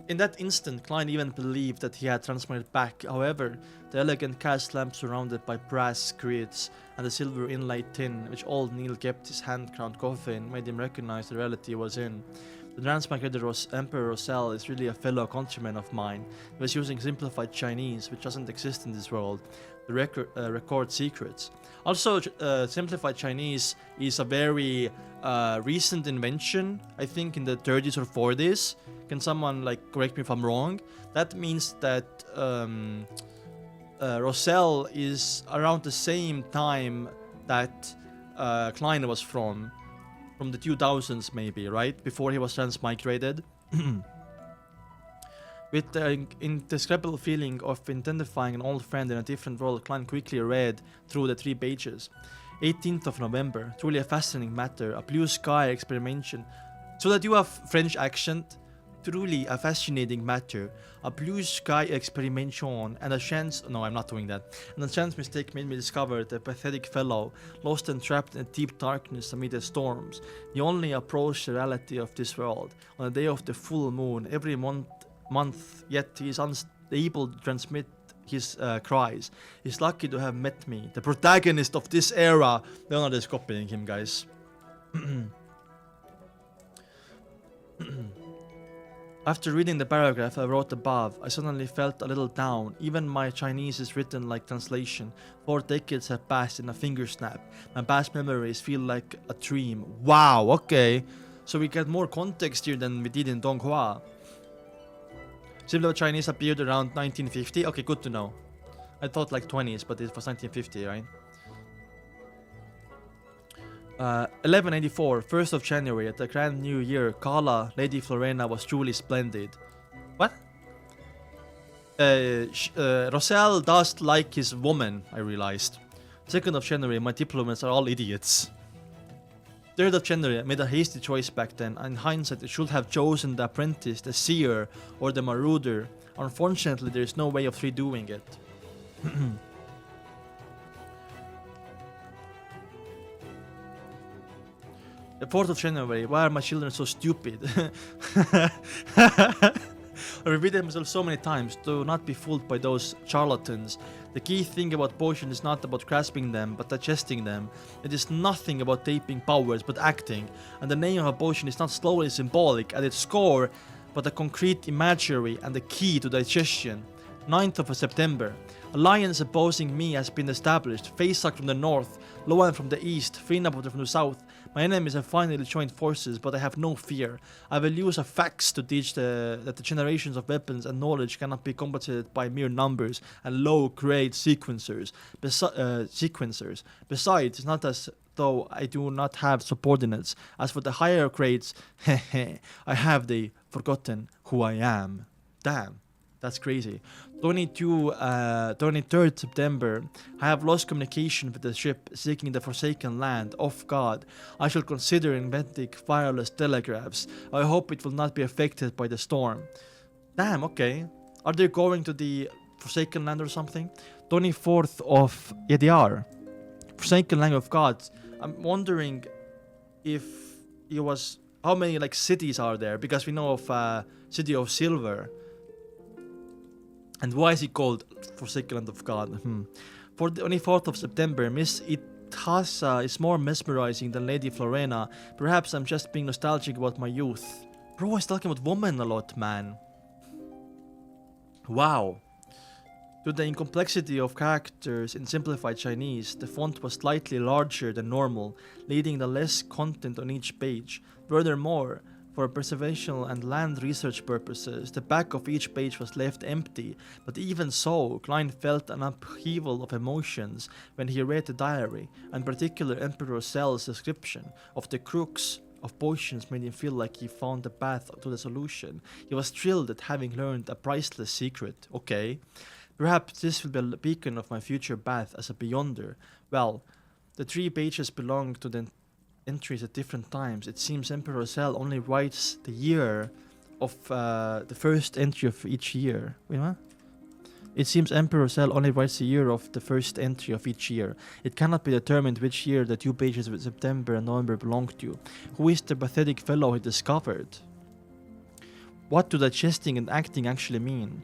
In that instant, Klein even believed that he had transmitted back. However, the elegant cast lamp surrounded by brass grids and the silver inlaid tin, which old Neil kept his hand-crowned coffee in, made him recognize the reality he was in. The transmigrator Emperor Rosell is really a fellow countryman of mine. He was using simplified Chinese, which doesn't exist in this world, to record secrets. Also, simplified Chinese is a very recent invention, I think in the 30s or 40s. Can someone like correct me if I'm wrong? That means that Rosell is around the same time that Klein was from the 2000s maybe, right? Before he was transmigrated. With the indescribable feeling of identifying an old friend in a different world, Klein quickly read through the 3 pages. 18th of November, truly a fascinating matter, a blue sky experimentation. So that you have French accent, truly a fascinating matter, a blue sky experimentation, and a chance. No, I'm not doing that. And a chance mistake made me discover the pathetic fellow, lost and trapped in deep darkness amid the storms. He only approached the reality of this world on the day of the full moon every month, yet he is unable to transmit his cries. He's lucky to have met me, the protagonist of this era. Leonard is copying him, guys. After reading the paragraph I wrote above, I suddenly felt a little down. Even my Chinese is written like translation. 4 decades have passed in a finger snap. My past memories feel like a dream. Wow, okay. So we get more context here than we did in donghua. Simple Chinese appeared around 1950. Okay, good to know. I thought like 20s, but it was 1950, right? 1184, 1st of January, at the Grand New Year, Kala, Lady Florena was truly splendid. What? Rosell does like his woman, I realized. 2nd of January, my diplomats are all idiots. 3rd of January, I made a hasty choice back then. In hindsight, I should have chosen the apprentice, the seer, or the marauder. Unfortunately, there is no way of redoing it. The 4th of January, why are my children so stupid? I repeated myself so many times, do not be fooled by those charlatans. The key thing about potions is not about grasping them, but digesting them. It is nothing about taping powers, but acting. And the name of a potion is not slowly symbolic at its core, but a concrete imagery and the key to digestion. 9th of September. Alliance opposing me has been established. Faisak from the north, Loan from the east, Frinapoter from the south. My enemies have finally joined forces, but I have no fear. I will use a fax to teach that the generations of weapons and knowledge cannot be compensated by mere numbers and low-grade sequencers. Besides, it's not as though I do not have subordinates. As for the higher grades, I have they forgotten who I am. Damn. That's crazy. 23rd September. I have lost communication with the ship seeking the Forsaken Land of God. I shall consider inventing wireless telegraphs. I hope it will not be affected by the storm. Damn, okay. Are they going to the Forsaken Land or something? 24th of... Yeah, they are. Forsaken Land of God. I'm wondering if it was... How many like cities are there? Because we know of City of Silver. And why is it called Forsaken Land of God? For the 24th of September, Miss Itasa is more mesmerizing than Lady Florena. Perhaps I'm just being nostalgic about my youth. Bro, he's talking about women a lot, man. Wow. Due to the incomplexity of characters in simplified Chinese, the font was slightly larger than normal, leading to less content on each page. Furthermore, for preservation and land research purposes, the back of each page was left empty, but even so, Klein felt an upheaval of emotions when he read the diary, and particular Emperor Cell's description of the crux of potions made him feel like he found the path to the solution. He was thrilled at having learned a priceless secret. Okay, perhaps this will be a beacon of my future path as a beyonder. Well, the 3 pages belong to the entries at different times. It seems Emperor Cell only writes the year of the first entry of each year. Wait, what? It seems Emperor Cell only writes the year of the first entry of each year. It cannot be determined which year the 2 pages of September and November belong to. Who is the pathetic fellow he discovered? What do digesting and acting actually mean?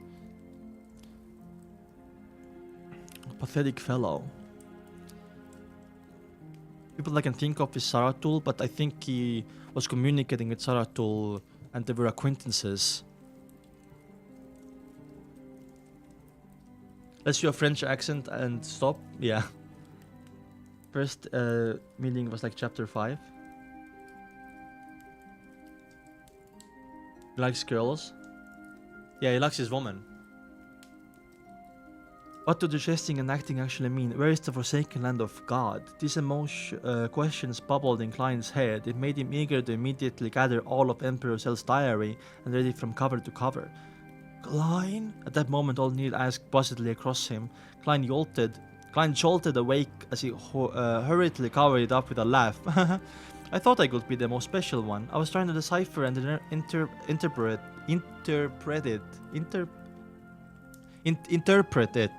Pathetic fellow. People I can think of is Saratul, but I think he was communicating with Saratul and they were acquaintances. Let's do a French accent and stop. Yeah. First meeting was like chapter 5. He likes girls. Yeah, he likes his woman. What do digesting and acting actually mean? Where is the forsaken land of God? These questions bubbled in Klein's head. It made him eager to immediately gather all of Emperor Cell's diary and read it from cover to cover. Klein? At that moment, O'Neill asked buzzedly across him. Klein jolted awake as he hurriedly covered it up with a laugh. I thought I could be the most special one. I was trying to decipher and interpret it.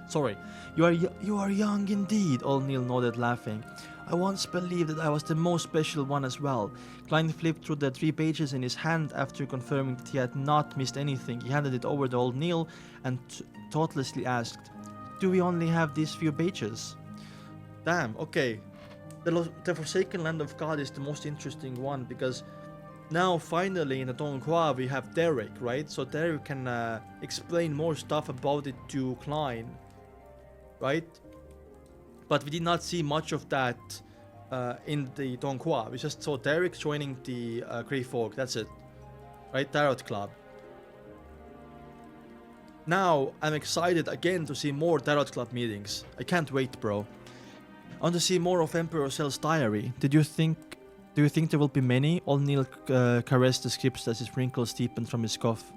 Sorry. You are young indeed, O'Neill nodded, laughing. I once believed that I was the most special one as well. Klein flipped through the 3 pages in his hand after confirming that he had not missed anything. He handed it over to O'Neill and thoughtlessly asked, "Do we only have these few pages?" Damn, okay. The Forsaken Land of God is the most interesting one because now finally in the donghua we have Derek, right? So Derek can explain more stuff about it to Klein, right? But we did not see much of that in the donghua. We just saw Derek joining the Grey Folk, that's it. Right? Tarot Club. Now I'm excited again to see more Tarot Club meetings. I can't wait, bro. I want to see more of Emperor Cell's diary. Do you think there will be many? O'Neill caressed the script as his wrinkles deepened from his cough.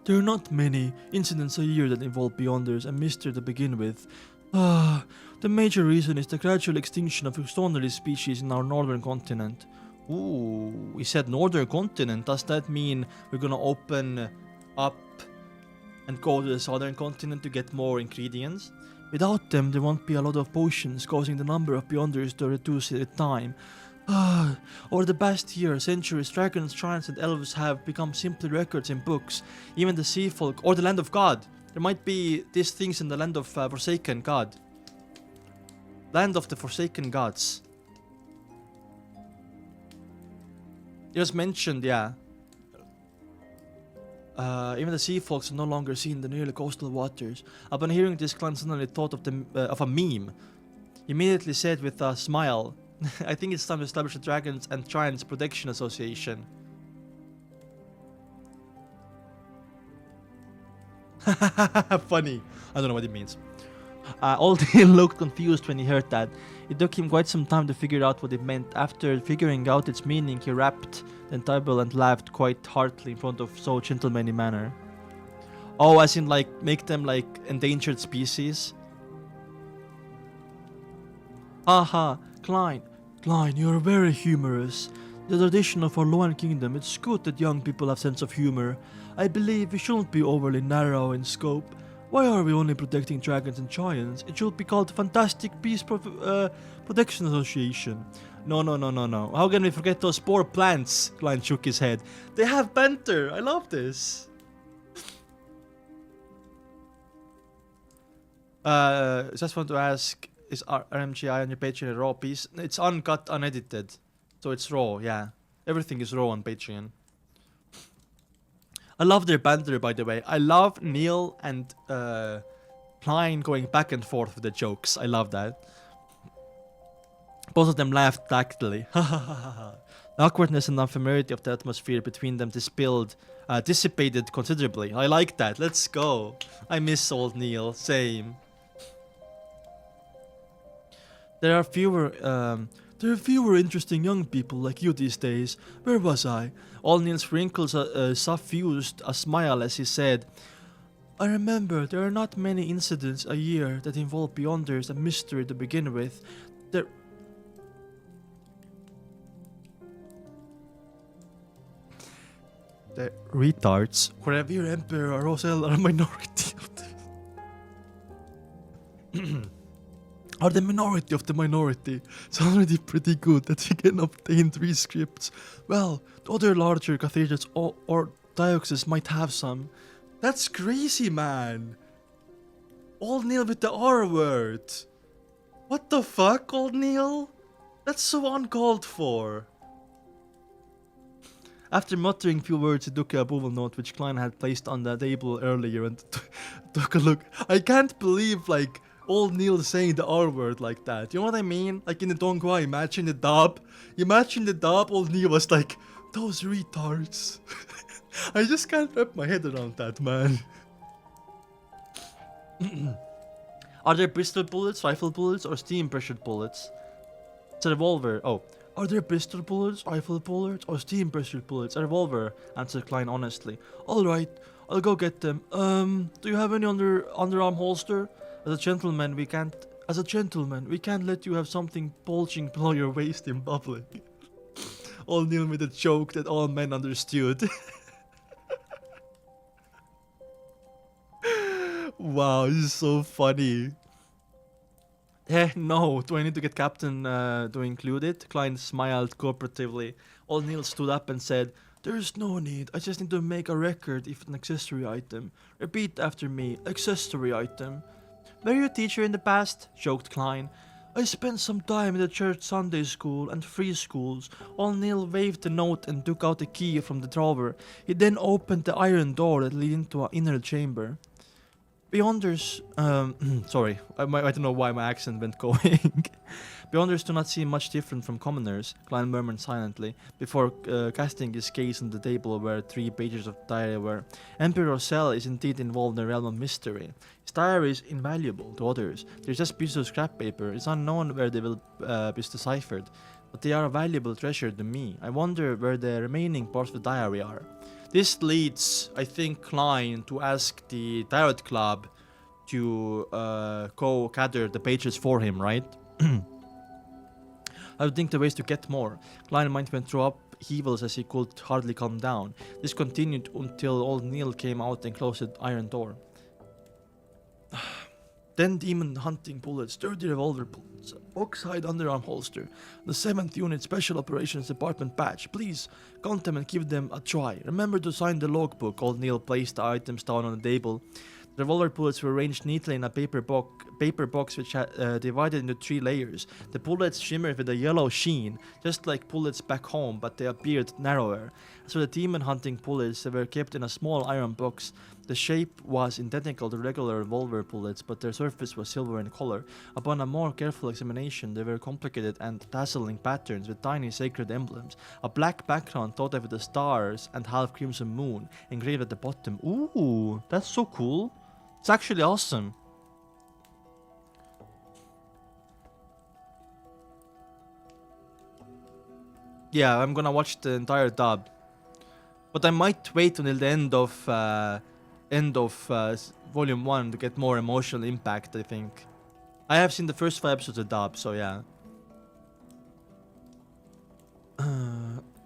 There are not many incidents a year that involve Beyonders and Mister to begin with. The major reason is the gradual extinction of extraordinary species in our northern continent. Ooh, we said northern continent. Does that mean we're gonna open up and go to the southern continent to get more ingredients? Without them, there won't be a lot of potions, causing the number of Beyonders to reduce in time. Over the past year, centuries, dragons, giants, and elves have become simply records in books. Even the sea folk, or the land of God. There might be these things in the land of Forsaken God. Land of the Forsaken Gods. It was mentioned, yeah. Even the sea folks are no longer seen in the nearly coastal waters. Upon hearing this, Klein suddenly thought of a meme. He immediately said with a smile, I think it's time to establish a Dragons and Giants Protection Association. Funny. I don't know what it means. O'Neill looked confused when he heard that. It took him quite some time to figure out what it meant. After figuring out its meaning, he rapped the table and laughed quite heartily in front of so gentlemanly manner. Oh, as in like make them like endangered species? Haha, Klein, you're very humorous. The tradition of our Loan Kingdom, it's good that young people have sense of humor. I believe we shouldn't be overly narrow in scope. Why are we only protecting dragons and giants? It should be called the Fantastic Beast Protection Association. No. How can we forget those poor plants? Klein shook his head. They have banter. I love this. Just want to ask, is RMGI on your Patreon a raw piece? It's uncut, unedited. So it's raw, yeah. Everything is raw on Patreon. I love their banter, by the way. I love Neil and Klein going back and forth with the jokes. I love that. Both of them laughed tactily. The awkwardness and unfamiliarity of the atmosphere between them dissipated considerably. I like that. Let's go. I miss old Neil. Same. There are fewer interesting young people like you these days. Where was I? O'Neill's wrinkles suffused a smile as he said, I remember there are not many incidents a year that involve Beyonders and mystery to begin with. The retards who revere Emperor Rosel are a minority. are the minority of the minority. It's already pretty good that we can obtain 3 scripts. Well, the other larger cathedrals or dioceses might have some. That's crazy, man. Old Neil with the R word. What the fuck, Old Neil? That's so uncalled for. After muttering few words, he took a approval note which Klein had placed on the table earlier and took a look. I can't believe, like, Old Neil saying the R word like that. You know what I mean? Like in the donghua, imagine the dub. Imagine the dub, Old Neil was like, those retards. I just can't wrap my head around that, man. Are there pistol bullets, rifle bullets, or steam pressured bullets? It's a revolver. Oh. Are there pistol bullets, rifle bullets, or steam pressured bullets? A revolver, answered Klein honestly. Alright, I'll go get them. Do you have any underarm holster? As a gentleman, we can't let you have something bulging below your waist in public. Old Neil made a joke that all men understood. Wow, this is so funny. No, do I need to get Captain to include it? Klein smiled cooperatively. Old Neil stood up and said, there's no need, I just need to make a record if an accessory item. Repeat after me, accessory item. Were you a teacher in the past? Joked Klein. I spent some time in the church Sunday school and free schools. Old Neil waved the note and took out a key from the drawer. He then opened the iron door that led into an inner chamber. Beyonders, sorry, I don't know why my accent went going. Beyonders do not seem much different from commoners, Klein murmured silently, before casting his gaze on the table where 3 pages of diary were. Emperor Cell is indeed involved in a realm of mystery. His diary is invaluable to others. They're just pieces of scrap paper. It's unknown where they will be deciphered, but they are a valuable treasure to me. I wonder where the remaining parts of the diary are. This leads, I think, Klein to ask the Tarot Club to go gather the pages for him, right? I would think the ways to get more. Klein might went through upheavals as he could hardly calm down. This continued until Old Neil came out and closed the iron door. 10 demon hunting bullets, 30 revolver bullets, oxhide underarm holster, the 7th unit special operations department badge. Please count them and give them a try. Remember to sign the logbook. Old Neil placed the items down on the table. The revolver bullets were arranged neatly in a paper box which had divided into 3 layers. The bullets shimmered with a yellow sheen, just like bullets back home, but they appeared narrower. As for the demon hunting bullets, they were kept in a small iron box. The shape was identical to regular revolver bullets, but their surface was silver in color. Upon a more careful examination, they were complicated and dazzling patterns with tiny sacred emblems. A black background dotted with the stars and half-crimson moon engraved at the bottom. Ooh, that's so cool. It's actually awesome. Yeah, I'm gonna watch the entire dub. But I might wait until the end of volume 1 to get more emotional impact, I think. I have seen the first 5 episodes of dub, so yeah.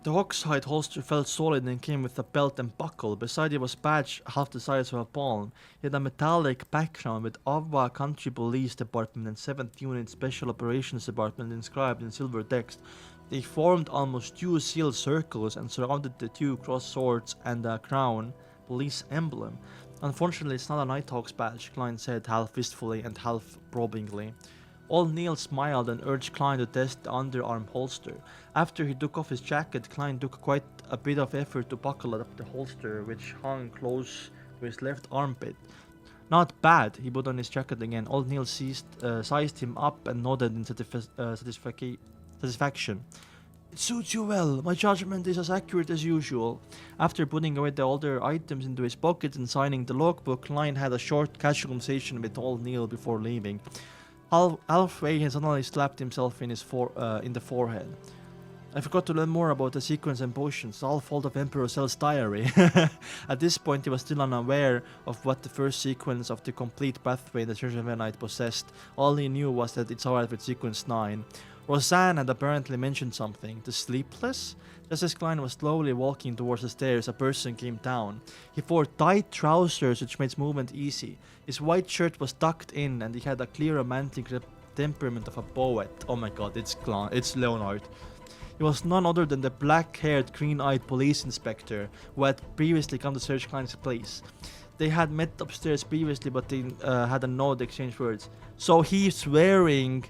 The oxhide holster felt solid and came with a belt and buckle. Beside it was a badge half the size of a palm. It had a metallic background with Avwa Country Police Department and 7th Unit Special Operations Department inscribed in silver text. They formed almost 2 sealed circles and surrounded the 2 crossed swords and a crown police emblem. Unfortunately, it's not a Nighthawk's badge, Klein said, half wistfully and half probingly. Old Neil smiled and urged Klein to test the underarm holster. After he took off his jacket, Klein took quite a bit of effort to buckle up the holster, which hung close to his left armpit. Not bad, he put on his jacket again. Old Neil sized him up and nodded in satisfaction. It suits you well. My judgment is as accurate as usual. After putting away the older items into his pocket and signing the logbook, Klein had a short, casual conversation with Old Neil before leaving. Halfway, he suddenly slapped himself in the forehead. I forgot to learn more about the sequence and potions, all fault of Emperor Cell's diary. At this point, he was still unaware of what the first sequence of the complete pathway in the Church of Night possessed. All he knew was that it's alright with sequence 9. Roseanne had apparently mentioned something. The sleepless? Just as Klein was slowly walking towards the stairs, a person came down. He wore tight trousers which made movement easy. His white shirt was tucked in and he had a clear romantic temperament of a poet. Oh my god, it's Leonard. He was none other than the black-haired, green-eyed police inspector who had previously come to search Klein's place. They had met upstairs previously, but they had a nod, exchanged words. So he's wearing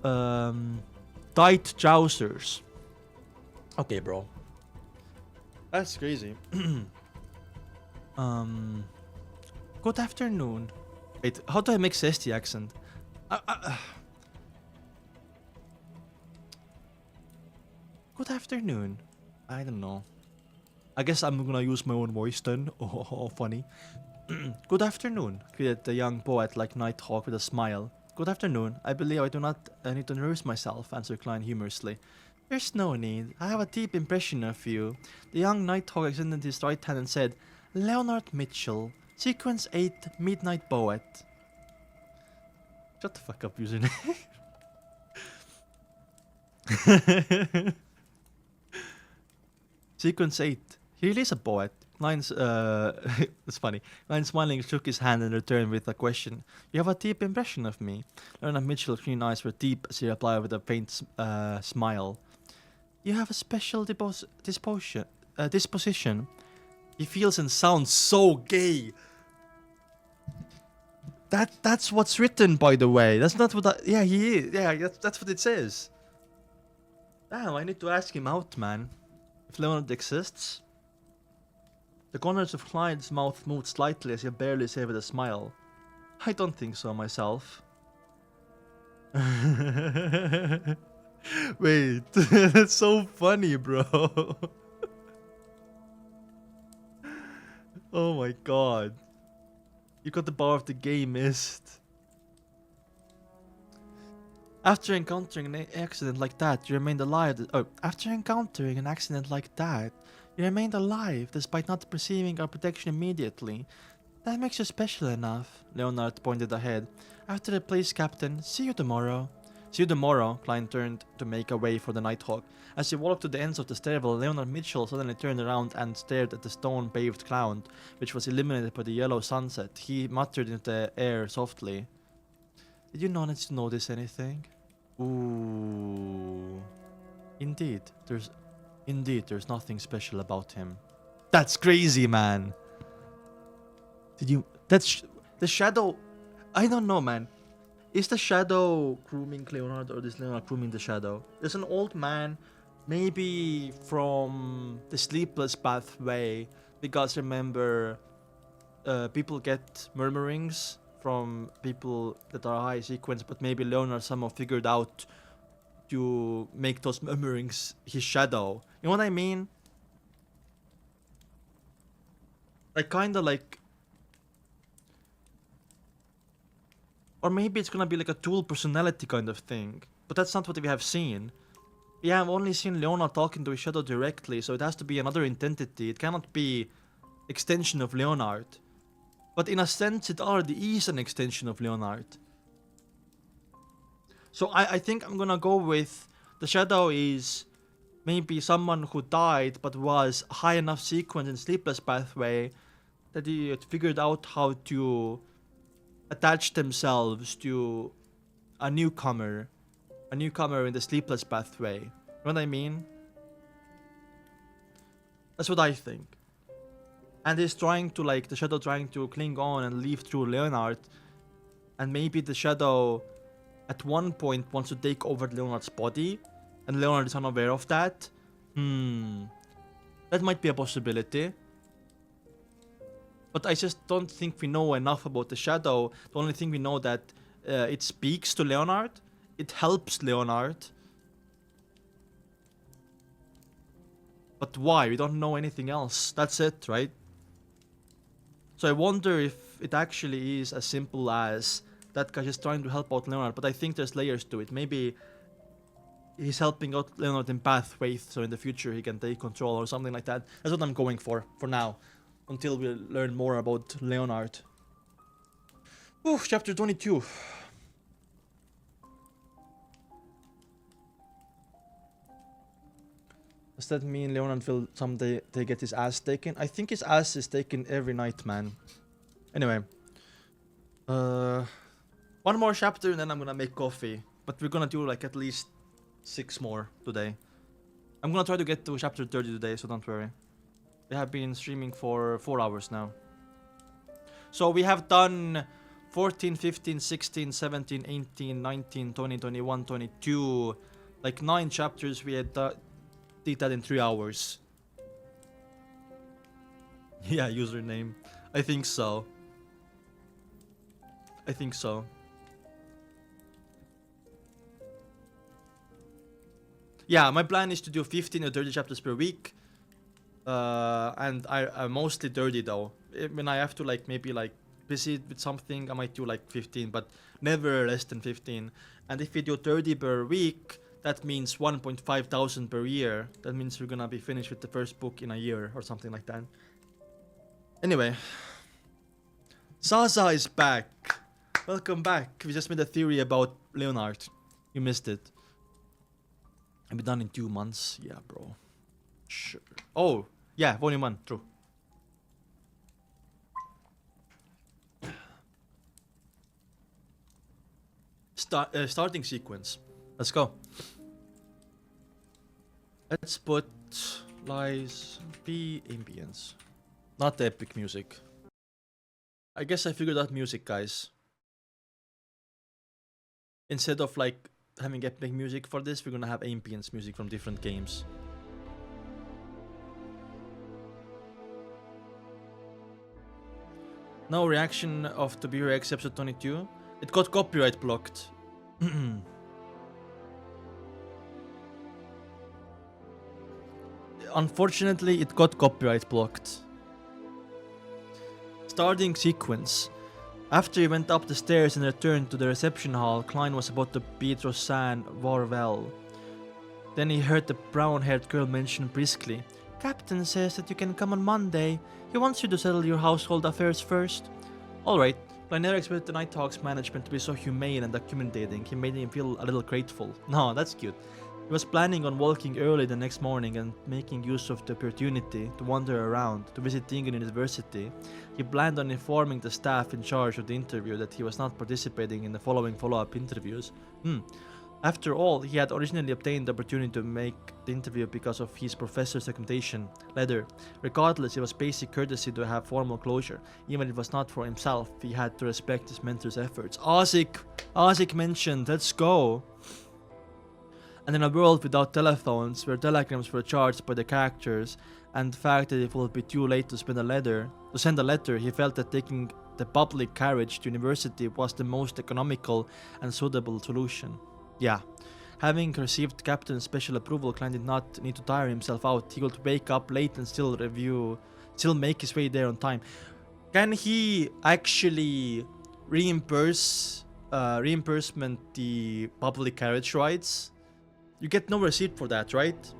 tight trousers. Okay, bro. That's crazy. Good afternoon. Wait, how do I make Cesti accent? Good afternoon. I don't know. I guess I'm gonna use my own voice then. Oh, funny. Good afternoon, greeted the young poet like Nighthawk with a smile. Good afternoon. I believe I do not need to introduce myself, answered Klein humorously. There's no need. I have a deep impression of you. The young Nighthawk extended his right hand and said, Leonard Mitchell, Sequence 8, Midnight Poet. Shut the fuck up, username. Sequence 8. He really is a poet. Line's, it's funny. Line smiling shook his hand and returned with a question. You have a deep impression of me. Leonard Mitchell's green eyes were deep as he replied with a faint smile. You have a special disposition. He feels and sounds so gay. That's what's written, by the way. That's not what yeah, he is. Yeah, that's what it says. Damn, I need to ask him out, man. If Leonard exists. The corners of Clyde's mouth moved slightly as he barely said with a smile. I don't think so myself. Wait, that's so funny, bro. Oh my god. You got the power of the game missed. After encountering an accident like that, you remained alive. After encountering an accident like that, you remained alive despite not receiving our protection immediately. That makes you special enough, Leonard pointed ahead. After the place, Captain. See you tomorrow. See you tomorrow, Klein turned to make a way for the Nighthawk. As he walked to the ends of the stairwell, Leonard Mitchell suddenly turned around and stared at the stone-paved ground, which was illuminated by the yellow sunset. He muttered into the air softly. Did you notice anything? Ooh. Indeed, there's nothing special about him. That's crazy, man. That's the shadow. I don't know, man. Is the shadow grooming Leonard or is Leonard grooming the shadow? There's an old man, maybe from the Sleepless Pathway, because remember, people get murmurings from people that are high sequence, but maybe Leonard somehow figured out to make those murmurings his shadow. You know what I mean? Like, kinda like... Or maybe it's gonna be like a dual personality kind of thing. But that's not what we have seen. Yeah, I've only seen Leonard talking to his shadow directly, so it has to be another identity. It cannot be extension of Leonard. But in a sense, it already is an extension of Leonard. So I think I'm gonna go with the shadow is maybe someone who died but was high enough sequence in Sleepless Pathway that he had figured out how to attach themselves to a newcomer in the Sleepless Pathway. You know what I mean? That's what I think. And he's trying to, like, the shadow trying to cling on and leave through Leonard. And maybe the shadow at one point wants to take over Leonard's body. And Leonard is unaware of that. That might be a possibility. But I just don't think we know enough about the shadow. The only thing we know that it speaks to Leonard. It helps Leonard. But why? We don't know anything else. That's it, right? So I wonder if it actually is as simple as that guy is trying to help out Leonard. But I think there's layers to it. Maybe he's helping out Leonard in Pathway, so in the future he can take control or something like that. That's what I'm going for now. Until we learn more about Leonard. Ooh, chapter 22. Does that mean Leonard will someday get his ass taken? I think his ass is taken every night, man. Anyway. One more chapter and then I'm gonna make coffee. But we're gonna do like at least 6 more today. I'm gonna try to get to chapter 30 today, so don't worry. We have been streaming for 4 hours now. So we have done 14, 15, 16, 17, 18, 19, 20, 21, 22. Like 9 chapters we had did that in 3 hours. Yeah, username. I think so. I think so. Yeah, my plan is to do 15 or 30 chapters per week. And I'm mostly 30 though. When I have to like maybe like busy with something, I might do like 15, but never less than 15. And if we do 30 per week, that means 1.5 thousand per year. That means we're gonna be finished with the first book in a year or something like that. Anyway, Zaza is back. Welcome back. We just made a theory about Leonard. You missed it. I'll be done in 2 months. Yeah, bro. Sure. Oh, yeah, volume 1. True. Starting sequence. Let's go. Let's put lies be ambience. Not the epic music. I guess I figured out music, guys. Instead of like having epic music for this, we're gonna have ambience music from different games. No reaction of the BRX episode 22. It got copyright blocked. Unfortunately, it got copyright blocked. Starting sequence. After he went up the stairs and returned to the reception hall, Klein was about to beat Roseanne Warwell. Then he heard the brown-haired girl mention briskly, "Captain says that you can come on Monday. He wants you to settle your household affairs first." Alright, Klein never expected the Nighthawk's management to be so humane and accommodating. He made him feel a little grateful. No, that's cute. He was planning on walking early the next morning and making use of the opportunity to wander around, to visit Tingen University. He planned on informing the staff in charge of the interview that he was not participating in the following follow-up interviews. After all, he had originally obtained the opportunity to make the interview because of his professor's recommendation letter. Regardless, it was basic courtesy to have formal closure. Even if it was not for himself, he had to respect his mentor's efforts. Azik mentioned, let's go! And in a world without telephones, where telegrams were charged by the characters, and the fact that it would be too late to send a letter, he felt that taking the public carriage to university was the most economical and suitable solution. Yeah, having received Captain's special approval, Klein did not need to tire himself out. He could wake up late and still make his way there on time. Can he actually reimbursement the public carriage rides? You get no receipt for that, right?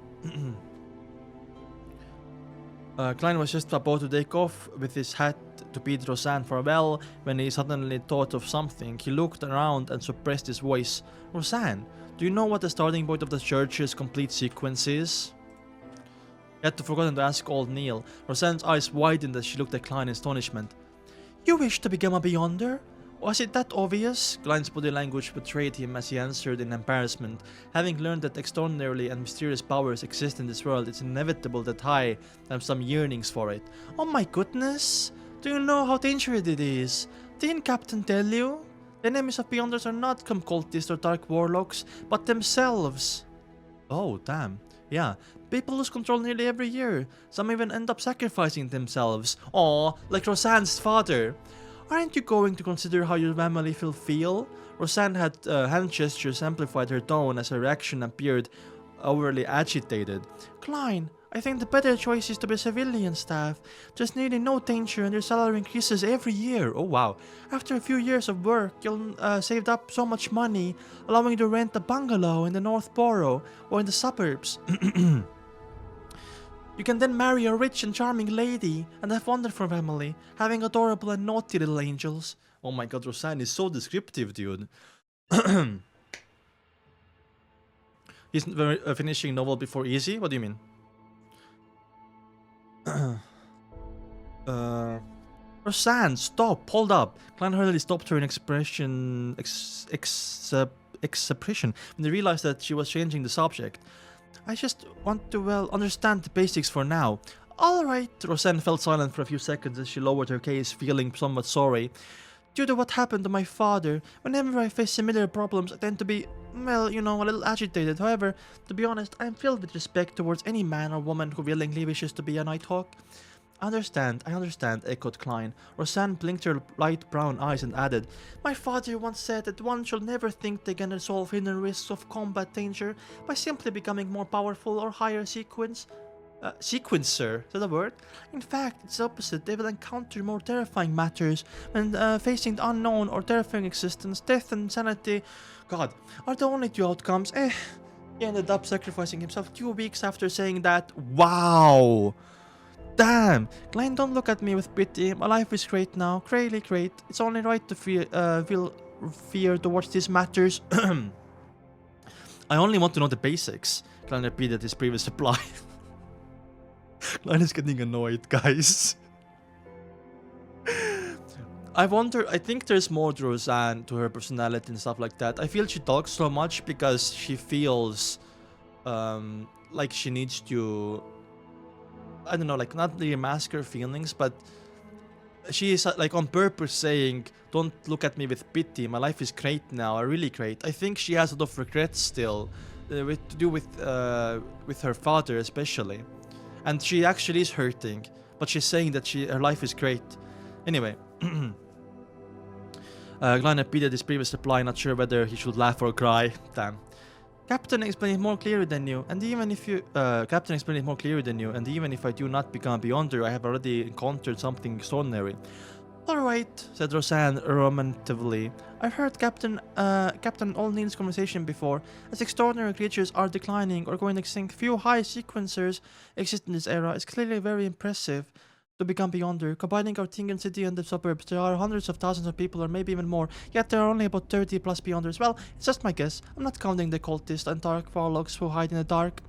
Klein was just about to take off with his hat to bid Roseanne farewell when he suddenly thought of something. He looked around and suppressed his voice. "Roseanne, do you know what the starting point of the church's complete sequence is?" He had forgotten to ask old Neil. Roseanne's eyes widened as she looked at Klein in astonishment. "You wish to become a Beyonder? Was it that obvious?" Klein's body language betrayed him as he answered in embarrassment. Having learned that extraordinary and mysterious powers exist in this world, it's inevitable that I have some yearnings for it. "Oh my goodness! Do you know how dangerous it is? Didn't Captain tell you? The enemies of Beyonders are not some cultists or dark warlocks, but themselves." Oh, damn. Yeah, people lose control nearly every year. Some even end up sacrificing themselves. Aw, like Roseanne's father. "Aren't you going to consider how your family will feel?" Roseanne had hand gestures amplified her tone as her reaction appeared overly agitated. "Klein, I think the better choice is to be civilian staff. There's nearly no danger and your salary increases every year." Oh wow. "After a few years of work, you'll saved up so much money, allowing you to rent a bungalow in the North Borough or in the suburbs. You can then marry a rich and charming lady and have wonderful family, having adorable and naughty little angels." Oh my god, Roseanne is so descriptive, dude. He's finishing novel before Easy? What do you mean? Roseanne, stop! Hold up! Klein hurriedly stopped her in expression when they realized that she was changing the subject. I just want to, well, understand the basics for now. Alright, Roseanne fell silent for a few seconds as she lowered her gaze, feeling somewhat sorry. Due to what happened to my father, whenever I face similar problems, I tend to be, well, you know, a little agitated. However, to be honest, I am filled with respect towards any man or woman who willingly wishes to be a Nighthawk. I understand, echoed Klein. Roseanne blinked her light brown eyes and added, My father once said that one should never think they can resolve hidden risks of combat danger by simply becoming more powerful or higher sequencer, is that a word? In fact, it's the opposite. They will encounter more terrifying matters when facing the unknown or terrifying existence. Death and insanity, God, are the only two outcomes. He ended up sacrificing himself 2 weeks after saying that. Wow! Damn! Klein, don't look at me with pity. My life is great now. Really great. It's only right to feel fear towards these matters. I only want to know the basics. Klein repeated his previous reply. Klein is getting annoyed, guys. I think there's more to Roseanne, to her personality and stuff like that. I feel she talks so much because she feels like she needs to, I don't know, like not really mask her feelings, but she is like on purpose saying, don't look at me with pity, my life is great now, really great. I think she has a lot of regrets still, to do with her father especially. And she actually is hurting, but she's saying that her life is great. Anyway, Glenn repeated his previous reply, not sure whether he should laugh or cry. Damn. Captain explained it more clearly than you, and even if you, Captain explained it more clearly than you, and even if I do not become a Beyonder, I have already encountered something extraordinary. Alright, said Roseanne romantically. I've heard Captain Olneen's conversation before. As extraordinary creatures are declining or going extinct, few high sequencers exist in this era. It's clearly very impressive to become Beyonder. Combining our Tingan city and the suburbs, there are hundreds of thousands of people, or maybe even more, yet there are only about 30 plus Beyonders. Well, it's just my guess. I'm not counting the cultists and dark warlocks who hide in the dark.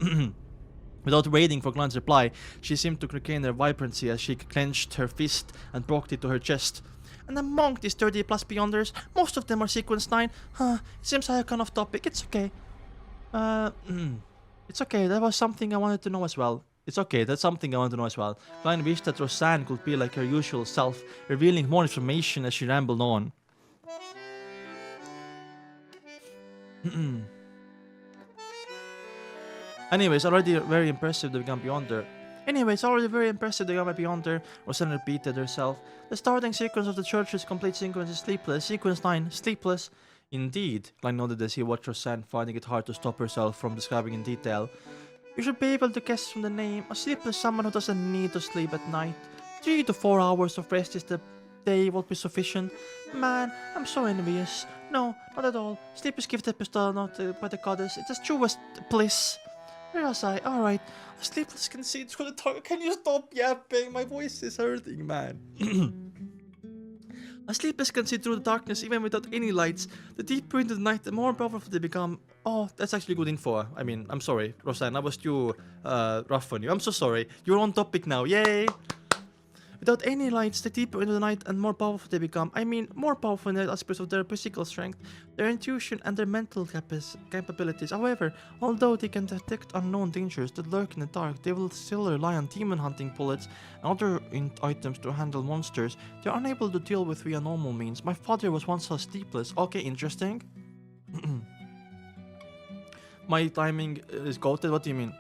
Without waiting for Glenn's reply, she seemed to regain her vibrancy as she clenched her fist and brought it to her chest. And among these 30 plus Beyonders, most of them are Sequence 9. It seems like a kind of topic. It's okay. It's okay. That was something I wanted to know as well. It's okay, that's something I want to know as well. Klein wished that Roseanne could be like her usual self, revealing more information as she rambled on. Anyways, already very impressive to become Beyonder. Roseanne repeated herself. The starting sequence of the church's complete sequence is sleepless. Sequence 9, sleepless. Indeed, Klein nodded as he watched Roseanne, finding it hard to stop herself from describing in detail. You should be able to guess from the name. A sleep is someone who doesn't need to sleep at night. 3 to 4 hours of rest is the day will be sufficient. Man, I'm so envious. No, not at all. Sleep is gifted by the goddess. It's the truest bliss. Where was I? Alright. A sleepless can see through the dark. Can you stop yapping? My voice is hurting, man. A sleepless can see through the darkness even without any lights. The deeper into the night, the more powerful they become. Oh, that's actually good info. I mean, I'm sorry, Roseanne, I was too rough on you. I'm so sorry. You're on topic now. Yay! Without any lights, the deeper into the night and more powerful they become. I mean, more powerful in the aspects of their physical strength, their intuition, and their mental capabilities. However, although they can detect unknown dangers that lurk in the dark, they will still rely on demon hunting bullets and other items to handle monsters they are unable to deal with via normal means. My father was once a sleepless. Okay, interesting. My timing is goated. What do you mean?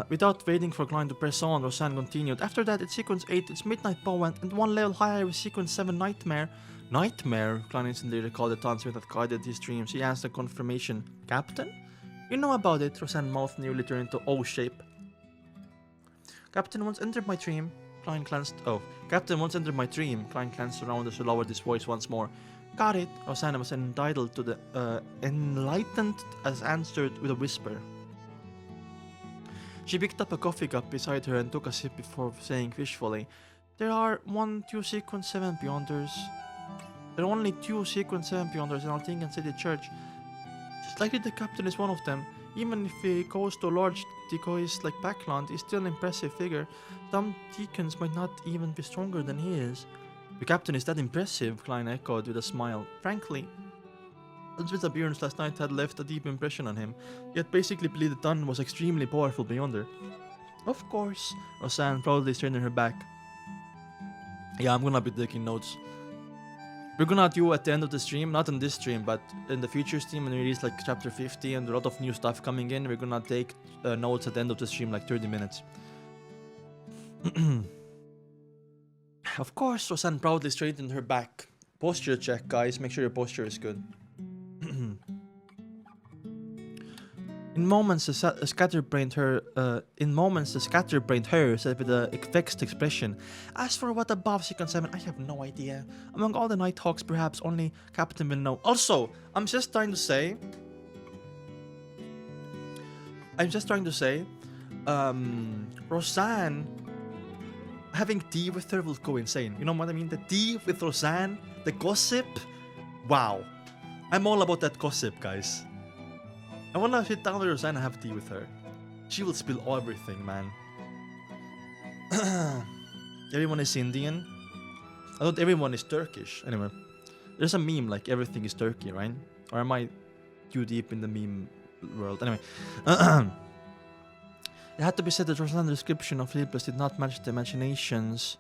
Without waiting for Klein to press on, Roseanne continued. After that, it's Sequence 8, it's Midnight Poem, and one level higher with Sequence 7, Nightmare. Nightmare? Klein instantly recalled the time Smith had guided his dreams. He asked a confirmation. Captain? You know about it, Roseanne's mouth nearly turned into O shape. Captain once entered my dream. Klein glanced around as he lowered his voice once more. Got it. Roseanne was entitled to the enlightened as answered with a whisper. She picked up a coffee cup beside her and took a sip before saying wishfully, There are 2 Sequence 7 Beyonders. There are only 2 Sequence 7 Beyonders in our Tingan City Church. It's likely the captain is one of them. Even if he goes to a large decoys like Backland, he's still an impressive figure. Some deacons might not even be stronger than he is. The captain is that impressive, Klein echoed with a smile. Frankly, Elizabeth's appearance last night had left a deep impression on him. He had basically believed the Dun was extremely powerful beyond her. Of course, Roseanne proudly straightened her back. Yeah, I'm gonna be taking notes. We're gonna do at the end of the stream, not in this stream, but in the future stream when we release like chapter 50 and a lot of new stuff coming in, we're gonna take notes at the end of the stream, like 30 minutes. Of course, Roseanne proudly straightened her back. Posture check, guys. Make sure your posture is good. In moments, the scatterbrained her said with a vexed expression, "As for what above sequence 7, I have no idea. Among all the Nighthawks, perhaps only Captain will know." Also, I'm just trying to say, Roseanne having tea with her will go insane. You know what I mean? The tea with Roseanne, the gossip. Wow, I'm all about that gossip, guys. I wanna sit down with Roseanne and have tea with her. She will spill everything, man. Everyone is Indian. I thought everyone is Turkish. Anyway, there's a meme like everything is Turkey, right? Or am I too deep in the meme world? Anyway. It had to be said that Roseanne's description of Sleepless did not match the imaginations.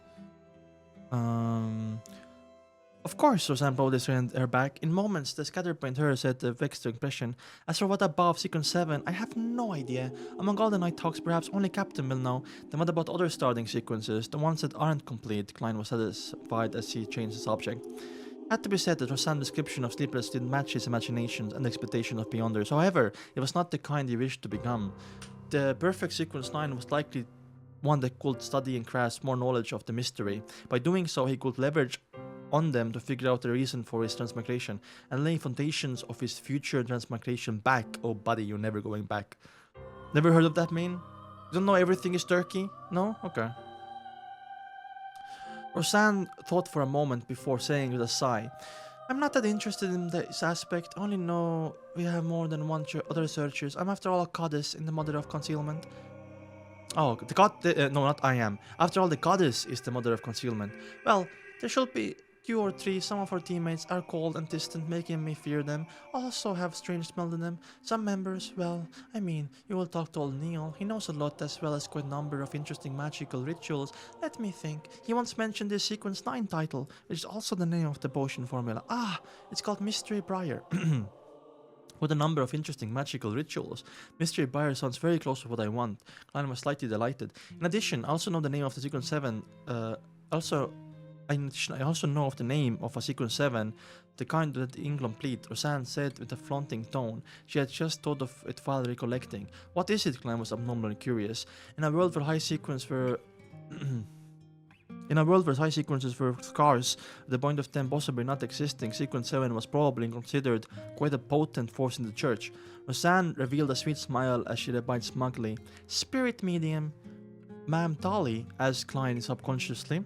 Of course, Roseanne proudly straightened her back. In moments, the scatterbrained her said the vexed expression, "As for what above sequence 7, I have no idea. Among all the Nighthawks, perhaps only Captain will know. Then what about other starting sequences, the ones that aren't complete?" Klein was satisfied as he changed the subject. It had to be said that Roseanne's description of Sleepless didn't match his imaginations and expectations of Beyonders. However, it was not the kind he wished to become. The perfect sequence 9 was likely one that could study and grasp more knowledge of the mystery. By doing so, he could leverage on them to figure out the reason for his transmigration and lay foundations of his future transmigration back. Oh buddy, you're never going back. Never heard of that meme? You don't know everything is Turkey? No? Okay. Roseanne thought for a moment before saying with a sigh, "I'm not that interested in this aspect. I only know we have more than one other searchers. I'm after all a goddess in the mother of concealment." Oh, the god... no, not I am. After all, the goddess is the mother of concealment. Well, there should be 2 or 3. Some of our teammates are cold and distant, making me fear them. Also have strange smell to them. Some members, well, I mean, you will talk to old Neil. He knows a lot as well as quite a number of interesting magical rituals. Let me think. He once mentioned this Sequence 9 title, which is also the name of the potion formula. Ah, it's called Mystery Briar. With a number of interesting magical rituals. Mystery Briar sounds very close to what I want. Klein was slightly delighted. In addition, I also know the name of the Sequence 7. I also know of the name of a Sequence 7, the kind that incomplete, Roseanne said with a flaunting tone. She had just thought of it while recollecting. What is it? Klein was abnormally curious. In a world where high sequences were scarce, at the point of them possibly not existing, Sequence 7 was probably considered quite a potent force in the church. Roseanne revealed a sweet smile as she replied smugly, "Spirit medium, Ma'am Dolly," asked Klein subconsciously.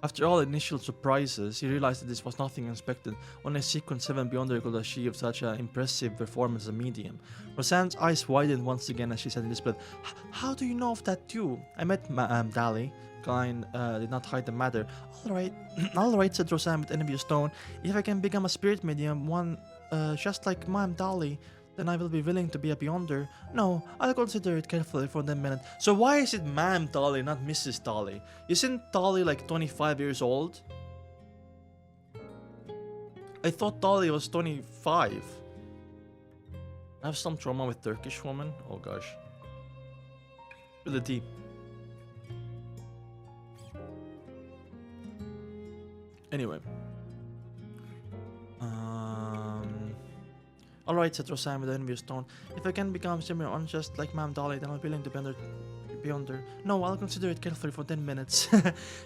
After all initial surprises, he realized that this was nothing unexpected. Only Sequence 7 Beyonder could achieve such an impressive performance as a medium. Roseanne's eyes widened once again as she said in disbelief, "How do you know of that too? I met Ma'am Dally." Klein did not hide the matter. "Alright, alright," said Roseanne with envious tone. "If I can become a spirit medium, one just like Ma'am Dally, then I will be willing to be a Beyonder. No, I'll consider it carefully for the minute." So why is it Ma'am Dolly, not Mrs. Dolly? Isn't Dolly like 25 years old? I thought Dolly was 25. I have some trauma with Turkish women. Oh gosh. With the tea. Anyway. "Alright," said Roseanne with an envious tone. "If I can become similar on just like Ma'am Dolly, then I'll be willing to Beyonder. No, I'll consider it carefully for 10 minutes.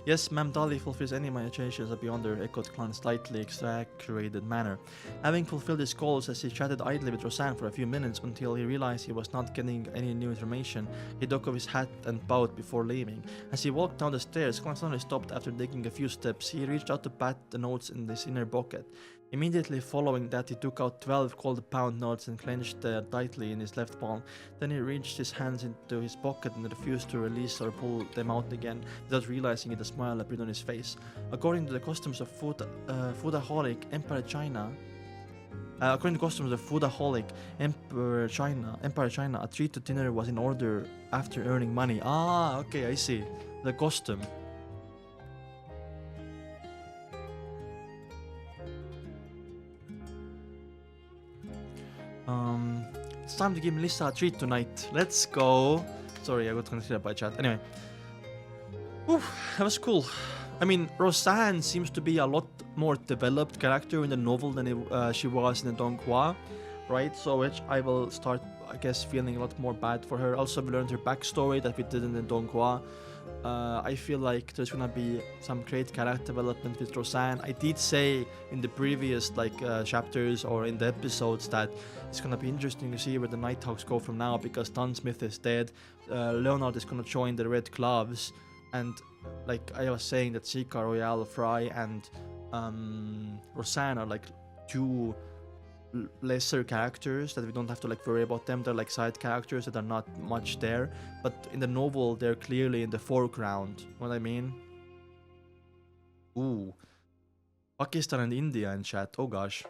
Yes, Ma'am Dolly fulfills any of my aspirations as a Beyonder," echoed Klein's slightly exaggerated manner. Having fulfilled his goals, as he chatted idly with Roseanne for a few minutes until he realized he was not getting any new information, he took off his hat and bowed before leaving. As he walked down the stairs, Klein suddenly stopped after taking a few steps. He reached out to pat the notes in his inner pocket. Immediately following that, he took out 12 cold pound notes and clenched tightly in his left palm. Then he reached his hands into his pocket and refused to release or pull them out again, without realizing it. A smile appeared on his face. According to the customs of foodaholic Empire China, Empire China, a treat to dinner was in order after earning money. Ah, okay, I see. The custom. It's time to give Melissa a treat tonight. Let's go. Sorry, I got considered by chat. Anyway. Ooh, that was cool. I mean, Roseanne seems to be a lot more developed character in the novel than she was in the donghua, right? So which I will start, I guess, feeling a lot more bad for her. Also, we learned her backstory that we did in the donghua. I feel like there's gonna be some great character development with Roseanne. I did say in the previous chapters or in the episodes that it's gonna be interesting to see where the Nighthawks go from now, because Dunsmith is dead. Leonard is gonna join the Red Gloves, and like I was saying, that Sika, Royale, Fry, and Roseanne are like two lesser characters that we don't have to worry about them. They're like side characters that are not much there, but in the novel they're clearly in the foreground. What I mean? Ooh, Pakistan and India in chat. Oh gosh.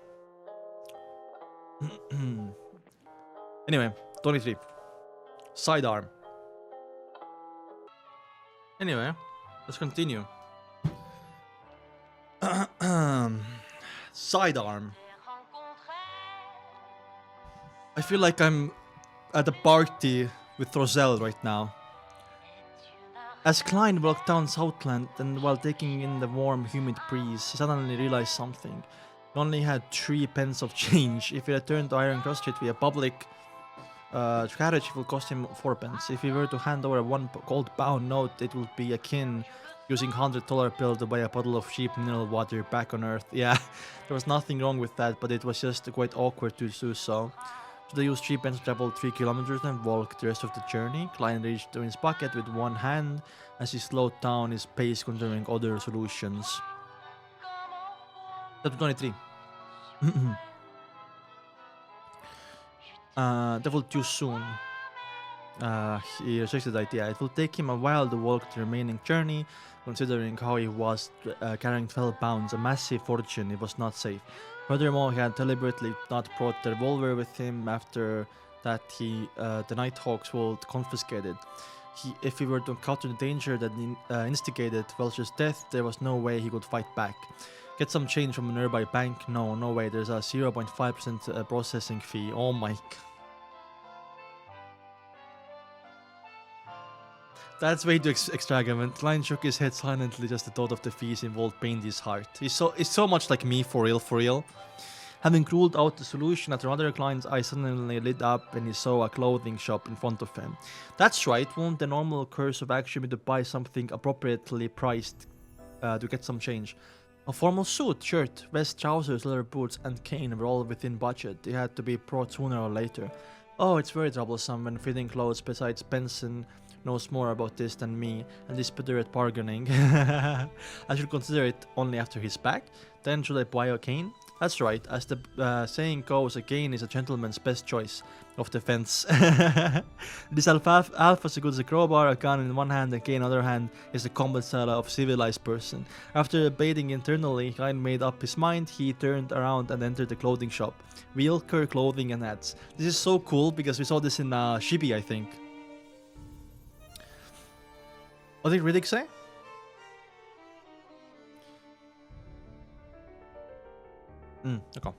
Anyway, 23. Sidearm. Anyway, let's continue. Sidearm. I feel like I'm at a party with Roselle right now. As Klein walked down Southland, and while taking in the warm, humid breeze, he suddenly realized something. He only had 3 pence of change. If he returned to Iron Cross Street via public carriage, it will cost him 4 pence. If he were to hand over a 1 gold pound note, it would be akin using $100 bill to buy a bottle of cheap mineral water back on Earth. Yeah, there was nothing wrong with that, but it was just quite awkward to do so. So they used 3 pence to travel 3 kilometers and walk the rest of the journey. Klein reached in his pocket with one hand as he slowed down his pace, considering other solutions. Chapter 23. Devil too soon. He rejected the idea. It will take him a while to walk the remaining journey, considering how he was carrying 12 pounds, a massive fortune. It was not safe. Furthermore, he had deliberately not brought the revolver with him. After that, the Nighthawks will confiscate it. If he were to encounter the danger that instigated Welch's death, there was no way he could fight back. Get some change from a nearby bank? No way. There's a 0.5% processing fee. Oh my. That's way too extravagant. Klein shook his head silently. Just the thought of the fees involved pained his heart. It's so much like me, for real. Having ruled out the solution after another Klein's eyes suddenly lit up when he saw a clothing shop in front of him. That's right, won't the normal course of action be to buy something appropriately priced to get some change? A formal suit, shirt, vest, trousers, leather boots, and cane were all within budget. They had to be brought sooner or later. Oh, it's very troublesome when fitting clothes. Besides, Benson knows more about this than me, and is better at bargaining. I should consider it only after he's back. Then should I buy a cane? That's right, as the saying goes, a cane is a gentleman's best choice of defense. This alpha is as good as a crowbar, a gun in one hand, a cane in the other hand is the combat style of civilized person. After debating internally, Klein made up his mind. He turned around and entered the clothing shop. Wheelcare Clothing and Hats. This is so cool because we saw this in Shibi, I think. What did Riddick say? Okay.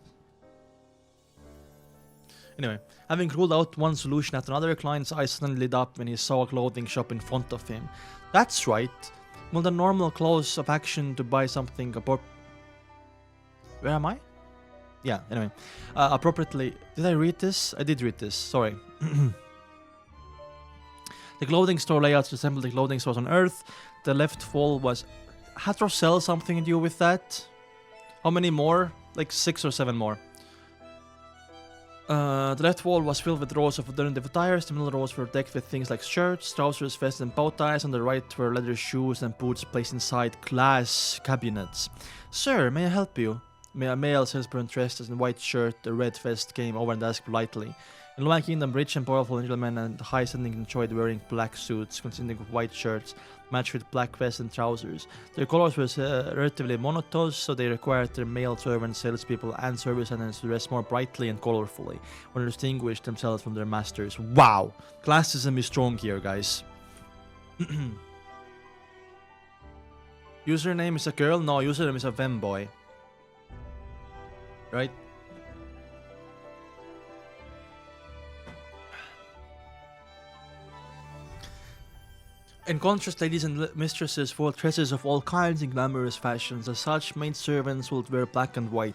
Anyway, having ruled out one solution after another, Klein's eyes suddenly lit up when he saw a clothing shop in front of him. That's right. Well, the normal course of action to buy something Where am I? Yeah, anyway. Appropriately... Did I read this? I did read this, sorry. The clothing store layouts resemble the clothing stores on Earth. The left wall was... Had Rosell something to do with that? How many more? Like 6 or 7 more. The left wall was filled with rows of alternative attires. The middle rows were decked with things like shirts, trousers, vests, and bow ties. On the right were leather shoes and boots placed inside glass cabinets. Sir, may I help you? A male salesperson dressed in a white shirt, a red vest, came over and asked politely. In Luan Kingdom, rich and powerful gentlemen and high standing enjoyed wearing black suits consisting of white shirts matched with black vests and trousers. Their colors were relatively monotone, so they required their male servants, salespeople, and service attendants to dress more brightly and colorfully when they distinguished themselves from their masters. Wow! Classism is strong here, guys. Username is a girl? No, username is a femboy. Right? In contrast, ladies and mistresses wore dresses of all kinds in glamorous fashions. As such, maid servants would wear black and white.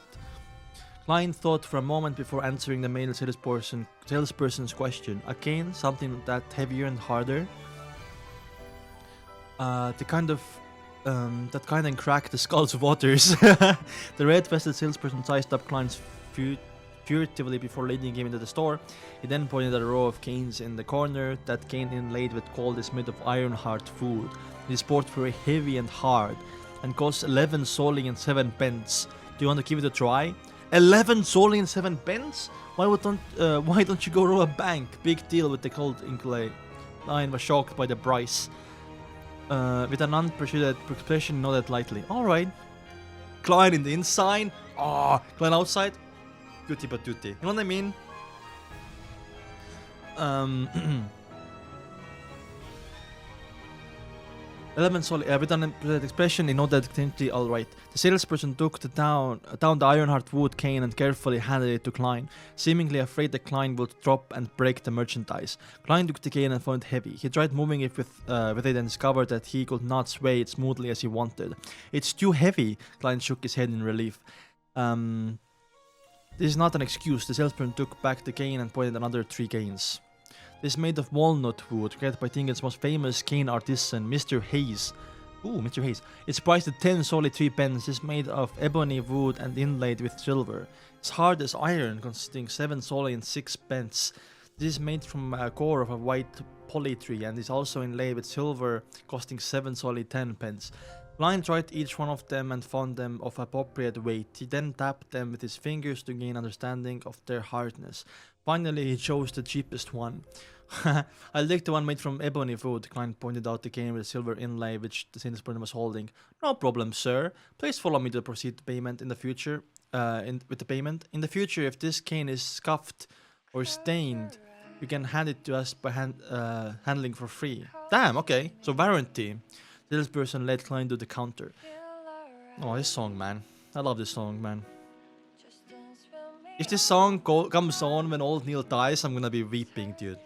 Klein thought for a moment before answering the male salesperson's question. A cane? Something that heavier and harder? That kind of crack the skulls of otters. The red-vested salesperson sized up Klein's furtively before leading him into the store. He then pointed at a row of canes in the corner. That cane inlaid with gold is made of iron-hard wood. It is both very heavy and hard, and costs 11 solling and 7 pence. Do you want to give it a try? 11 solling and 7 pence? Why don't you go rob a bank? Big deal with the gold inlay. Klein was shocked by the price. With an unappreciated expression, nodded lightly. Alright. Klein in the inside. Klein outside. Tutti but tutti. You know what I mean? 11 solid. With an expression, he nodded distinctly. Alright. The salesperson took down the iron-hard wood cane and carefully handed it to Klein, seemingly afraid that Klein would drop and break the merchandise. Klein took the cane and found it heavy. He tried moving it with it and discovered that he could not sway it smoothly as he wanted. It's too heavy. Klein shook his head in relief. This is not an excuse. The salesperson took back the cane and pointed another 3 canes. This is made of walnut wood, created by Tingen's most famous cane artisan, Mr. Hayes. Ooh, Mr. Hayes. It's priced at 10 solely 3 pence. It's made of ebony wood and inlaid with silver. It's hard as iron, consisting 7 solely and 6 pence. This is made from a core of a white poly tree and is also inlaid with silver, costing 7 solely 10 pence. Klein tried each one of them and found them of appropriate weight. He then tapped them with his fingers to gain understanding of their hardness. Finally, he chose the cheapest one. I'll take the one made from ebony wood. Klein pointed out the cane with a silver inlay which the salesperson was holding. No problem, sir. Please follow me to proceed to payment in the future. With the payment. In the future, if this cane is scuffed or stained, you can hand it to us by handling for free. Damn, okay. So warranty. The salesperson led Klein to the counter. Oh, this song, man. I love this song, man. If this song comes on when old Neil dies, I'm gonna be weeping, dude.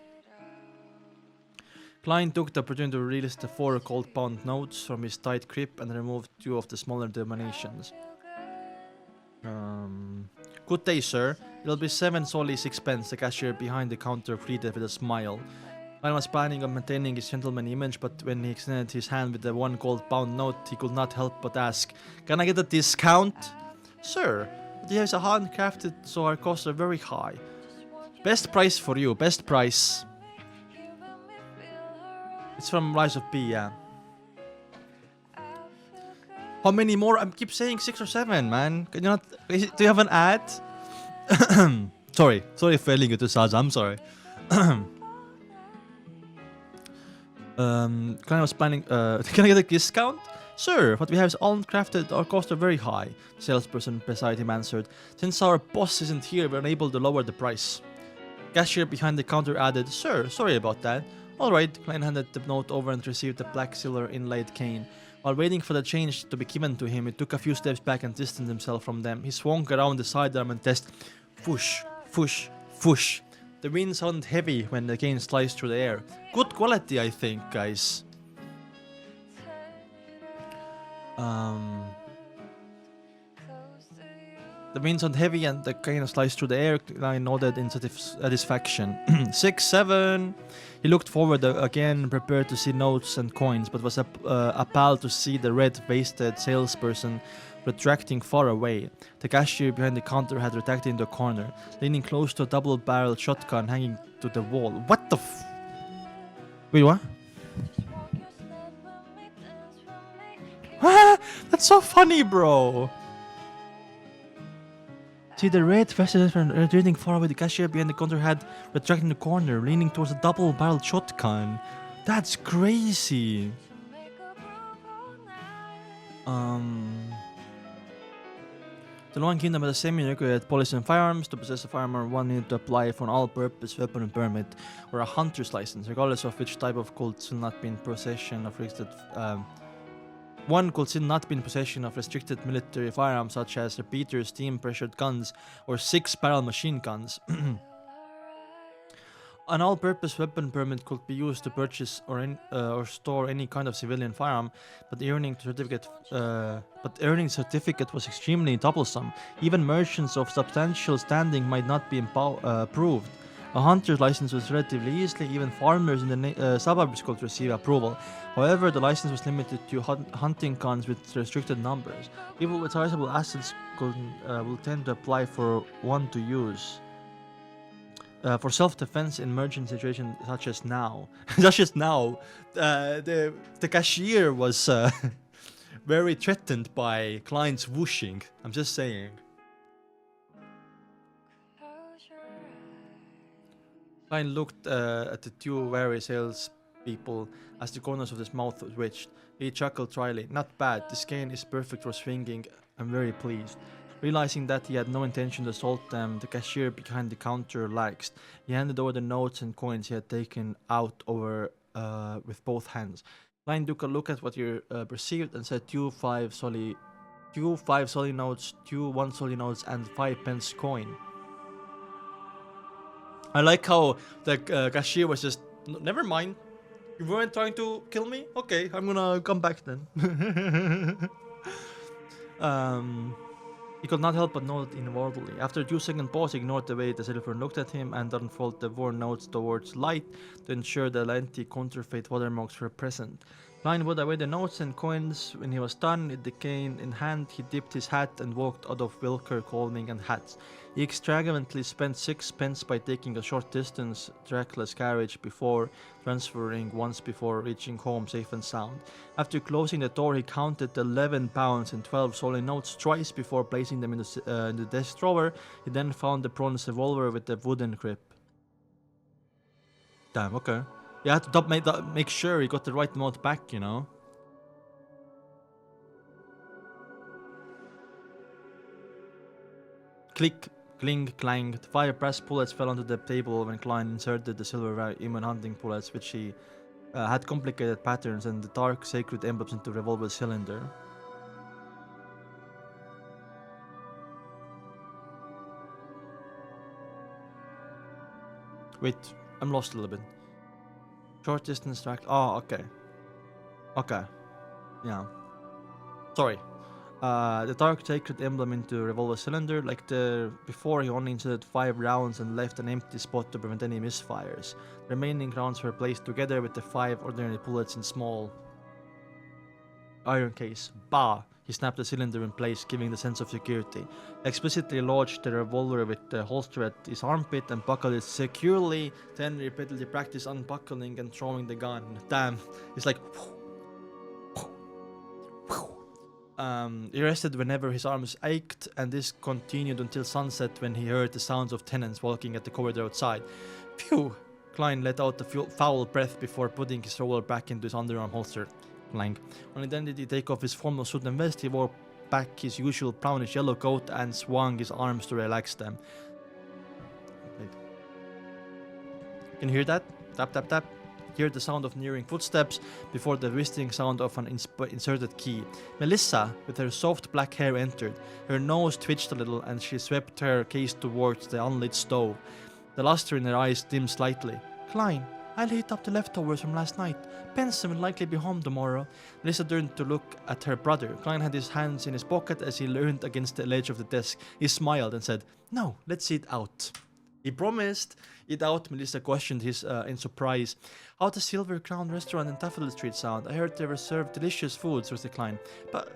Klein took the opportunity to release the 4 gold pound notes from his tight grip and removed 2 of the smaller denominations. Good day, sir. It'll be 7 solely 6 pence. The cashier behind the counter greeted with a smile. Klein was planning on maintaining his gentleman image, but when he extended his hand with the 1 gold pound note, he could not help but ask, "Can I get a discount?" "Sir, but he has a handcrafted, so our costs are very high." "Best price for you, best price." It's from Rise of P, yeah. How many more? I keep saying 6 or 7, man. Can you not? Do you have an ad? Sorry for failing you to Saz. I'm sorry. Klein was planning. Can I get a discount? "Sir, what we have is handcrafted. Our costs are very high." The salesperson beside him answered. "Since our boss isn't here, we're unable to lower the price." Cashier behind the counter added, "Sir, sorry about that." "Alright." Klein handed the note over and received the black silver inlaid cane. While waiting for the change to be given to him, he took a few steps back and distanced himself from them. He swung around the sidearm and tested. Whoosh, whoosh, whoosh. The wind sounded heavy when the cane sliced through the air. Good quality, I think, guys. The wind sounded heavy and the cane sliced through the air. I nodded in satisfaction. 6, 7. He looked forward again, prepared to see notes and coins, but was appalled to see the red-waisted salesperson retracting far away. The cashier behind the counter had retracted into a corner, leaning close to a double-barreled shotgun hanging to the wall. What the Wait, what? That's so funny, bro. See the red vested and retreating far away. The cashier behind the counter had retracted in the corner, leaning towards a double-barreled shotgun. That's crazy. The Loan Kingdom had a semi-regulated policy on firearms. To possess a firearm, one needed to apply for an all-purpose weapon permit or a hunter's license, regardless of which type of could still not be in possession of restricted. One could still not be in possession of restricted military firearms such as repeaters, steam-pressured guns, or 6-barrel machine guns. An all-purpose weapon permit could be used to purchase or store any kind of civilian firearm, but earning certificate was extremely troublesome. Even merchants of substantial standing might not be approved. A hunter's license was relatively easily. Even farmers in the suburbs could receive approval. However, the license was limited to hunting guns with restricted numbers. People with sizable assets will tend to apply for one to use. For self-defense in emergency situations such as now. The cashier was very threatened by clients whooshing. I'm just saying. Klein looked at the two wary salespeople as the corners of his mouth twitched. He chuckled dryly. Not bad. This cane is perfect for swinging. I'm very pleased. Realizing that he had no intention to assault them, the cashier behind the counter relaxed. He handed over the notes and coins he had taken out with both hands. Klein took a look at what he received and said two 5 solid notes, two 1 solid notes, and 5 pence coin. I like how the cashier was just, never mind. You weren't trying to kill me? Okay, I'm gonna come back then. He could not help but note inwardly. After a 2-second pause, he ignored the way the salesman looked at him and unfolded the worn notes towards light to ensure the anti-counterfeit watermarks were present. Klein put away the notes and coins. When he was done, with the cane in hand, he dipped his hat and walked out of Wilker clothing and hats. He extravagantly spent 6 pence by taking a short distance trackless carriage before transferring once before reaching home safe and sound. After closing the door, he counted 11 pounds and 12 solid notes twice before placing them in the desk drawer. He then found the bronze revolver with the wooden grip. Damn, okay. You had to make sure he got the right amount back, you know? Click, cling, clang. The 5 brass bullets fell onto the table when Klein inserted the silver human hunting bullets, which he had complicated patterns, and the dark sacred emblems into the revolver cylinder. Wait, I'm lost a little bit. Short distance track. Oh, okay. Okay. Yeah. Sorry. The dark sacred emblem into revolver cylinder. Like the before, he only inserted 5 rounds and left an empty spot to prevent any misfires. The remaining rounds were placed together with the 5 ordinary bullets in small iron case. Bah! He snapped the cylinder in place, giving the sense of security. Explicitly lodged the revolver with the holster at his armpit and buckled it securely. Then repeatedly practiced unbuckling and throwing the gun. Damn, it's like. He rested whenever his arms ached, and this continued until sunset when he heard the sounds of tenants walking at the corridor outside. Phew! Klein let out a foul breath before putting his revolver back into his underarm holster. Clank. Only then did he take off his formal suit and vest. He wore back his usual brownish yellow coat and swung his arms to relax them. Wait. Can you hear that? Tap, tap, tap. Hear the sound of nearing footsteps before the whistling sound of an inserted key. Melissa, with her soft black hair, entered. Her nose twitched a little and she swept her gaze towards the unlit stove. The luster in her eyes dimmed slightly. Klein, I'll heat up the leftovers from last night. Benson will likely be home tomorrow. Melissa turned to look at her brother. Klein had his hands in his pocket as he leaned against the ledge of the desk. He smiled and said, "No, let's eat out." He promised. Eat out, Melissa questioned his in surprise. How the Silver Crown restaurant in Daffodil Street sound? I heard they served delicious foods, was Klein. But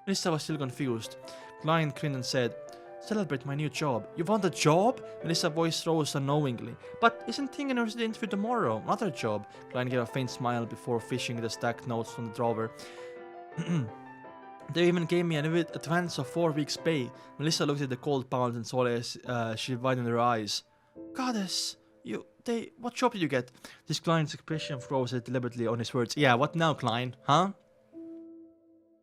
Melissa was still confused. Klein grinned and said, "Celebrate my new job." "You want a job?" Melissa's voice rose unknowingly. "But isn't Ting and the interview tomorrow? Another job?" Klein gave a faint smile before fishing the stacked notes from the drawer. They even gave me an advance of 4 weeks' pay. Melissa looked at the cold pounds and saw as she widened her eyes. Goddess, what job did you get? This client's expression froze deliberately on his words. Yeah, what now, Klein? Huh?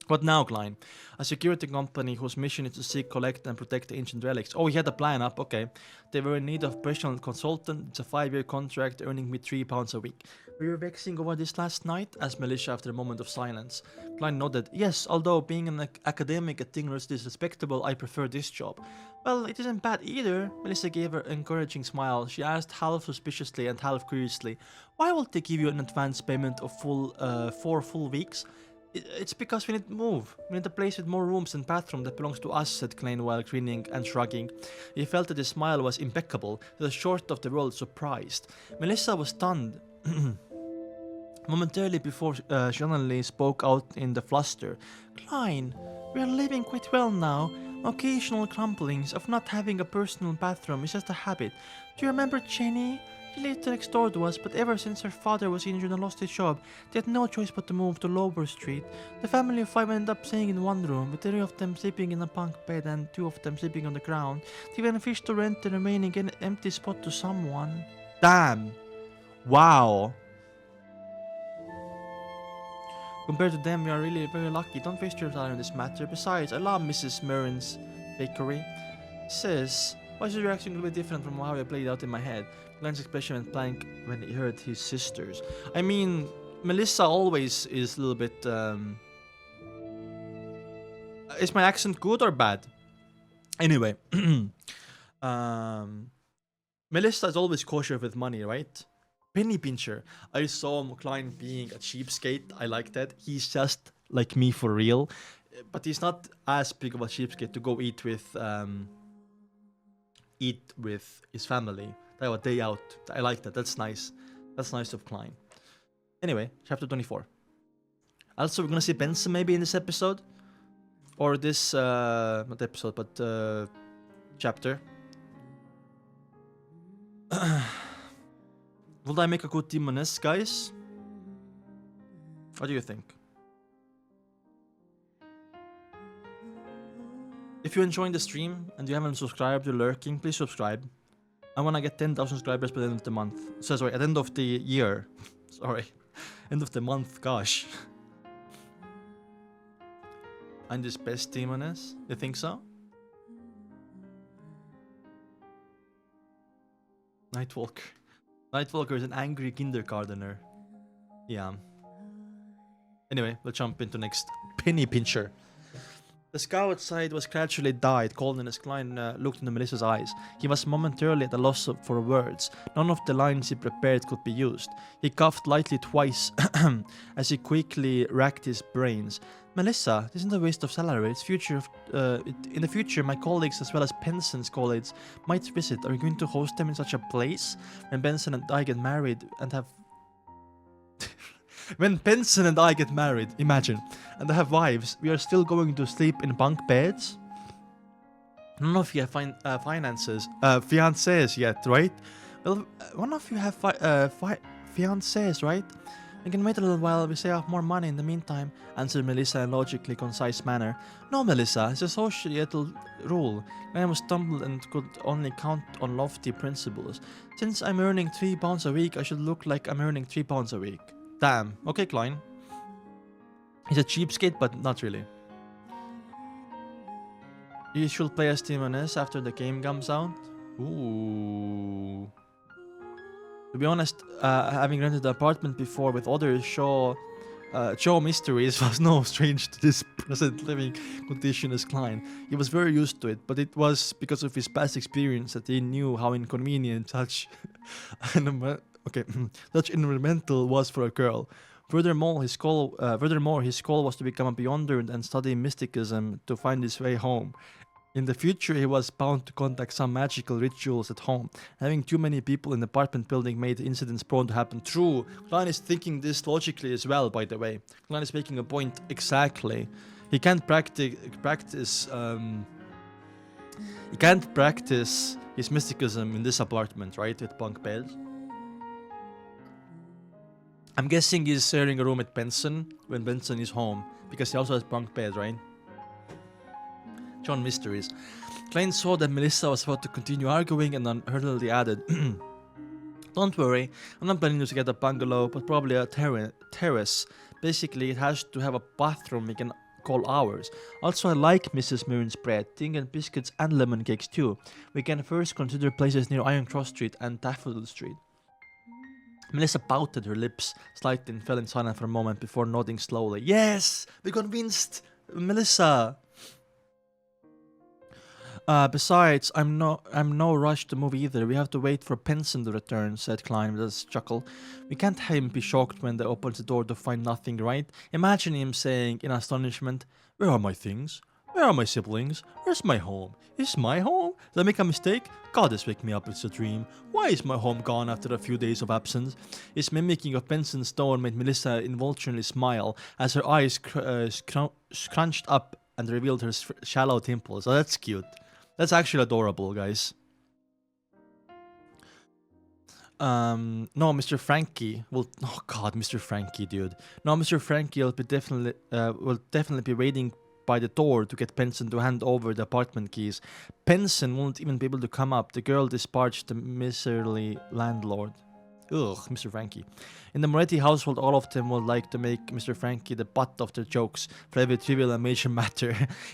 What now, Klein? A security company whose mission is to seek, collect, and protect ancient relics. Oh, he had a plan up, okay. They were in need of professional consultant. It's a 5-year contract, earning me £3 a week. Were you vexing over this last night? Asked Melissa after a moment of silence. Klein nodded. Yes, although being an academic at University is respectable, I prefer this job. Well, it isn't bad either. Melissa gave her an encouraging smile. She asked half suspiciously and half curiously, why will they give you an advance payment of 4 full weeks? It's because we need to move. We need a place with more rooms and bathroom that belongs to us, said Klein while grinning and shrugging. He felt that his smile was impeccable, the short of the world surprised. Melissa was stunned. Momentarily before she suddenly spoke out in the fluster. Klein, we are living quite well now. Occasional grumblings of not having a personal bathroom is just a habit. Do you remember Jenny? She lived next door to us, but ever since her father was injured and lost his job, they had no choice but to move to Lower Street. The family of 5 ended up staying in one room, with 3 of them sleeping in a bunk bed and 2 of them sleeping on the ground. They even wished to rent the remaining empty spot to someone. Damn! Wow! Compared to them, we are really very lucky. Don't waste your time on this matter. Besides, I love Mrs. Murren's bakery. Sis, why is your reaction a little bit different from how I played out in my head? Glenn's expression went blank when he heard his sisters. I mean, Melissa always is a little bit... Is my accent good or bad? Anyway. Melissa is always cautious with money, right? Penny pincher. I saw Klein being a cheapskate. I like that. He's just like me for real. But he's not as big of a cheapskate to go eat with his family. They have a day out. I like that. That's nice. That's nice of Klein. Anyway, chapter 24. Also, we're gonna see Benson maybe in this episode. Or this, not episode, but chapter. Would I make a good demoness, guys? What do you think? If you're enjoying the stream and you haven't subscribed, you're lurking, please subscribe. I want to get 10,000 subscribers by the end of the month. Sorry, at the end of the year. Sorry. End of the month, gosh. I'm this best demoness? You think so? Nightwalker. Nightwalker is an angry kindergartner. Yeah. Anyway, we'll jump into next. Penny pincher. The scow outside was gradually died, Colin as Klein looked into Melissa's eyes. He was momentarily at a loss for words. None of the lines he prepared could be used. He coughed lightly twice as he quickly racked his brains. Melissa, this isn't a waste of salary. It's in the future, my colleagues as well as Benson's colleagues might visit. Are you going to host them in such a place? When Benson and I get married and have... When Benson and I get married, imagine, and have wives, we are still going to sleep in bunk beds? None of you have fiancés yet, right? Well, one of you have fiancés, right? We can wait a little while, we save up more money in the meantime, answered Melissa in a logically concise manner. No, Melissa, it's a societal rule. I was stumbled and could only count on lofty principles. Since I'm earning £3 a week, I should look like I'm earning £3 a week. Damn. Okay, Klein. He's a cheapskate, but not really. You should play as Demoness after the game comes out. Ooh. To be honest, having rented the apartment before with other Joe mysteries was no strange to this present living condition as Klein. He was very used to it, but it was because of his past experience that he knew how inconvenient such such environmental was for a girl. Furthermore, his goal was to become a beyonder and study mysticism to find his way home. In the future, he was bound to conduct some magical rituals at home. Having too many people in the apartment building made incidents prone to happen. True, Klein is thinking this logically as well, by the way. Klein is making a point exactly. He can't practice his mysticism in this apartment, right? With bunk beds. I'm guessing he's sharing a room with Benson when Benson is home, because he also has bunk bed, right? John Mysteries. Klein saw that Melissa was about to continue arguing and hurriedly added, "Don't worry, I'm not planning to get a bungalow, but probably a terrace. Basically, it has to have a bathroom we can call ours. Also, I like Mrs. Mirren's bread, tea and biscuits, and lemon cakes too. We can first consider places near Iron Cross Street and Daffodil Street." Melissa pouted her lips slightly and fell in silence for a moment before nodding slowly. Yes! We convinced Melissa! Besides, I'm no rush to move either. We have to wait for Benson to return, said Klein with a chuckle. We can't have him be shocked when they open the door to find nothing, right? Imagine him saying in astonishment, "Where are my things? Where are my siblings? Where's my home? Is my home? Did I make a mistake? God has waked me up, it's a dream. Why is my home gone after a few days of absence?" His mimicking of Benson's tone made Melissa involuntarily smile as her eyes scrunched up and revealed her shallow dimples. Oh, that's cute. That's actually adorable, guys. No, Mr. Frankie will. Oh God, Mr. Frankie, dude. No, Mr. Frankie will definitely be waiting by the door to get Benson to hand over the apartment keys. Benson won't even be able to come up. The girl dispatched the miserly landlord. Ugh, Mr. Frankie. In the Moretti household, all of them would like to make Mr. Frankie the butt of their jokes for every trivial and major matter.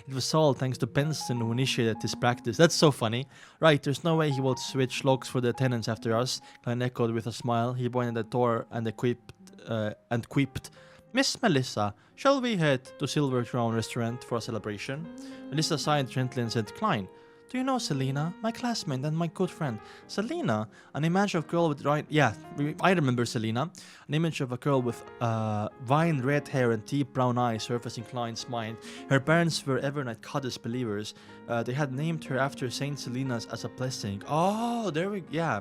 It was all thanks to Benson who initiated this practice. That's so funny. Right, there's no way he will switch locks for the tenants after us, Klein echoed with a smile. He pointed at the door and quipped, "Miss Melissa, shall we head to Silver Crown Restaurant for a celebration?" Melissa sighed gently and said, "Klein, do you know Selena, my classmate and my good friend?" Selena, an image of a girl with I remember Selena. An image of a girl with vine red hair and deep brown eyes surfaced in Klein's mind. Her parents were Evernight Goddess believers. They had named her after Saint Selena's as a blessing. Oh,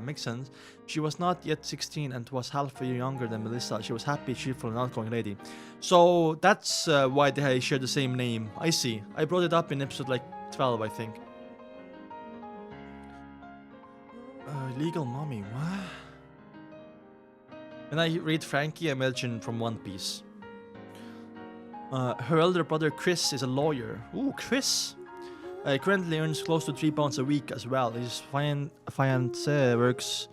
makes sense. She was not yet 16 and was half a year younger than Melissa. She was happy, cheerful, and outgoing lady. So that's why they share the same name. I see. I brought it up in episode 12, I think. Legal mommy, what? When I read Frankie, I imagine from One Piece. Her elder brother Chris is a lawyer. Ooh, Chris! Currently earns close to £3 a week as well. His fiancée works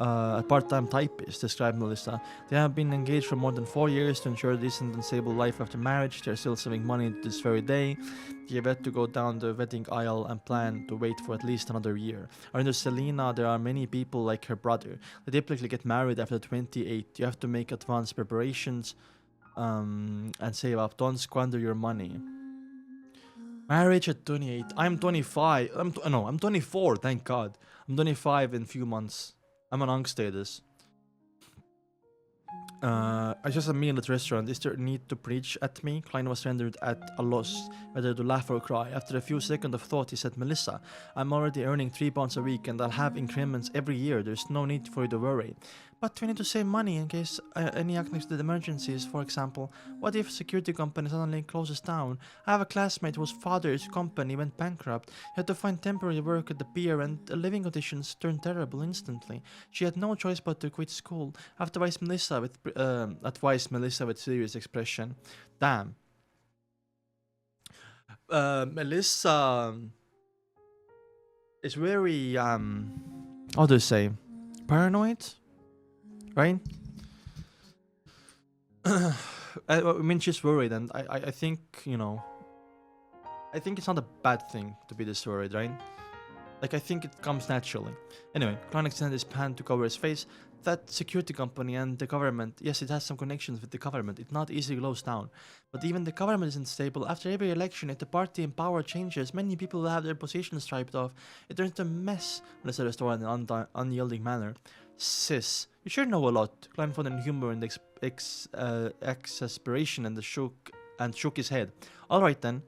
a part-time typist, described Melissa. They have been engaged for more than 4 years to ensure a decent and stable life after marriage. They are still saving money this very day. They have yet to go down the wedding aisle and plan to wait for at least another year. Under Selena, there are many people like her brother. They typically get married after 28. You have to make advanced preparations and save up. Don't squander your money. Marriage at 28. I'm 25. I'm 24, thank God. I'm 25 in a few months. I'm on Unk status. I just a meal at the restaurant. Is there a need to preach at me? Klein was rendered at a loss whether to laugh or cry. After a few seconds of thought, he said, "Melissa, I'm already earning £3 a week and I'll have increments every year. There's no need for you to worry. But we need to save money in case any unexpected emergencies. For example, what if a security company suddenly closes down? I have a classmate whose father's company went bankrupt. He had to find temporary work at the pier and the living conditions turned terrible instantly. She had no choice but to quit school," advised Melissa with serious expression. Damn. Melissa is very, how do you say, paranoid? Right? I mean, she's worried, and I think, I think it's not a bad thing to be this worried, right? I think it comes naturally. Anyway, Klein extended his hand to cover his face. That security company and the government, yes, it has some connections with the government. It's not easily closed down. But even the government isn't stable. After every election, if the party in power changes, many people will have their positions stripped off. It turns to a mess, unless restored in an unyielding manner. Sis, you sure know a lot. Klein found in humor in the exasperation and shook his head. Alright then.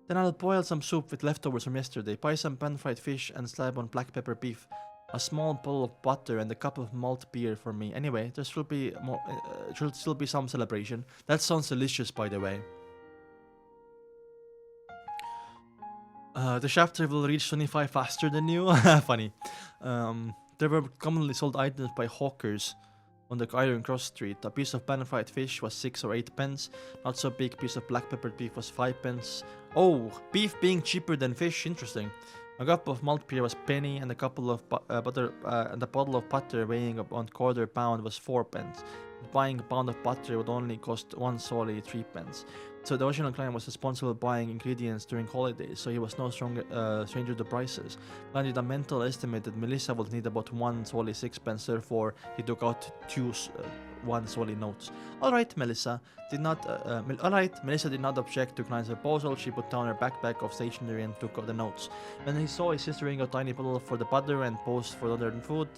Then I'll boil some soup with leftovers from yesterday. Buy some pan-fried fish and slab on black pepper beef. A small bowl of butter and a cup of malt beer for me. Anyway, there should still be some celebration. That sounds delicious, by the way. The chapter will reach 25 faster than you. Funny. There were commonly sold items by hawkers on the Iron Cross Street. A piece of pan-fried fish was 6 or 8 pence. Not so big piece of black peppered beef was 5 pence. Oh, beef being cheaper than fish. Interesting. A cup of malt beer was penny, and a couple of butter and a bottle of butter weighing about quarter pound was 4 pence. Buying a pound of butter would only cost 1 solely 3 pence. So the original client was responsible for buying ingredients during holidays, so he was no stranger to prices. Client did a mental estimate that Melissa would need about 1 solely 6 pence, therefore he took out 2 1 solely notes. Alright, Melissa did not object to client's proposal. She put down her backpack of stationery and took out the notes. When he saw his sister ring a tiny bottle for the butter and post for other food,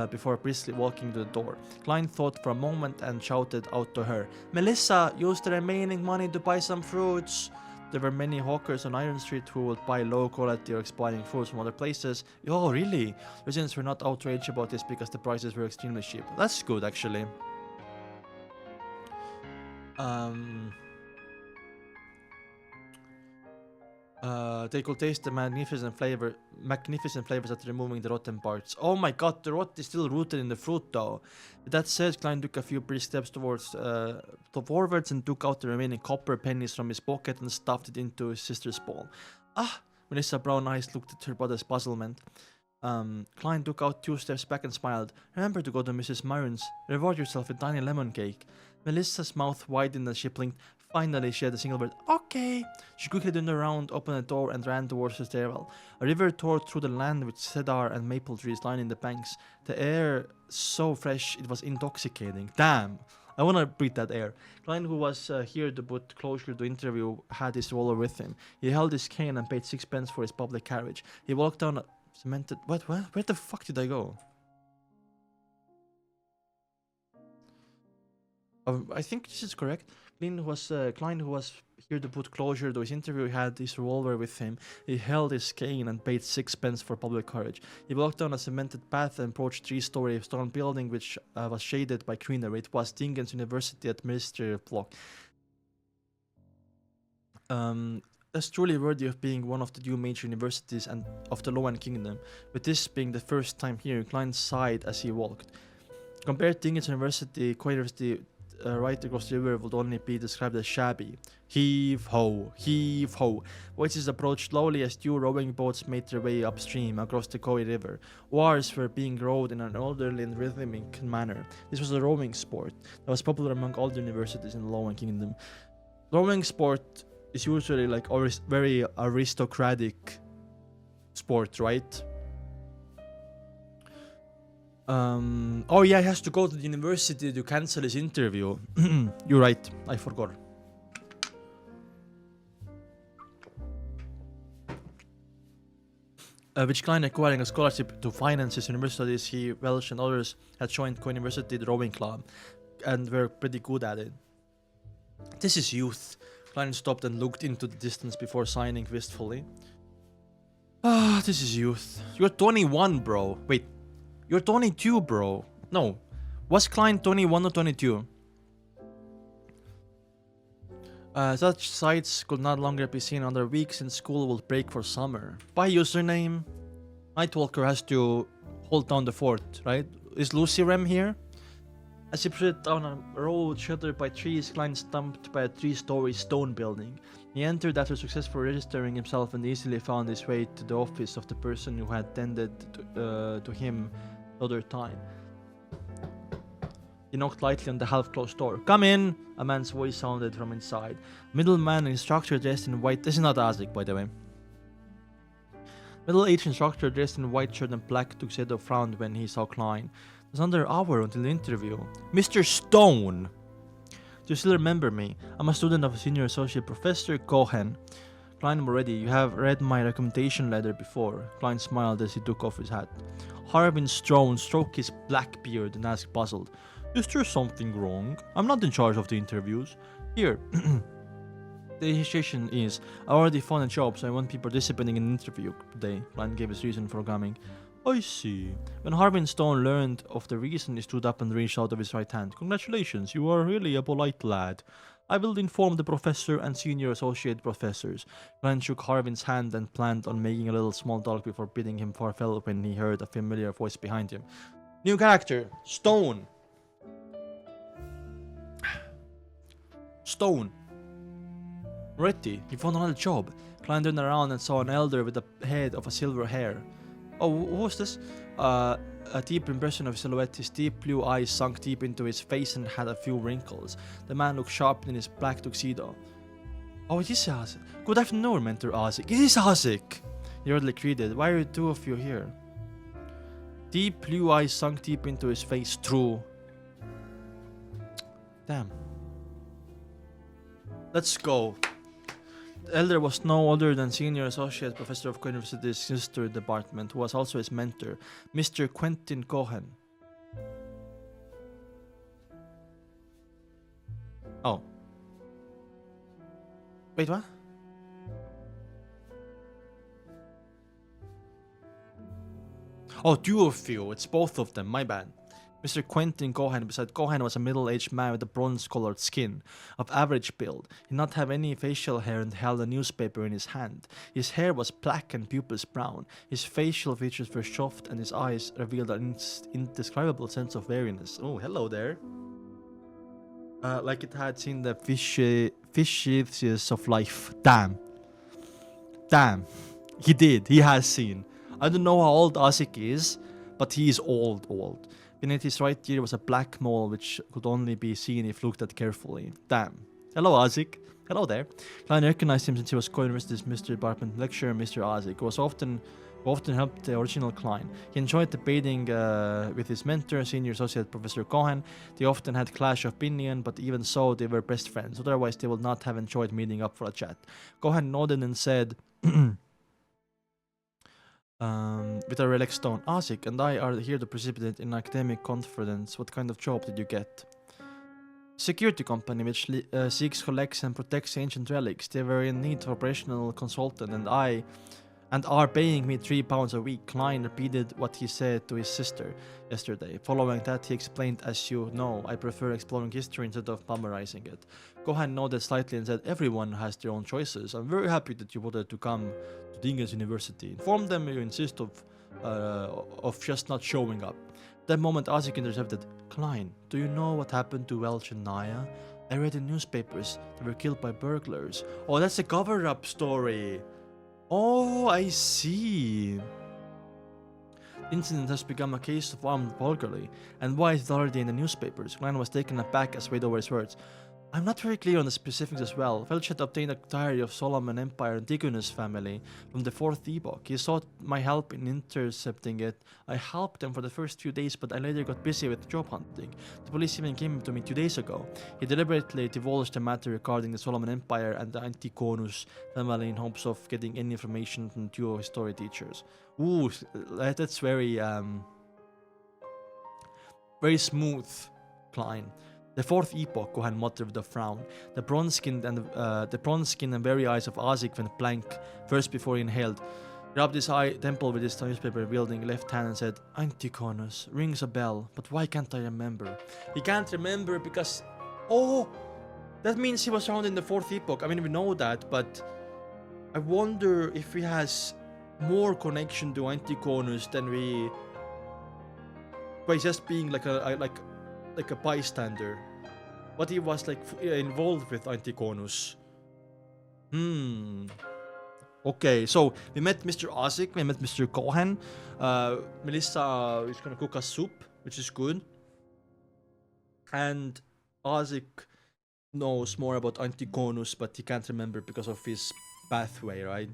before briskly walking to the door. Klein thought for a moment and shouted out to her, Melissa, use the remaining money to buy some fruits. There were many hawkers on Iron Street who would buy low quality or expiring fruits from other places. Oh, really? Residents were not outraged about this because the prices were extremely cheap. That's good, actually. They could taste the magnificent flavors after removing the rotten parts. Oh my god, the rot is still rooted in the fruit though. That said, Klein took a few brisk steps forwards and took out the remaining copper pennies from his pocket and stuffed it into his sister's bowl. Ah! Melissa's brown eyes looked at her brother's puzzlement. Klein took out 2 steps back and smiled. Remember to go to Mrs. Myron's. Reward yourself with tiny lemon cake. Melissa's mouth widened as she blinked. Finally, she had a single word. Okay. She quickly turned around, opened the door, and ran towards the stairwell. A river tore through the land with cedar and maple trees lining the banks. The air so fresh it was intoxicating. Damn. I want to breathe that air. Klein, who was here to put closure to interview, had his roller with him. He held his cane and paid 6 pence for his public carriage. He walked down a cemented... What? Where the fuck did I go? I think this is correct. Klein, who was here to put closure to his interview, had his revolver with him. He held his cane and paid 6 pence for public carriage. He walked down a cemented path and approached a 3-story stone building which was shaded by greenery. It was Dingens University Administrative Block. That's truly worthy of being one of the 2 major universities and of the Lowen Kingdom. With this being the first time here, Klein sighed as he walked. Compared to Dingens University, University right across the river would only be described as shabby. Heave ho, heave ho. Voices approached slowly as 2 rowing boats made their way upstream across the Koi River. Oars were being rowed in an orderly and rhythmic manner. This was a rowing sport that was popular among all the universities in the Lowen Kingdom. Rowing sport is usually like very aristocratic sport, right? Oh yeah, he has to go to the university to cancel his interview. You're right, I forgot. Which Klein, acquiring a scholarship to finance his university studies, he, Welsh and others had joined Co-University the rowing club and were pretty good at it. This is youth. Klein stopped and looked into the distance before signing wistfully. Ah, this is youth. You're 21, bro. Wait. You're 22, bro. No. Was Klein 21 or 22? Such sights could not longer be seen under weeks since school will break for summer. By username, Nightwalker has to hold down the fort, right? Is Lucy Rem here? As he proceeded down a road shuttered by trees, Klein stumped by a 3-story stone building. He entered after successfully registering himself and easily found his way to the office of the person who had tended to him the other time. He knocked lightly on the half-closed door. Come in! A man's voice sounded from inside. Middleman instructor dressed in white... This is not Azik, by the way. Middle-aged instructor dressed in white shirt and black tuxedo frowned when he saw Klein. It was another hour until the interview. Mr. Stone! Do you still remember me? I'm a student of a senior associate professor, Cohen. Klein, I'm ready. You have read my recommendation letter before. Klein smiled as he took off his hat. Harvin Stone stroked his black beard and asked puzzled, Is there something wrong? I'm not in charge of the interviews. Here. The initiation is, I already found a job, so I won't be participating in an interview today. Klein gave his reason for coming. I see. When Harvin Stone learned of the reason, he stood up and reached out of his right hand. Congratulations, you are really a polite lad. I will inform the professor and senior associate professors. Klein shook Harvin's hand and planned on making a little small talk before bidding him farewell when he heard a familiar voice behind him. New character, Stone. Stone. Moretti, he found another job. Klein turned around and saw an elder with the head of a silver hair. Oh, who was this? A deep impression of his silhouette, his deep blue eyes sunk deep into his face and had a few wrinkles. The man looked sharp in his black tuxedo. Oh, it is Isaac. Good afternoon, Mentor Isaac. It is Isaac! He hurriedly greeted. Why are the two of you here? Deep blue eyes sunk deep into his face. True. Damn. Let's go. The elder was no other than Senior Associate Professor of University's History Department, who was also his mentor, Mr. Quentin Cohen. Oh. Wait, what? Oh, two of you. It's both of them. My bad. Mr. Quentin Cohen. Beside Cohen was a middle-aged man with a bronze-colored skin, of average build. He did not have any facial hair and held a newspaper in his hand. His hair was black and pupils brown. His facial features were soft and his eyes revealed an indescribable sense of weariness. Oh, hello there. Like it had seen the fishes of life. Damn. Damn. He did. He has seen. I don't know how old Isaac is, but he is old. Beneath his right ear was a black mole which could only be seen if looked at carefully. Damn. Hello, Isaac. Hello there. Klein recognized him since he was co-university's Mr. Department lecturer, Mr. Isaac, who often helped the original Klein. He enjoyed debating with his mentor, Senior Associate Professor Cohen. They often had clash of opinion, but even so, they were best friends. Otherwise, they would not have enjoyed meeting up for a chat. Cohen nodded and said, with a relaxed tone, Isaac and I are here to participate in an academic conference. What kind of job did you get? Security company which seeks, collects and protects ancient relics. They were in need of operational consultant and are paying me £3 a week. Klein repeated what he said to his sister yesterday. Following that, he explained, as you know, I prefer exploring history instead of memorizing it. Cohen nodded slightly and said, everyone has their own choices. I'm very happy that you wanted to come to Dingus University. Inform them you insist of just not showing up. At that moment, Isaac intercepted. Klein, do you know what happened to Welch and Naya? I read in newspapers they were killed by burglars. Oh, that's a cover-up story. Oh, I see. The incident has become a case of armed burglary, and why is it already in the newspapers? Klein was taken aback as weighed over his words. I'm not very clear on the specifics as well. Welch had obtained a diary of Solomon Empire and Antigonus family from the 4th epoch. He sought my help in intercepting it. I helped them for the first few days, but I later got busy with job hunting. The police even came to me 2 days ago. He deliberately divulged the matter regarding the Solomon Empire and the Antigonus family in hopes of getting any information from two history teachers. Ooh, that's very smooth, Klein. The 4th epoch, Cohen muttered with a frown. The bronze skin and very eyes of Isaac went blank first before he inhaled. He rubbed his temple with his newspaper wielding left hand and said, Antigonus, rings a bell, but why can't I remember? He can't remember because... Oh! That means he was around in the 4th epoch. I mean, we know that, but... I wonder if he has more connection to Antigonus than we... by just being like a bystander. But he was like involved with Antigonus. Okay, so we met Mr. Isaac, we met Mr. Cohen. Melissa is gonna cook us soup, which is good. And Isaac knows more about Antigonus, but he can't remember because of his pathway, right?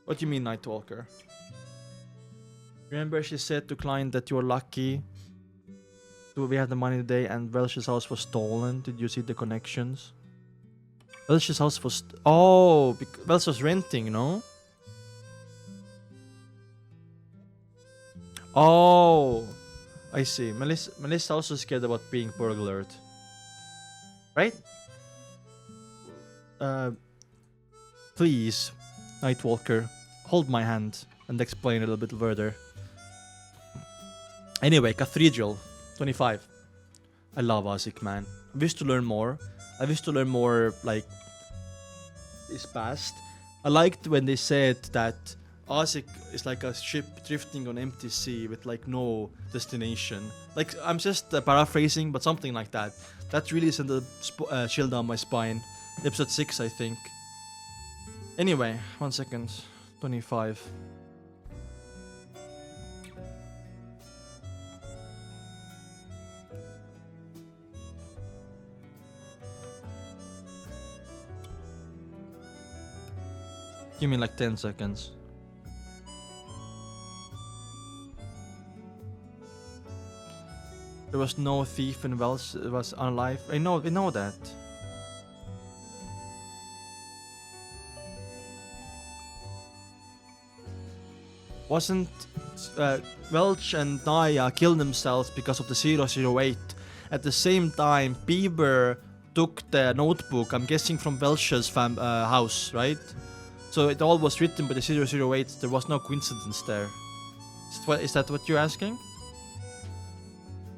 What do you mean, Nightwalker? Remember she said to Klein that you were lucky we had the money today and Welch's house was stolen? Did you see the connections? Welch's house was... Oh, Welch was renting, no? Oh, I see. Melissa also scared about being burglared. Right? Please, Nightwalker, hold my hand and explain a little bit further. Anyway, Cathedral 25. I love Isaac, man. I wish to learn more. I wish to learn more, like, his past. I liked when they said that Asik is like a ship drifting on empty sea with like no destination. Like I'm just paraphrasing, but something like that. That really sent a chill down my spine. Episode 6, I think. Anyway, 1 second. 25. Give me like 10 seconds. There was no thief in Welsh. It was unalive. I know that. Wasn't Welch and Naya killed themselves because of the 008? At the same time, Bieber took the notebook, I'm guessing from Welch's house, right? So it all was written by the 008. There was no coincidence there. Is that what you're asking?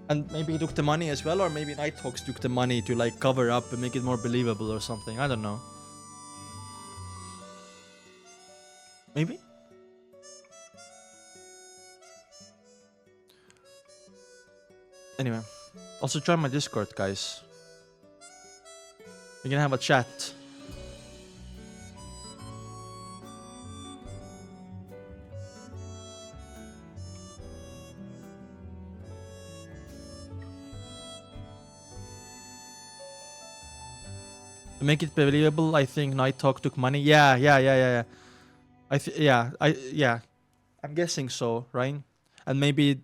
And maybe he took the money as well, or maybe Nighthawks took the money to like cover up and make it more believable or something. I don't know. Maybe? Anyway, also join my Discord, guys. We can have a chat. To make it believable, I think Nighthawk took money. Yeah. I'm guessing so, right? And maybe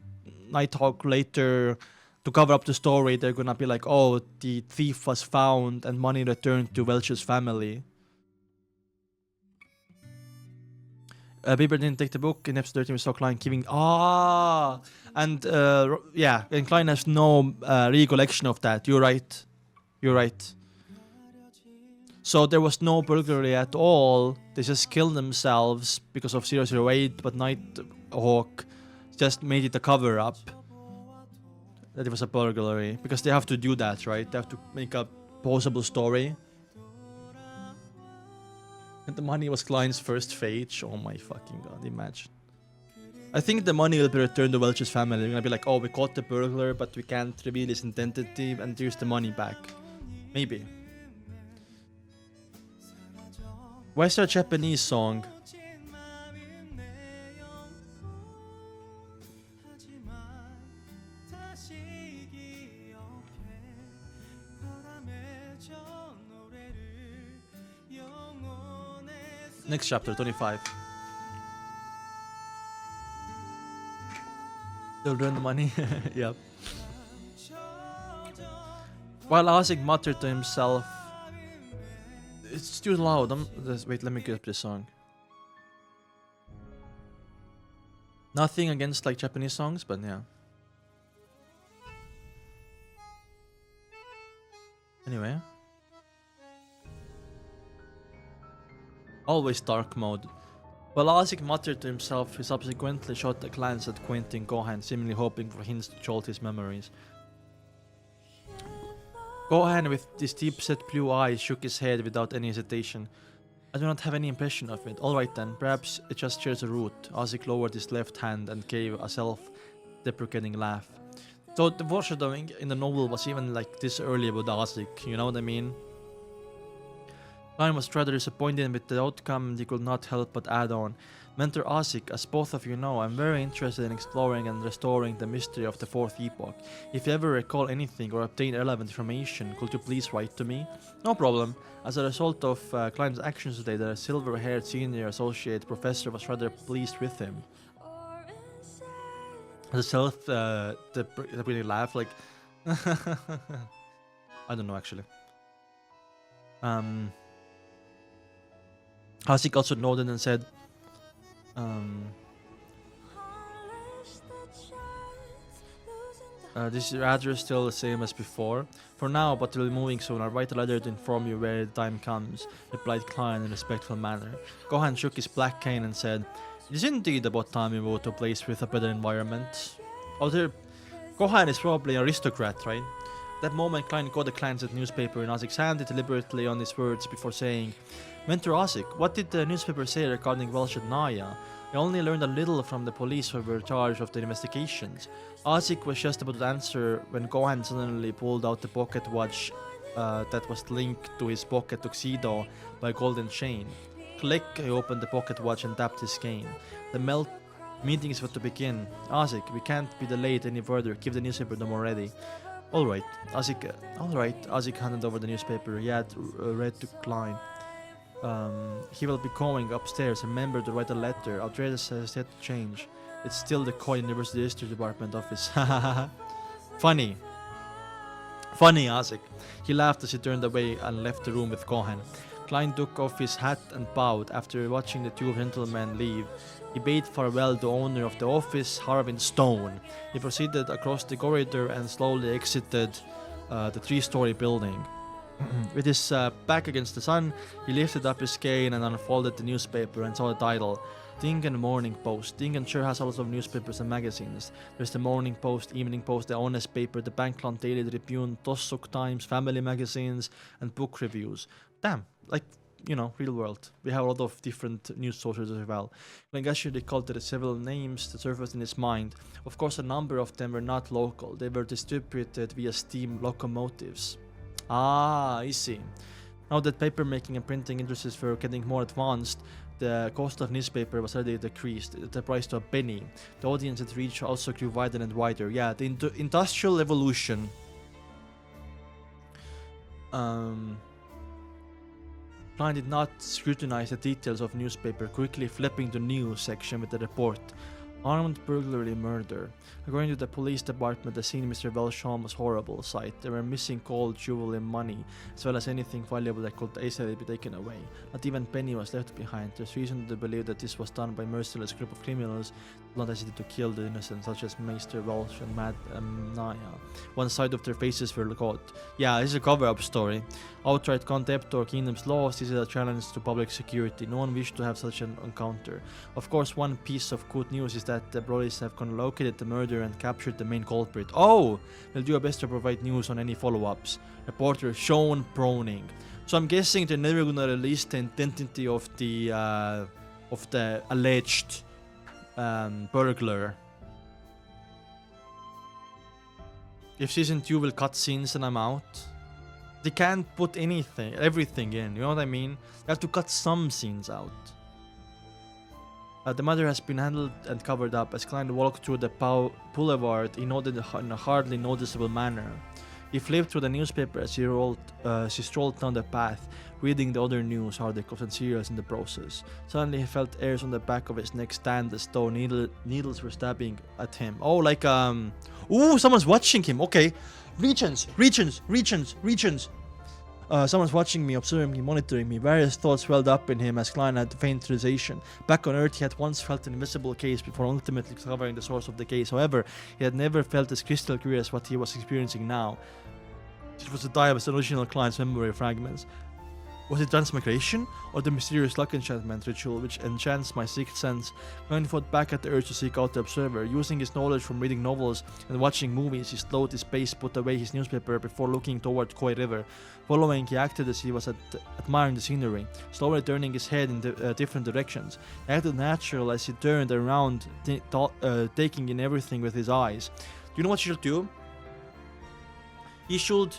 Nighthawk later, to cover up the story, they're gonna be like, oh, the thief was found and money returned to Welch's family. Bieber didn't take the book. In episode 13 we saw Klein giving... and Klein has no recollection of that. You're right. So there was no burglary at all. They just killed themselves because of 008, but Nighthawk just made it a cover-up that it was a burglary. Because they have to do that, right? They have to make a plausible story. And the money was Klein's first fate. Oh my fucking god, imagine. I think the money will be returned to Welch's family. They're gonna be like, oh, we caught the burglar, but we can't reveal his identity, and here's the money back. Maybe. Why is there a Japanese song? Next chapter, 25. They'll earn the money. Yep. While Asik muttered to himself, it's too loud. Wait, let me get up this song. Nothing against like Japanese songs, but yeah. Anyway. Always dark mode. While Asik muttered to himself, he subsequently shot a glance at Quentin Gohan, seemingly hoping for hints to jolt his memories. Gohan, with his deep-set blue eyes, shook his head without any hesitation. I do not have any impression of it. Alright then, perhaps it just shares a root. Asik lowered his left hand and gave a self-deprecating laugh. So the foreshadowing in the novel was even like this early about Asik, you know what I mean? Klein was rather disappointed with the outcome and he could not help but add on. Mentor Asik, as both of you know, I'm very interested in exploring and restoring the mystery of the Fourth Epoch. If you ever recall anything or obtain relevant information, could you please write to me? No problem. As a result of Klein's actions today, the silver-haired senior associate professor was rather pleased with him. The really laugh, like... I don't know, actually. Asik also nodded and said, this is rather still the same as before. For now, but we'll be moving soon. I'll write a letter to inform you where the time comes, replied Klein in a respectful manner. Gohan shook his black cane and said, it is indeed about time we move to a place with a better environment. Gohan is probably an aristocrat, right? That moment, Klein caught the glance at the newspaper in Ozik's hand. He deliberately on his words before saying, Mentor Ozik, what did the newspaper say regarding Welsh and Naya? I only learned a little from the police who were in charge of the investigations. Ozik was just about to answer when Gohan suddenly pulled out the pocket watch that was linked to his pocket tuxedo by a golden chain. Click, he opened the pocket watch and tapped his cane. The meeting is about to begin. Ozik, we can't be delayed any further. Give the newspaper them already. Alright, Ozik handed over the newspaper. He had read to Klein. He will be going upstairs. Remember to write a letter. Address has yet to change. It's still the Koi University History Department office. Funny, Ozik. He laughed as he turned away and left the room with Gohan. Klein took off his hat and bowed. After watching the two gentlemen leave, he bade farewell to the owner of the office, Harvin Stone. He proceeded across the corridor and slowly exited the 3-story building. With his back against the sun, he lifted up his cane and unfolded the newspaper and saw the title, Dingen Morning Post. Dingen sure has a lot of newspapers and magazines. There's the Morning Post, Evening Post, the Honest Paper, the Bankland Daily Tribune, Tossuk Times, family magazines, and book reviews. Damn, like, you know, real world. We have a lot of different news sources as well. Langashu recalled the several names that surfaced in his mind. Of course, a number of them were not local. They were distributed via steam locomotives. Ah, I see. Now that papermaking and printing industries were getting more advanced, the cost of newspaper was already decreased, the price to a penny. The audience it reached also grew wider and wider. Yeah, the industrial revolution. Klein did not scrutinize the details of newspaper, quickly flipping the news section with the report. Armed burglary murder. According to the police department, the scene in Mr. Welsh's home was a horrible sight. There were missing gold, jewelry, and money, as well as anything valuable that could easily be taken away. Not even penny was left behind. There's reason to believe that this was done by a merciless group of criminals not hesitant to kill the innocent, such as Mr. Welsh and Mad Naya. One side of their faces were caught. Yeah, this is a cover-up story. Outright contempt or kingdom's lost. This is a challenge to public security. No one wished to have such an encounter. Of course, one piece of good news is that the police have located the murderer and captured the main culprit. Oh! We'll do our best to provide news on any follow-ups. Reporter Sean Browning. So I'm guessing they're never gonna release the identity of the alleged burglar. If season 2 will cut scenes and I'm out. They can't put everything in, you know what I mean? They have to cut some scenes out. The matter has been handled and covered up. As Klein walked through the boulevard, he nodded in a hardly noticeable manner. He flipped through the newspaper as he strolled down the path, reading the other news articles and serials in the process. Suddenly he felt hairs on the back of his neck stand as though needles were stabbing at him. Oh, like ooh, someone's watching him. Okay. Regions. Someone's watching me, observing me, monitoring me. Various thoughts welled up in him as Klein had faint realization. Back on Earth, he had once felt an invisible gaze before ultimately discovering the source of the gaze. However, he had never felt as crystal clear as what he was experiencing now. It was the die of his original Klein's memory fragments. Was it transmigration, or the mysterious luck enchantment ritual which enchants my sixth sense? Klein fought back at the urge to seek out the observer. Using his knowledge from reading novels and watching movies, he slowed his pace, put away his newspaper before looking toward Koi River. Following, he acted as he was admiring the scenery, slowly turning his head in different directions. He acted natural as he turned around, taking in everything with his eyes. Do you know what he should do? He should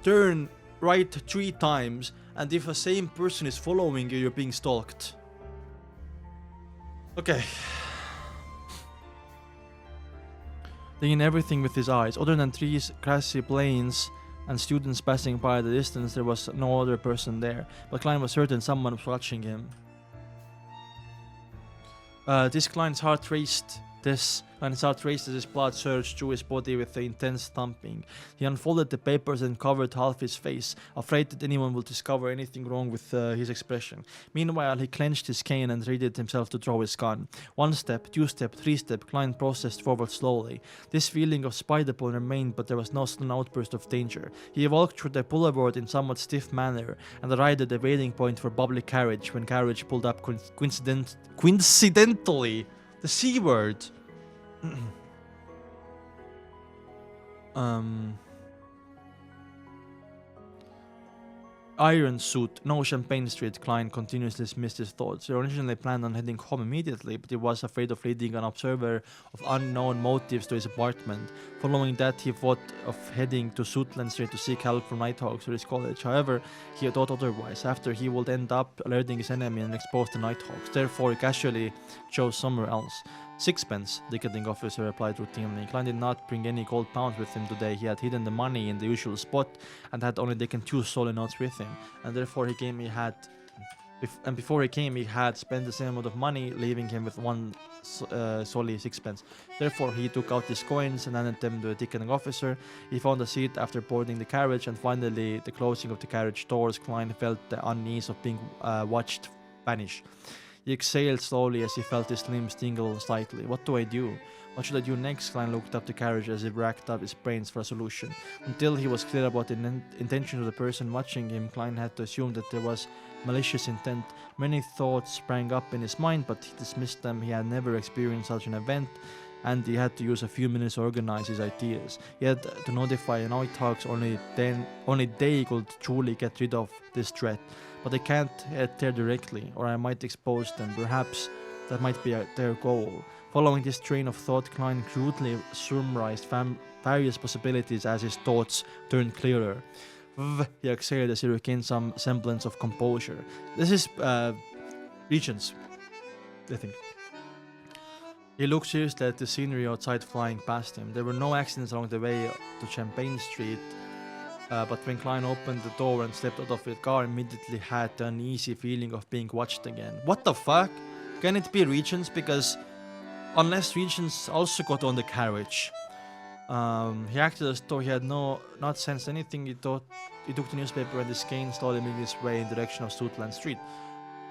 turn right 3 times, and if the same person is following you, you're being stalked. Okay. Taking everything with his eyes. Other than trees, grassy plains, and students passing by at the distance, there was no other person there. But Klein was certain someone was watching him. Klein's heart raced as his blood surged through his body with the intense thumping. He unfolded the papers and covered half his face, afraid that anyone would discover anything wrong with his expression. Meanwhile, he clenched his cane and readied himself to draw his gun. 1 step, 2 step, 3 step, Klein processed forward slowly. This feeling of spiderpool remained, but there was no sudden outburst of danger. He walked through the boulevard in somewhat stiff manner and arrived at the waiting point for public carriage when carriage pulled up coincidentally. The C word. Iron Suit, no Champagne Street, Klein continuously dismissed his thoughts. He originally planned on heading home immediately, but he was afraid of leading an observer of unknown motives to his apartment. Following that, he thought of heading to Suitland Street to seek help from Nighthawks for his college. However, he thought otherwise, after he would end up alerting his enemy and expose the Nighthawks. Therefore, he casually chose somewhere else. Sixpence, the ticketing officer replied routinely. Klein did not bring any gold pounds with him today. He had hidden the money in the usual spot and had only taken 2 stolen notes with him. And therefore he came, he had... And before he came, he had spent the same amount of money, leaving him with one solely sixpence. Therefore, he took out his coins and handed them to the ticketing officer. He found a seat after boarding the carriage, and finally, the closing of the carriage doors, Klein felt the unease of being watched vanish. He exhaled slowly as he felt his limbs tingle slightly. What do I do? What should I do next? Klein looked up the carriage as he racked up his brains for a solution. Until he was clear about the intention of the person watching him, Klein had to assume that there was malicious intent. Many thoughts sprang up in his mind, but he dismissed them. He had never experienced such an event, and he had to use a few minutes to organize his ideas. He had to notify Nighthawks, only they could truly get rid of this threat. But they can't head there directly, or I might expose them. Perhaps that might be their goal. Following this train of thought, Klein crudely summarized various possibilities as his thoughts turned clearer. He exhaled as he regained some semblance of composure. This is Regents, I think. He looked seriously at the scenery outside flying past him. There were no accidents along the way to Champagne Street, but when Klein opened the door and stepped out of the car, immediately had the uneasy feeling of being watched again. What the fuck? Can it be Regents? Because unless Regents also got on the carriage. He acted as though he had not sensed anything. He took the newspaper and his cane, slowly making his way in the direction of Suitland Street.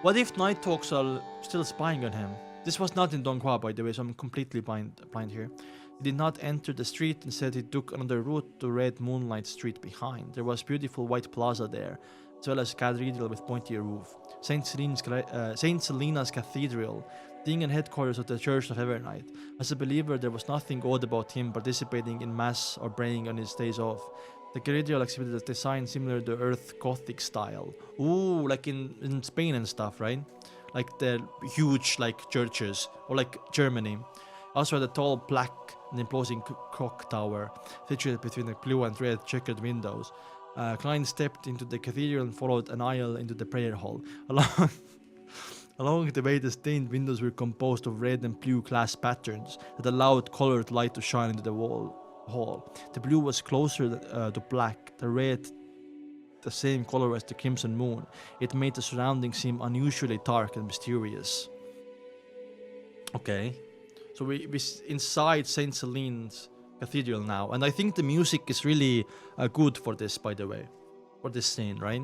What if Nighthawks are still spying on him? This was not in donghua, by the way, so I'm completely blind here. He did not enter the street. Instead, he took another route to Red Moonlight Street behind. There was beautiful white plaza there, as well as a cathedral with pointy roof. Saint Selena's Cathedral, being in headquarters of the Church of Evernight. As a believer, there was nothing odd about him participating in mass or praying on his days off. The cathedral exhibited a design similar to Earth Gothic style. Ooh, like in Spain and stuff, right? Like the huge churches, or like Germany. Also the tall black and imposing clock tower, situated between the blue and red checkered windows. Klein stepped into the cathedral and followed an aisle into the prayer hall. Along the way, the stained windows were composed of red and blue glass patterns that allowed colored light to shine into the hall. The blue was closer to black, the red the same color as the crimson moon. It made the surroundings seem unusually dark and mysterious. Okay, so we inside Saint Selene's Cathedral now, and I think the music is really good for this, by the way, for this scene, right?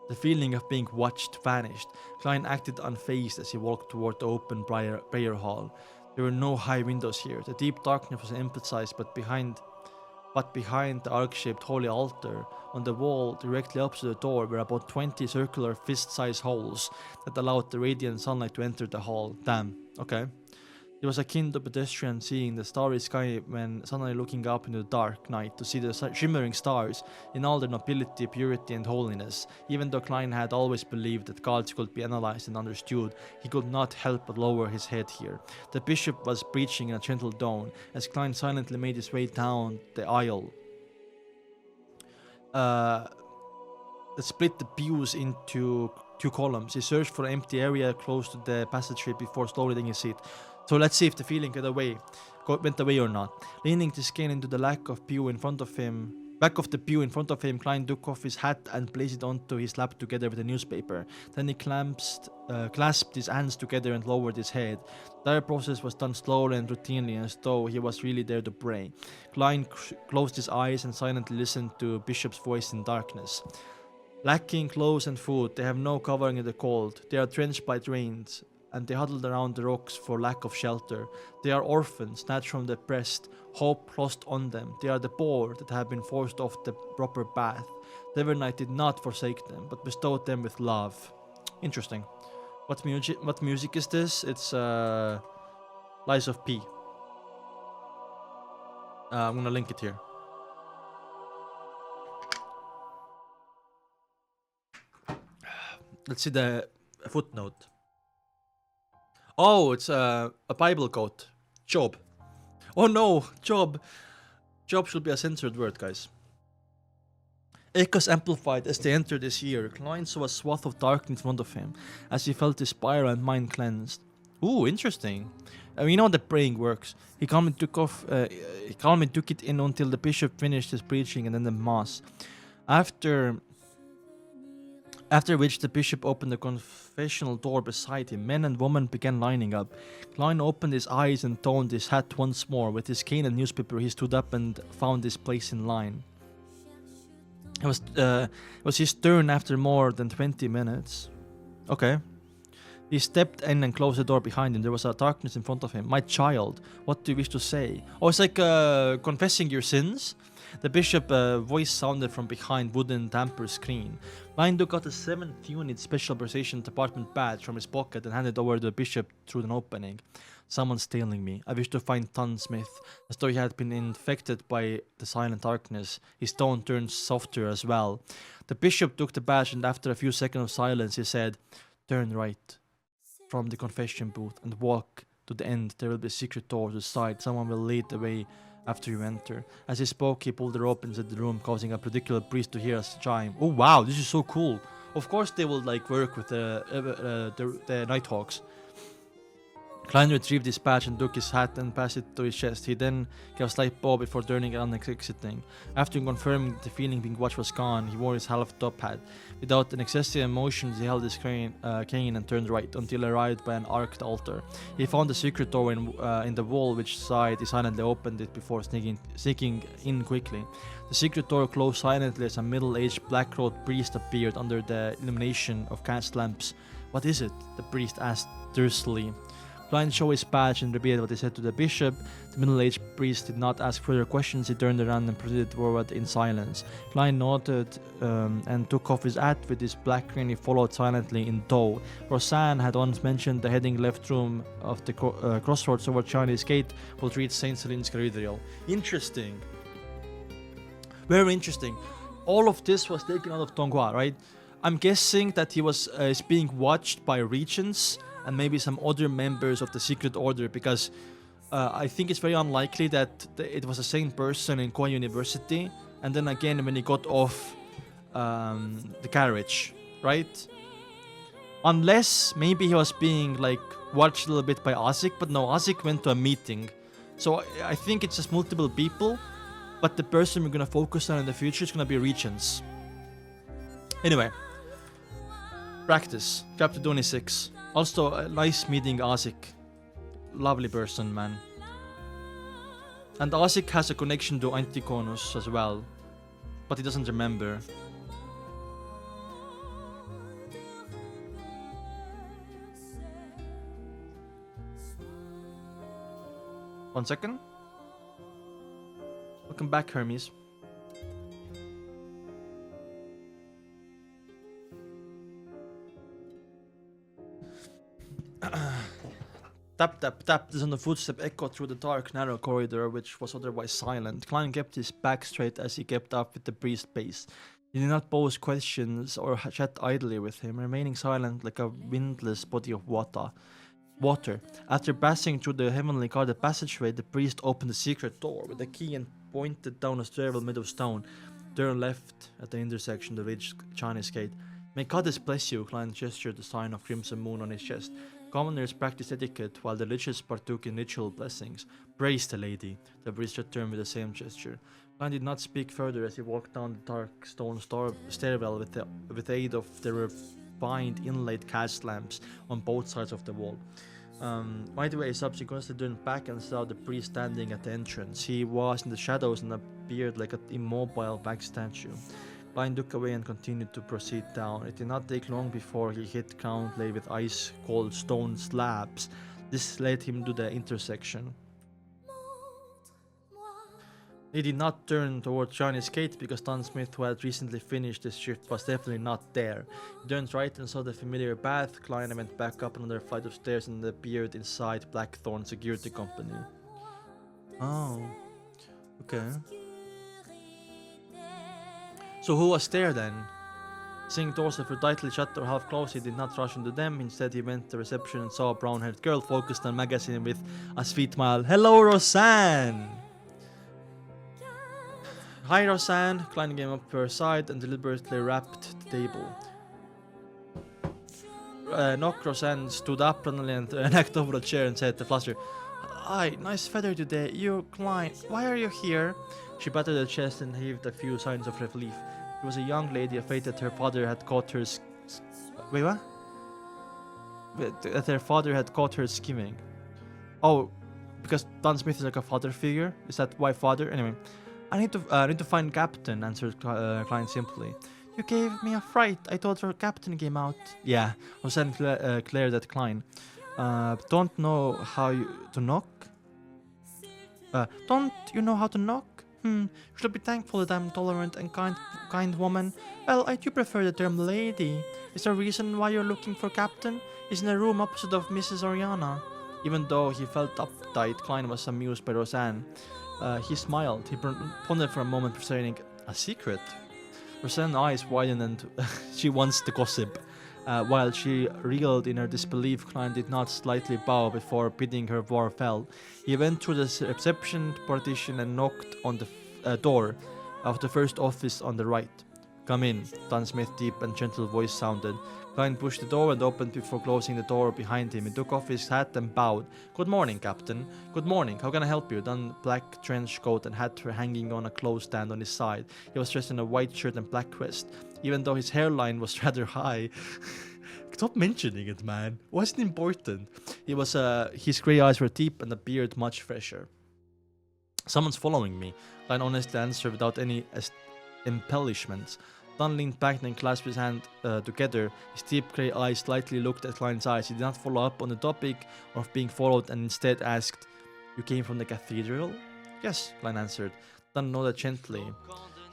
The feeling of being watched vanished. Klein acted unfazed as he walked toward the open prayer hall. There were no high windows here. The deep darkness was emphasized, but behind the arc-shaped holy altar, on the wall directly opposite the door, were about 20 circular fist-sized holes that allowed the radiant sunlight to enter the hall. Damn, okay. It was akin to pedestrian seeing the starry sky when suddenly looking up into the dark night to see the shimmering stars in all their nobility, purity, and holiness. Even though Klein had always believed that gods could be analyzed and understood, he could not help but lower his head here. The bishop was preaching in a gentle tone as Klein silently made his way down the aisle. That split the pews into 2 columns. He searched for an empty area close to the passageway before slowly taking a seat. So let's see if the feeling went away or not. Leaning his cane into the back of the pew in front of him, Klein took off his hat and placed it onto his lap together with a newspaper. Then he clasped his hands together and lowered his head. The entire process was done slowly and routinely, as though he was really there to pray. Klein closed his eyes and silently listened to Bishop's voice in darkness. Lacking clothes and food, they have no covering in the cold. They are drenched by rains, and they huddled around the rocks for lack of shelter. They are orphans, snatched from the breast, hope lost on them. They are the poor that have been forced off the proper path. The Evernight did not forsake them, but bestowed them with love. Interesting. What music is this? It's Lies of P. I'm gonna link it here. Let's see the footnote. Oh, it's a Bible quote. Job. Oh no, Job. Job should be a censored word, guys. Echoes amplified as they entered his ear. Klein saw a swath of darkness in front of him as he felt his spiral and mind cleansed. Ooh, interesting. You know how the praying works. He calmly took it in until the bishop finished his preaching and then the mass. After which the bishop opened the confessional door beside him. Men and women began lining up. Klein opened his eyes and donned his hat once more. With his cane and newspaper, he stood up and found his place in line. It was his turn after more than 20 minutes. Okay. He stepped in and closed the door behind him. There was a darkness in front of him. My child, what do you wish to say? Oh, it's like confessing your sins. The bishop's voice sounded from behind wooden damper screen. Klein took out a 7th unit special preparation department badge from his pocket and handed it over to the bishop through an opening. Someone's tailing me. I wish to find Ton Smith. As though he had been infected by the silent darkness, his tone turned softer as well. The bishop took the badge and after a few seconds of silence he said, "Turn right from the confession booth and walk to the end. There will be a secret door to the side. Someone will lead the way after you enter." As he spoke, he pulled the rope inside the room, causing a particular priest to hear us chime. Oh wow, this is so cool. Of course they will like work with the Nighthawks. Klein retrieved his badge and took his hat and passed it to his chest. He then gave a slight bow before turning around and exiting. After confirming the feeling being watched was gone, he wore his half-top hat. Without an excessive emotion, he held his cane and turned right until arrived by an arched altar. He found a secret door in the wall, which side he silently opened it before sneaking in quickly. The secret door closed silently as a middle-aged black-robed priest appeared under the illumination of cast lamps. "What is it?" the priest asked thirstily. Klein showed his badge and repeated what he said to the bishop. The middle-aged priest did not ask further questions. He turned around and proceeded forward in silence. Klein nodded and took off his hat. With his black ring, he followed silently in tow. Roseanne had once mentioned the heading left room of the crossroads over Chinese Gate would reach St. Celine's Cathedral. Interesting. Very interesting. All of this was taken out of donghua, right? I'm guessing that he was is being watched by regents and maybe some other members of the secret order, because I think it's very unlikely that it was the same person in Korea University and then again when he got off the carriage, right? Unless maybe he was being like watched a little bit by Azik, but no, Azik went to a meeting. So I think it's just multiple people, but the person we're gonna focus on in the future is gonna be regents. Anyway, practice, chapter 26. Also, nice meeting Azik. Lovely person, man. And Azik has a connection to Anticonus as well, but he doesn't remember. One second. Welcome back, Hermes. Tap, tap, tap. The sound of footsteps echoed through the dark, narrow corridor, which was otherwise silent. Klein kept his back straight as he kept up with the priest's pace. He did not pose questions or chat idly with him, remaining silent like a windless body of water. After passing through the heavenly guarded passageway, the priest opened the secret door with a key and pointed down a stairwell made of stone. Turn left at the intersection to reach Chinese Gate. May Goddess bless you, Klein gestured the sign of crimson moon on his chest. Commoners practiced etiquette while the religious partook in ritual blessings. Praise the lady, the priest returned with the same gesture. Klein did not speak further as he walked down the dark stone stairwell with the aid of the refined inlaid cast lamps on both sides of the wall. Right away, he subsequently turned back and saw the priest standing at the entrance. He was in the shadows and appeared like an immobile wax statue. Klein looked away and continued to proceed down. It did not take long before he hit ground laid with ice-cold stone slabs. This led him to the intersection. He did not turn toward Chinese Gate because Don Smith, who had recently finished his shift, was definitely not there. He turned right and saw the familiar path. Klein went back up another flight of stairs and appeared inside Blackthorn Security Company. Oh, okay. So who was there then? Seeing doors that were tightly shut or half closed, he did not rush into them. Instead, he went to the reception and saw a brown-haired girl focused on a magazine with a sweet smile. Hello, Roseanne! Hi, Roseanne. Klein came up to her side and deliberately rapped the table. Knock. Roseanne stood up suddenly and knocked over a chair and said to Fluster, "Hi, nice feather today. You, Klein, why are you here?" She patted her chest and heaved a few signs of relief. She was a young lady afraid that her father had caught her. Wait, what? That her father had caught her skimming. Oh, because Don Smith is like a father figure? Is that why father? Anyway, I need to find Captain, answered Klein simply. You gave me a fright. I thought your Captain came out. Yeah, Roseanne glared at Klein. Don't know how to knock? Don't you know how to knock? Should be thankful that I'm tolerant and kind woman. Well, I do prefer the term lady. Is there a reason why you're looking for Captain? He's in a room opposite of Mrs. Oriana. Even though he felt uptight, Klein was amused by Roseanne. He smiled. He pondered for a moment, presenting a secret. Roseanne's eyes widened and she wants to gossip. While she reeled in her disbelief, Klein did not slightly bow before bidding her farewell. He went through the reception partition and knocked on the door of the first office on the right. Come in, Don Smith's deep and gentle voice sounded. Klein pushed the door and opened before closing the door behind him. He took off his hat and bowed. Good morning, Captain. Good morning. How can I help you? Don black trench coat and hat were hanging on a clothes stand on his side. He was dressed in a white shirt and black vest. Even though his hairline was rather high. Stop mentioning it, man. It wasn't important. His grey eyes were deep and the beard much fresher. Someone's following me. Klein honestly answered without any embellishments. Don leaned back and clasped his hand together. His deep grey eyes slightly looked at Klein's eyes. He did not follow up on the topic of being followed and instead asked, You came from the cathedral? Yes, Klein answered. Don nodded gently.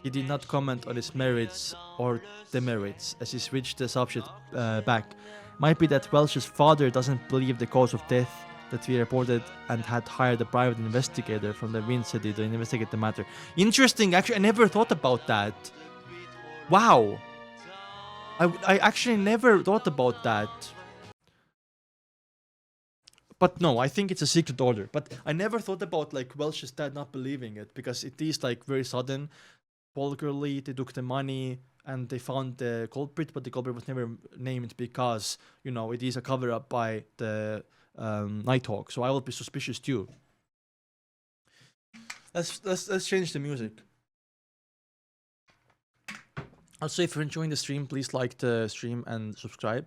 He did not comment on his merits or demerits as he switched the subject back. Might be that Welch's father doesn't believe the cause of death that we reported and had hired a private investigator from the Wind City to investigate the matter. Interesting, actually, I never thought about that. Wow. I actually never thought about that. But no, I think it's a secret order. But I never thought about like Welch's dad not believing it because it is like very sudden. Vulgarly, they took the money and they found the culprit, but the culprit was never named because, you know, it is a cover-up by the Nighthawk. So I will be suspicious too. Let's change the music. Also, if you're enjoying the stream, please like the stream and subscribe.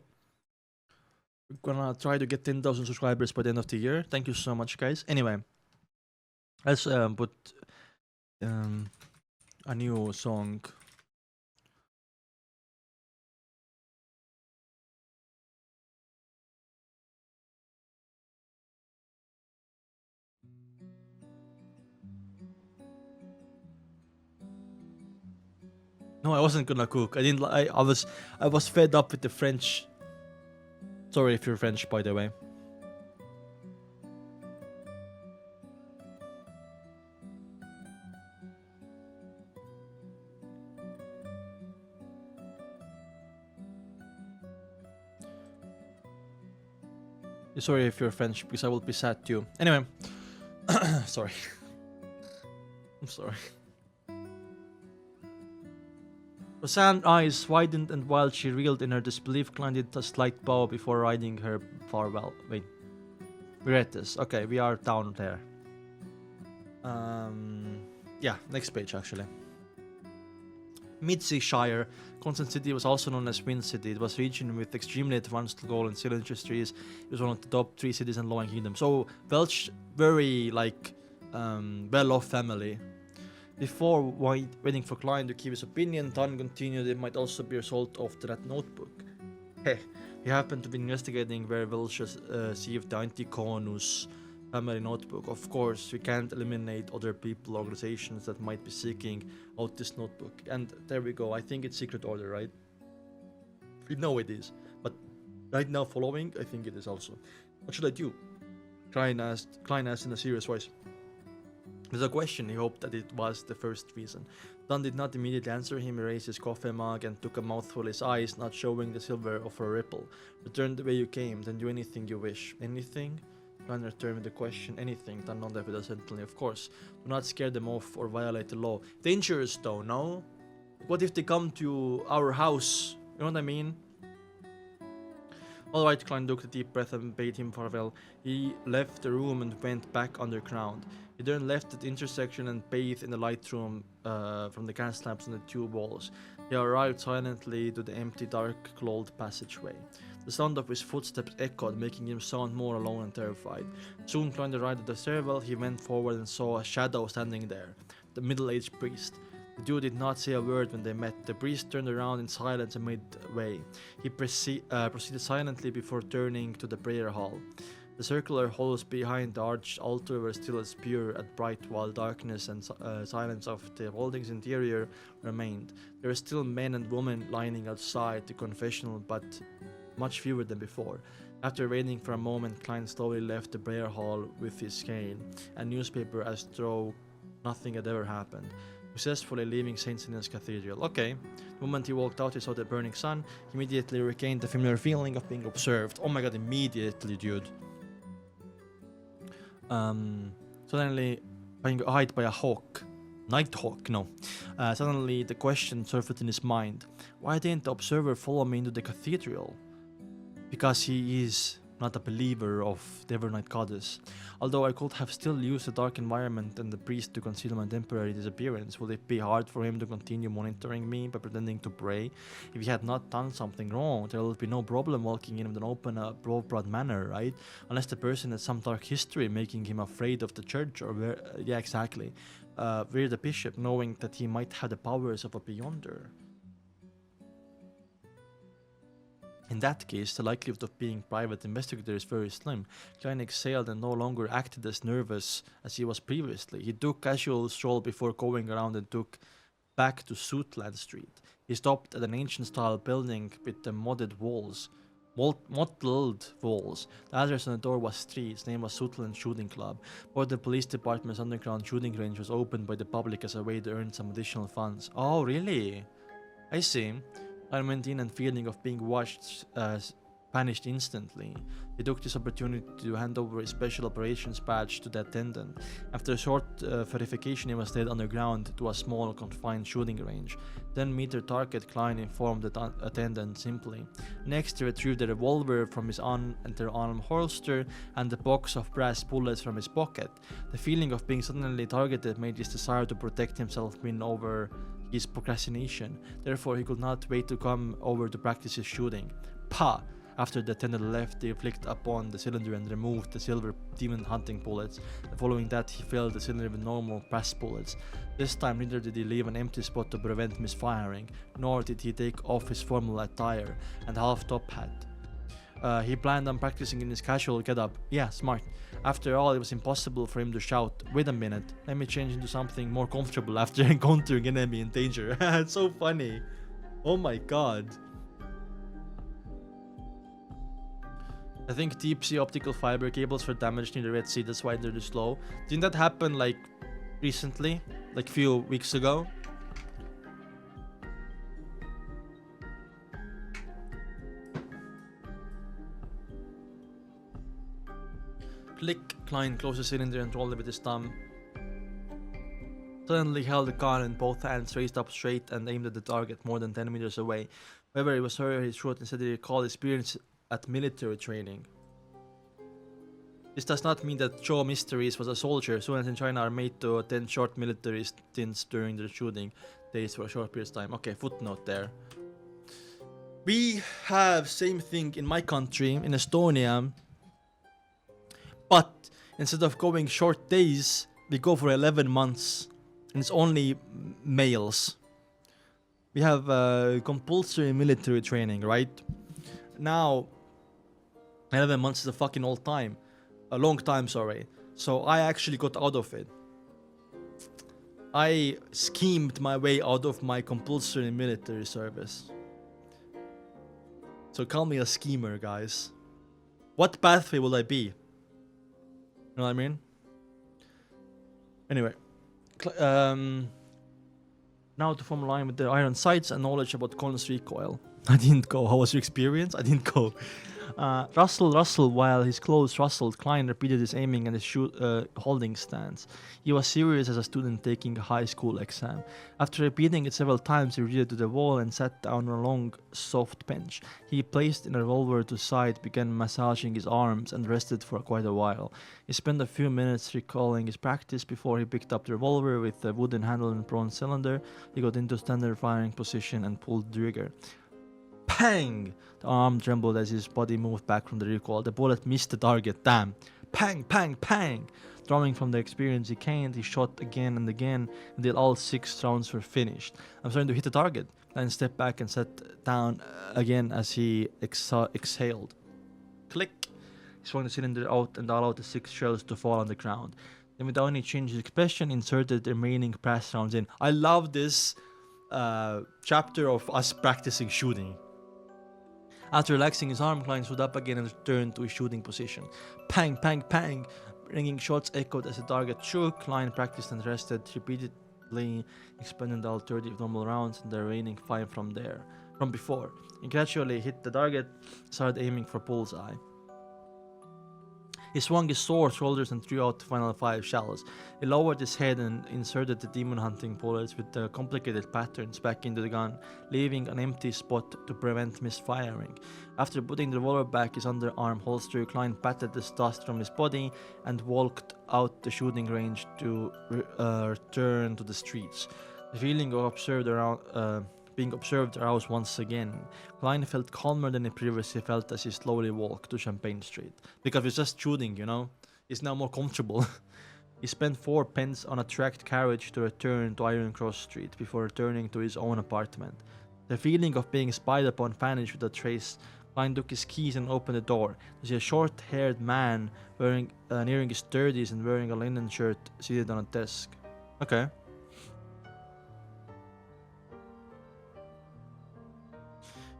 We're gonna try to get 10,000 subscribers by the end of the year. Thank you so much, guys. Anyway, let's put a new song. No, I wasn't gonna cook. I didn't. I was fed up with the French. Sorry if you're French, by the way. Sorry if you're French, because I will be sad too. Anyway, sorry. I'm sorry. Roseanne's eyes widened, and while she reeled in her disbelief, Klein did a slight bow before riding her farewell. Wait. We read this. Okay, we are down there. Yeah, next page actually. Midseashire, Constant City was also known as Wind City. It was a region with extremely advanced gold and silver industries. It was one of the top 3 cities in Lowen Kingdom. So Welch, very like well-off family. Before waiting for Klein to give his opinion, Dunn continued it might also be a result of that notebook. Heh, he happened to be investigating where Welch received the Anticonus family notebook. Of course, we can't eliminate other people, organizations that might be seeking out this notebook. And there we go. I think it's secret order, right? We know it is. But right now following, I think it is also. What should I do? Klein asked in a serious voice. There's a question. He hoped that it was the first reason. Don did not immediately answer him. He raised his coffee mug and took a mouthful, his eyes not showing the silver of a ripple. Return the way you came, then do anything you wish. Anything? Don returned with the question. Anything, Don nodded hesitantly. Of course. Do not scare them off or violate the law. Dangerous though, no? What if they come to our house? You know what I mean? Alright, Klein took a deep breath and bade him farewell. He left the room and went back underground. He then left the intersection and bathed in the light room from the gas lamps on the two walls. He arrived silently to the empty, dark-closed passageway. The sound of his footsteps echoed, making him sound more alone and terrified. Soon, Klein arrived at the stairwell. He went forward and saw a shadow standing there, the middle-aged priest. The duo did not say a word when they met. The priest turned around in silence and made way. He proceeded silently before turning to the prayer hall. The circular halls behind the arched altar were still as pure and bright, while darkness and silence of the building's interior remained. There were still men and women lining outside the confessional, but much fewer than before. After waiting for a moment, Klein slowly left the prayer hall with his cane and newspaper as though nothing had ever happened, successfully leaving St. Stephen's Cathedral. Okay. The moment he walked out, he saw the burning sun. He immediately regained the familiar feeling of being observed. Oh my god, immediately, dude. Suddenly, being eyed by a hawk. Nighthawk, no. Suddenly, the question surfaced in his mind. Why didn't the observer follow me into the cathedral? Because he is not a believer of the Evernight Goddess. Although I could have still used the dark environment and the priest to conceal my temporary disappearance, would it be hard for him to continue monitoring me by pretending to pray? If he had not done something wrong, there would be no problem walking in with an open, broad manner, right? Unless the person had some dark history making him afraid of the church, or where, yeah, exactly. Where the bishop, knowing that he might have the powers of a beyonder. In that case, the likelihood of being private investigator is very slim. Klein exhaled and no longer acted as nervous as he was previously. He took a casual stroll before going around and took back to Suitland Street. He stopped at an ancient-style building with the mottled walls. The address on the door was street. Its name was Suitland Shooting Club. But the police department's underground shooting range was opened by the public as a way to earn some additional funds. Oh, really? I see. I went in and feeling of being watched vanished instantly. He took this opportunity to hand over his special operations badge to the attendant. After a short verification, he was led underground to a small confined shooting range. 10-meter target, Klein informed the attendant simply. Next, he retrieved the revolver from his underarm holster and the box of brass bullets from his pocket. The feeling of being suddenly targeted made his desire to protect himself win over his procrastination. Therefore, he could not wait to come over to practice his shooting. Pah! After the attendant left, he flicked upon the cylinder and removed the silver demon hunting bullets. Following that, he filled the cylinder with normal brass bullets. This time, neither did he leave an empty spot to prevent misfiring, nor did he take off his formal attire and half-top hat. He planned on practicing in his casual getup. Yeah, smart. After all, it was impossible for him to shout, "Wait a minute, let me change into something more comfortable after encountering enemy in danger." It's so funny. Oh my god. I think deep sea optical fiber cables were damaged near the Red Sea, that's why they're slow. Didn't that happen like recently? Like few weeks ago? Click. Klein closed the cylinder and rolled it with his thumb. Suddenly held the gun in both hands, raised up straight and aimed at the target more than 10 meters away. However, it was sorry his throat instead he recalled experience at military training. This does not mean that Joe Mysteries was a soldier. Students in China are made to attend short military stints during their shooting days for a short period of time. Okay, footnote there. We have same thing in my country, in Estonia. But instead of going short days, we go for 11 months. And it's only males. We have compulsory military training, right? Now, 11 months is a fucking old time. A long time, sorry. So I actually got out of it. I schemed my way out of my compulsory military service. So call me a schemer, guys. What pathway will I be? You know what I mean? Anyway. Now to form a line with the iron sights and knowledge about Colin's recoil. I didn't go. How was your experience? I didn't go. Russell, while his clothes rustled, Klein repeated his aiming and his holding stance. He was serious as a student taking a high school exam. After repeating it several times, he retreated to the wall and sat down on a long, soft bench. He placed a revolver to side, began massaging his arms, and rested for quite a while. He spent a few minutes recalling his practice before he picked up the revolver with a wooden handle and bronze cylinder. He got into standard firing position and pulled the trigger. Pang! The arm trembled as his body moved back from the recoil. The bullet missed the target. Damn! Pang! Pang! Pang! Drawing from the experience he gained, he shot again and again until all 6 rounds were finished. I'm starting to hit the target. Then stepped back and sat down again as he exhaled. Click! He swung the cylinder out and allowed the 6 shells to fall on the ground. Then without any change of expression, inserted the remaining brass rounds in. I love this chapter of us practicing shooting. After relaxing his arm, Klein stood up again and returned to his shooting position. Pang, pang, pang! Ringing shots echoed as the target shook. Klein practiced and rested, repeatedly expending the alternative normal rounds and the remaining 5 from before. He gradually hit the target, started aiming for bullseye. He swung his sore shoulders and threw out the final 5 shells. He lowered his head and inserted the demon hunting bullets with the complicated patterns back into the gun, leaving an empty spot to prevent misfiring. After putting the revolver back his underarm holster, Klein patted the dust from his body and walked out the shooting range to return to the streets. The feeling of being observed aroused once again. Klein felt calmer than he previously felt as he slowly walked to Champagne Street. Because he's just shooting, you know? He's now more comfortable. He spent 4 pence on a tracked carriage to return to Iron Cross Street before returning to his own apartment. The feeling of being spied upon vanished with a trace. Klein took his keys and opened the door. To see a short-haired man nearing his 30s and wearing a linen shirt seated on a desk. Okay.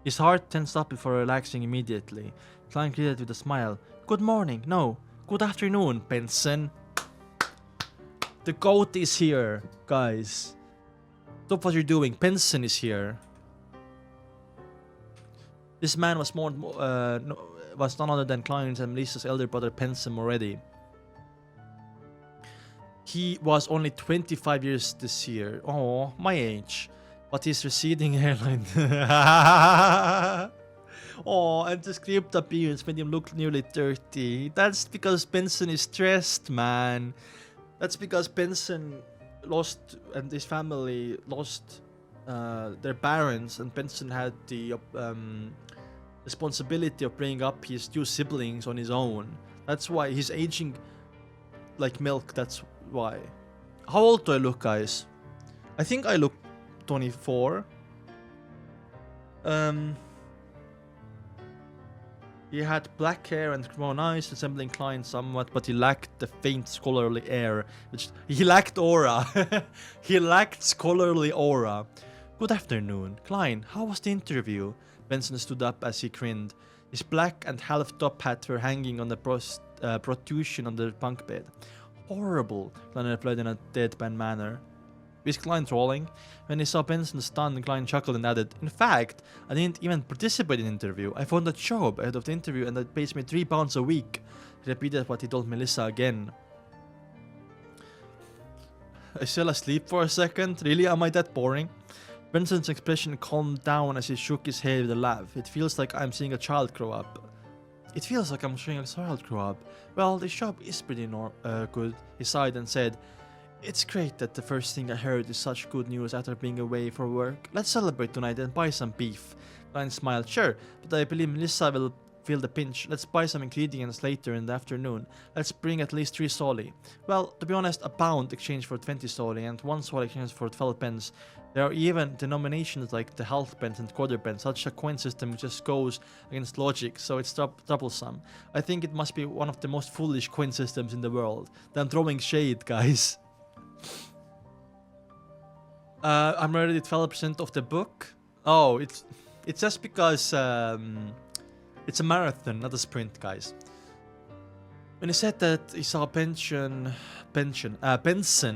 His heart tensed up before relaxing immediately. Klein greeted with a smile. Good morning. No. Good afternoon, Benson. The goat is here, guys. Stop what you're doing. Benson is here. This man was was none other than Klein's and Melissa's elder brother, Benson already. He was only 25 years this year. Oh, my age. But his receding hairline. Oh, and the script appearance made him look nearly 30. That's because Benson is stressed, man. That's because Benson lost, and his family lost their parents, and Benson had the responsibility of bringing up his 2 siblings on his own. That's why he's aging like milk. That's why. How old do I look, guys? I think I look 24. He had black hair and brown eyes, resembling Klein somewhat, but he lacked the faint scholarly air. He lacked aura. He lacked scholarly aura. Good afternoon. Klein, how was the interview? Benson stood up as he grinned. His black and half-top hat were hanging on the protrusion on the bunk bed. Horrible, Klein replied in a deadpan manner. Was Klein trolling? When he saw Benson stunned, Klein chuckled and added, in fact, I didn't even participate in the interview. I found a job ahead of the interview and that pays me £3 a week. He repeated what he told Melissa again. I fell asleep for a second? Really? Am I that boring? Benson's expression calmed down as he shook his head with a laugh. It feels like I'm seeing a child grow up. It feels like I'm seeing a child grow up. Well, this job is pretty good. He sighed and said, it's great that the first thing I heard is such good news after being away for work. Let's celebrate tonight and buy some beef. Klein smiled. Sure, but I believe Melissa will feel the pinch. Let's buy some ingredients later in the afternoon. Let's bring at least 3 soli. Well, to be honest, a pound exchanged for 20 soli and 1 soli exchanged for 12 pence. There are even denominations like the half pence and quarter pence. Such a coin system just goes against logic, so it's troublesome. I think it must be one of the most foolish coin systems in the world. I'm throwing shade, guys. I'm already 12% of the book. Oh, it's just because it's a marathon, not a sprint, guys. When he said that he saw Benson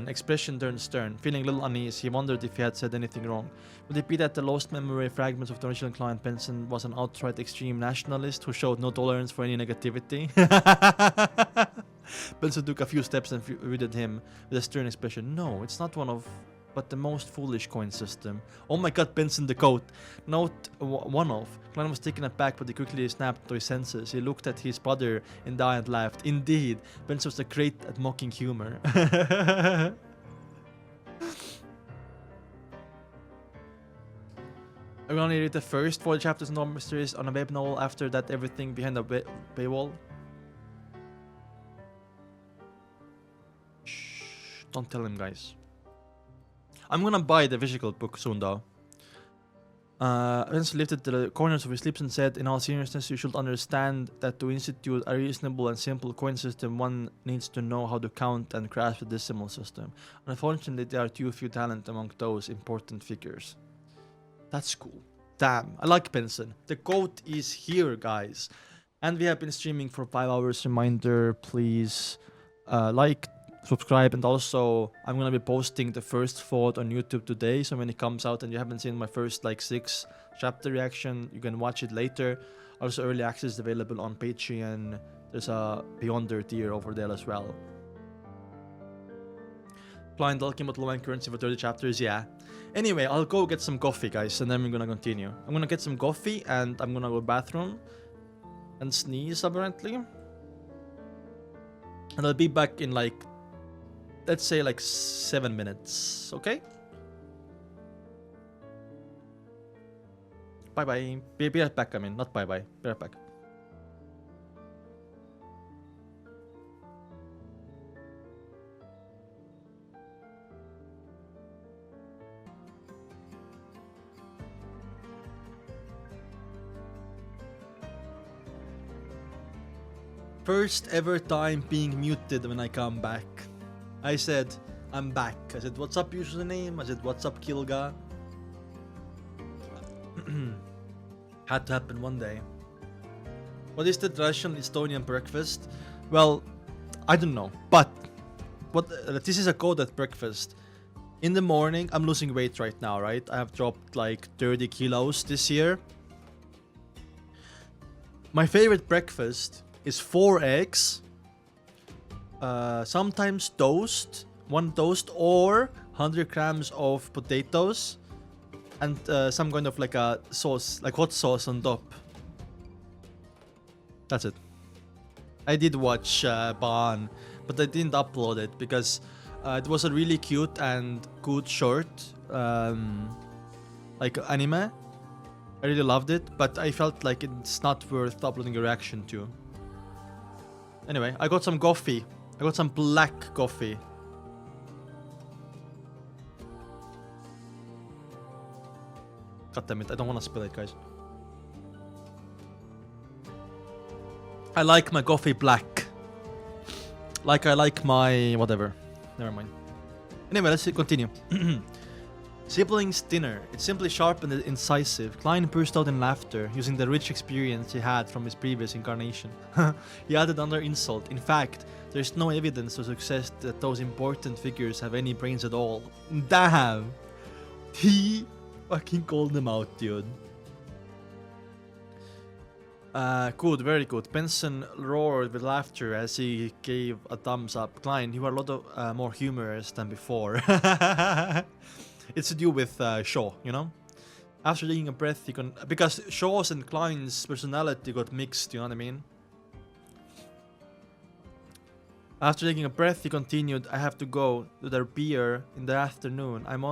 expression turned stern, feeling a little uneasy. He wondered if he had said anything wrong. Would it be that the lost memory fragments of the original client Benson was an outright extreme nationalist who showed no tolerance for any negativity? Benson took a few steps and greeted him with a stern expression. No, it's not one of but the most foolish coin system. Oh my god, Benson the goat. Note one of. Klein was taken aback, but he quickly snapped to his senses. He looked at his brother in the eye and laughed. Indeed, Benson was great at mocking humor. I'm gonna read the first 4 chapters in Normal Mysteries on a web novel. After that, everything behind the paywall. Shh, don't tell him, guys. I'm gonna buy the physical book soon, though. Vince lifted the corners of his lips and said, in all seriousness, you should understand that to institute a reasonable and simple coin system, one needs to know how to count and grasp the decimal system. Unfortunately, there are too few talent among those important figures. That's cool. Damn, I like Benson. The goat is here, guys. And we have been streaming for 5 hours. Reminder, please like, subscribe, and also I'm gonna be posting the first thought on YouTube today, so when it comes out and you haven't seen my first like 6 chapter reaction, you can watch it later. Also, early access is available on Patreon. There's a Beyonder tier over there as well. Blind talking about low end currency for 30 chapters, yeah. Anyway, I'll go get some coffee, guys, and then we're gonna continue. I'm gonna get some coffee and I'm gonna go to the bathroom and sneeze apparently. And I'll be back in like, let's say like 7 minutes, okay? Bye bye. Be right back, I mean, not bye bye. Be right back. First ever time being muted when I come back. I said, I'm back. I said, what's up username? I said, what's up Kilga? Had to happen one day. What is the traditional Estonian breakfast? Well, I don't know. But what this is a code at breakfast. In the morning, I'm losing weight right now, right? I have dropped like 30 kilos this year. My favorite breakfast is 4 eggs. Sometimes toast, 1 toast, or 100 grams of potatoes, and some kind of like a sauce, like hot sauce on top. That's it. I did watch Baan, but I didn't upload it because it was a really cute and good short, like anime. I really loved it, but I felt like it's not worth uploading a reaction to. Anyway, I got some coffee. I got some black coffee. God damn it, I don't want to spill it, guys. I like my coffee black. Like I like my whatever. Never mind. Anyway, let's continue. Siblings dinner. It's simply sharp and incisive. Klein burst out in laughter, using the rich experience he had from his previous incarnation. He added under insult. In fact, there's no evidence to suggest that those important figures have any brains at all. Damn! He fucking called them out, dude. Good, very good. Benson roared with laughter as he gave a thumbs up. Klein, you were a lot of, more humorous than before. It's to do with Shaw, you know? After taking a breath, you can... Because Shaw's and Klein's personality got mixed, you know what I mean? After taking a breath, he continued, I have to go to their beer in the afternoon. I'm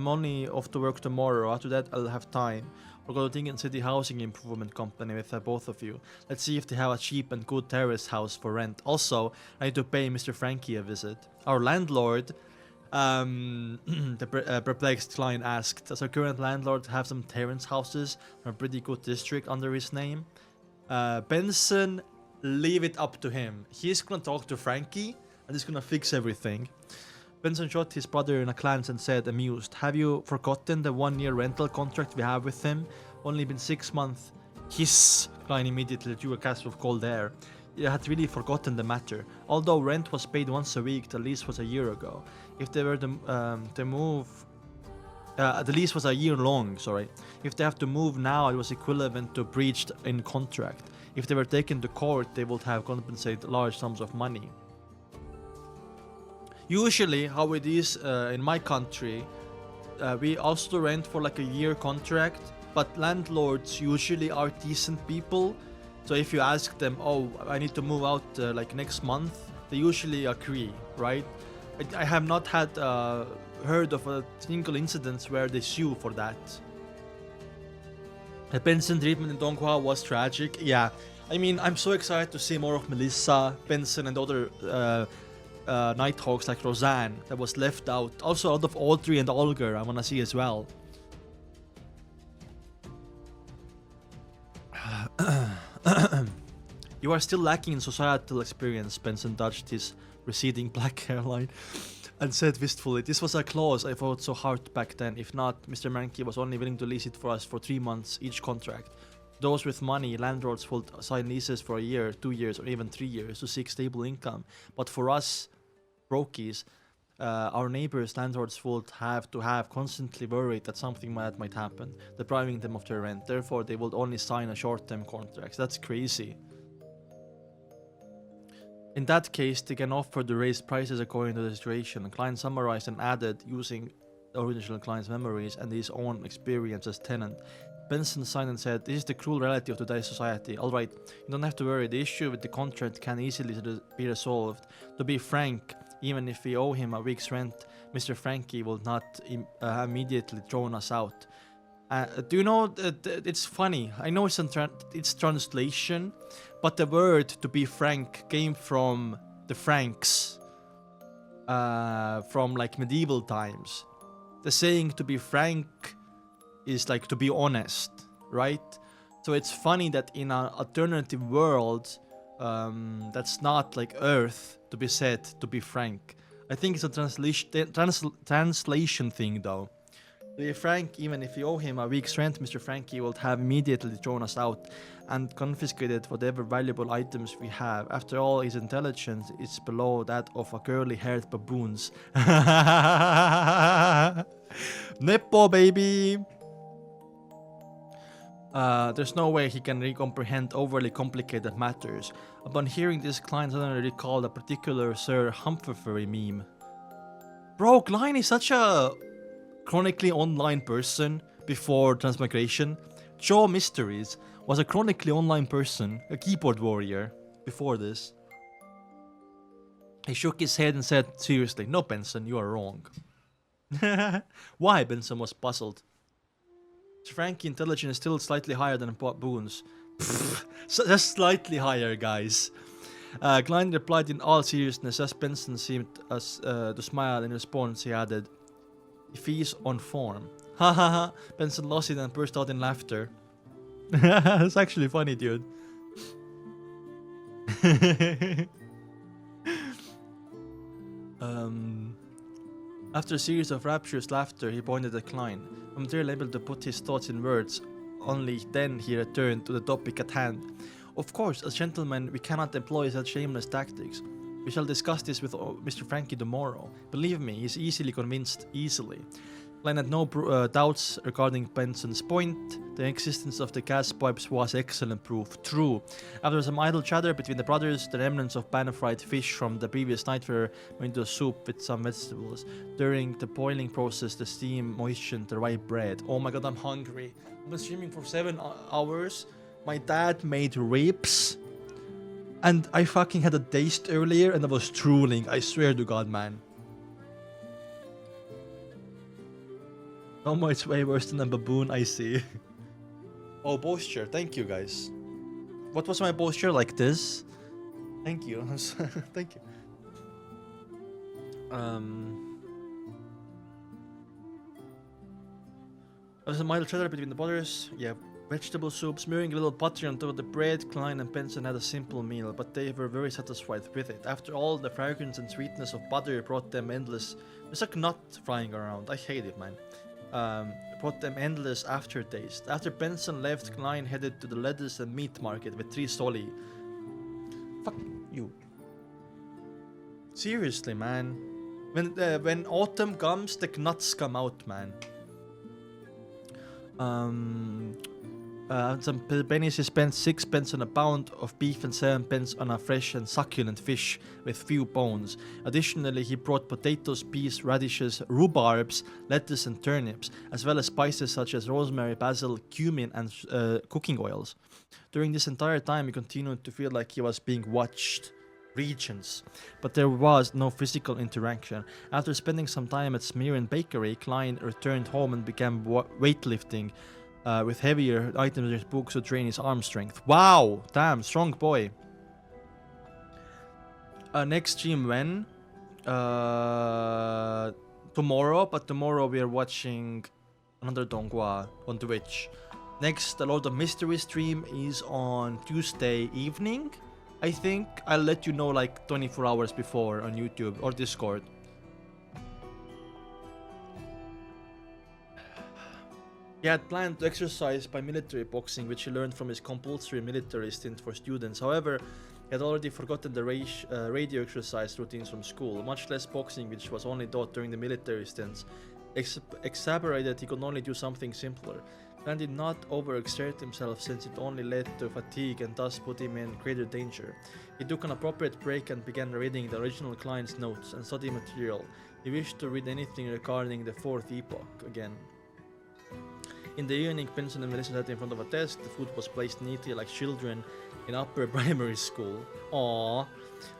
only off to work tomorrow. After that, I'll have time. We're going to think in City Housing Improvement Company with both of you. Let's see if they have a cheap and good terrace house for rent. Also, I need to pay Mr. Frankie a visit. Our landlord... the perplexed client asked, does our current landlord have some terrace houses from a pretty good district under his name? Benson, leave it up to him. He's gonna talk to Frankie and he's gonna fix everything. Benson shot his brother in a glance and said, amused, have you forgotten the 1-year rental contract we have with him? Only been 6 months. Hiss! Klein immediately drew a gasp of cold air. you had really forgotten the matter. Although rent was paid once a week, the lease was a year ago. If they were to move, the lease was a year long. Sorry. If they have to move now, it was equivalent to breached in contract. If they were taken to court, they would have compensated large sums of money. Usually, how it is in my country, we also rent for like a year contract, but landlords usually are decent people. So if you ask them, oh, I need to move out like next month, they usually agree, right? I have not had heard of a single incident where they sue for that. The Benson treatment in donghua was tragic. Yeah, I mean, I'm so excited to see more of Melissa, Benson, and other Nighthawks like Roseanne that was left out. Also out of Audrey and Olger, I want to see as well. You are still lacking in societal experience, Benson dodged his receding black hairline and said wistfully, this was a clause I fought so hard back then. If not, Mr. Mankey was only willing to lease it for us for 3 months each contract. Those with money, landlords will sign leases for a year, 2 years, or even 3 years to seek stable income. But for us, brokies, our neighbors, landlords would have to have constantly worried that something might happen, depriving them of their rent. Therefore, they would only sign a short-term contract. That's crazy. In that case, they can offer to raise prices according to the situation. Klein summarized and added, using the original client's memories and his own experience as tenant. Benson signed and said, this is the cruel reality of today's society. Alright, you don't have to worry, the issue with the contract can easily be resolved. To be frank, even if we owe him a week's rent, Mr. Frankie will not immediately throw us out. Do you know, it's funny, I know it's translation, but the word, to be frank, came from the Franks, from like medieval times. The saying to be frank is like to be honest, right? So it's funny that in an alternative world, that's not like Earth to be said to be frank. I think it's a translation thing though. To be frank, even if you owe him a week's rent, Mr. Frankie will have immediately thrown us out and confiscated whatever valuable items we have. After all, his intelligence is below that of a curly-haired baboon's. Nepo, baby! There's no way he can comprehend overly complicated matters. Upon hearing this, Klein suddenly recalled a particular Sir Humphrey meme. Bro, Klein is such a chronically online person before transmigration. Joe Mysteries was a chronically online person, a keyboard warrior, before this. He shook his head and said, seriously, no, Benson, you are wrong. Why? Benson was puzzled. Frankie intelligence is still slightly higher than Boone's. Just slightly higher, guys. Klein replied in all seriousness. As Benson seemed to smile in response, he added, if he's on form. Ha ha ha. Benson lost it and burst out in laughter. That's actually funny, dude. After a series of rapturous laughter, he pointed at Klein. Momentarily able to put his thoughts in words, only then he returned to the topic at hand. Of course, as gentlemen, we cannot employ such shameless tactics. We shall discuss this with Mr. Frankie tomorrow. Believe me, he is easily convinced, easily. Klein had no doubts regarding Benson's point. The existence of the gas pipes was excellent proof. True. After some idle chatter between the brothers, the remnants of pan-fried fish from the previous night were made into a soup with some vegetables. During the boiling process, the steam moistened the white bread. Oh my god, I'm hungry. I've been streaming for 7 hours. My dad made ribs. And I fucking had a taste earlier and I was drooling. I swear to god, man. Oh my, it's way worse than a baboon, I see. Oh, posture. Thank you, guys. What was my posture? Like this? Thank you. Thank you. There's a mild chatter between the brothers. Yeah, vegetable soup, smearing a little butter on top of the bread. Klein and Benson had a simple meal, but they were very satisfied with it. After all, the fragrance and sweetness of butter brought them endless... There's like nut flying around. I hate it, man. Brought them endless aftertaste. After Benson left, Klein headed to the lettuce and meat market with 3 soli. Fuck you. Seriously, man. When autumn comes, the nuts come out, man. Some pennies he spent 6 pence on a pound of beef and 7 pence on a fresh and succulent fish with few bones. Additionally, he brought potatoes, peas, radishes, rhubarbs, lettuce and turnips, as well as spices such as rosemary, basil, cumin and cooking oils. During this entire time, he continued to feel like he was being watched. Regions, but there was no physical interaction. After spending some time at Smearin Bakery, Klein returned home and began weightlifting with heavier items in his books to train his arm strength. Wow, damn, strong boy. Next stream when? Tomorrow, but tomorrow we are watching another donghua on Twitch. Next, the Lord of Mystery stream is on Tuesday evening. I think I'll let you know like 24 hours before on YouTube or Discord. He had planned to exercise by military boxing, which he learned from his compulsory military stint for students. However, he had already forgotten the radio exercise routines from school, much less boxing, which was only taught during the military stints. Exasperated, he could only do something simpler. And did not overexert himself since it only led to fatigue and thus put him in greater danger. He took an appropriate break and began reading the original Klein's notes and study material. He wished to read anything regarding the fourth epoch again. In the evening, Benson and Melissa sat in front of a desk. The food was placed neatly like children in upper primary school. Aww.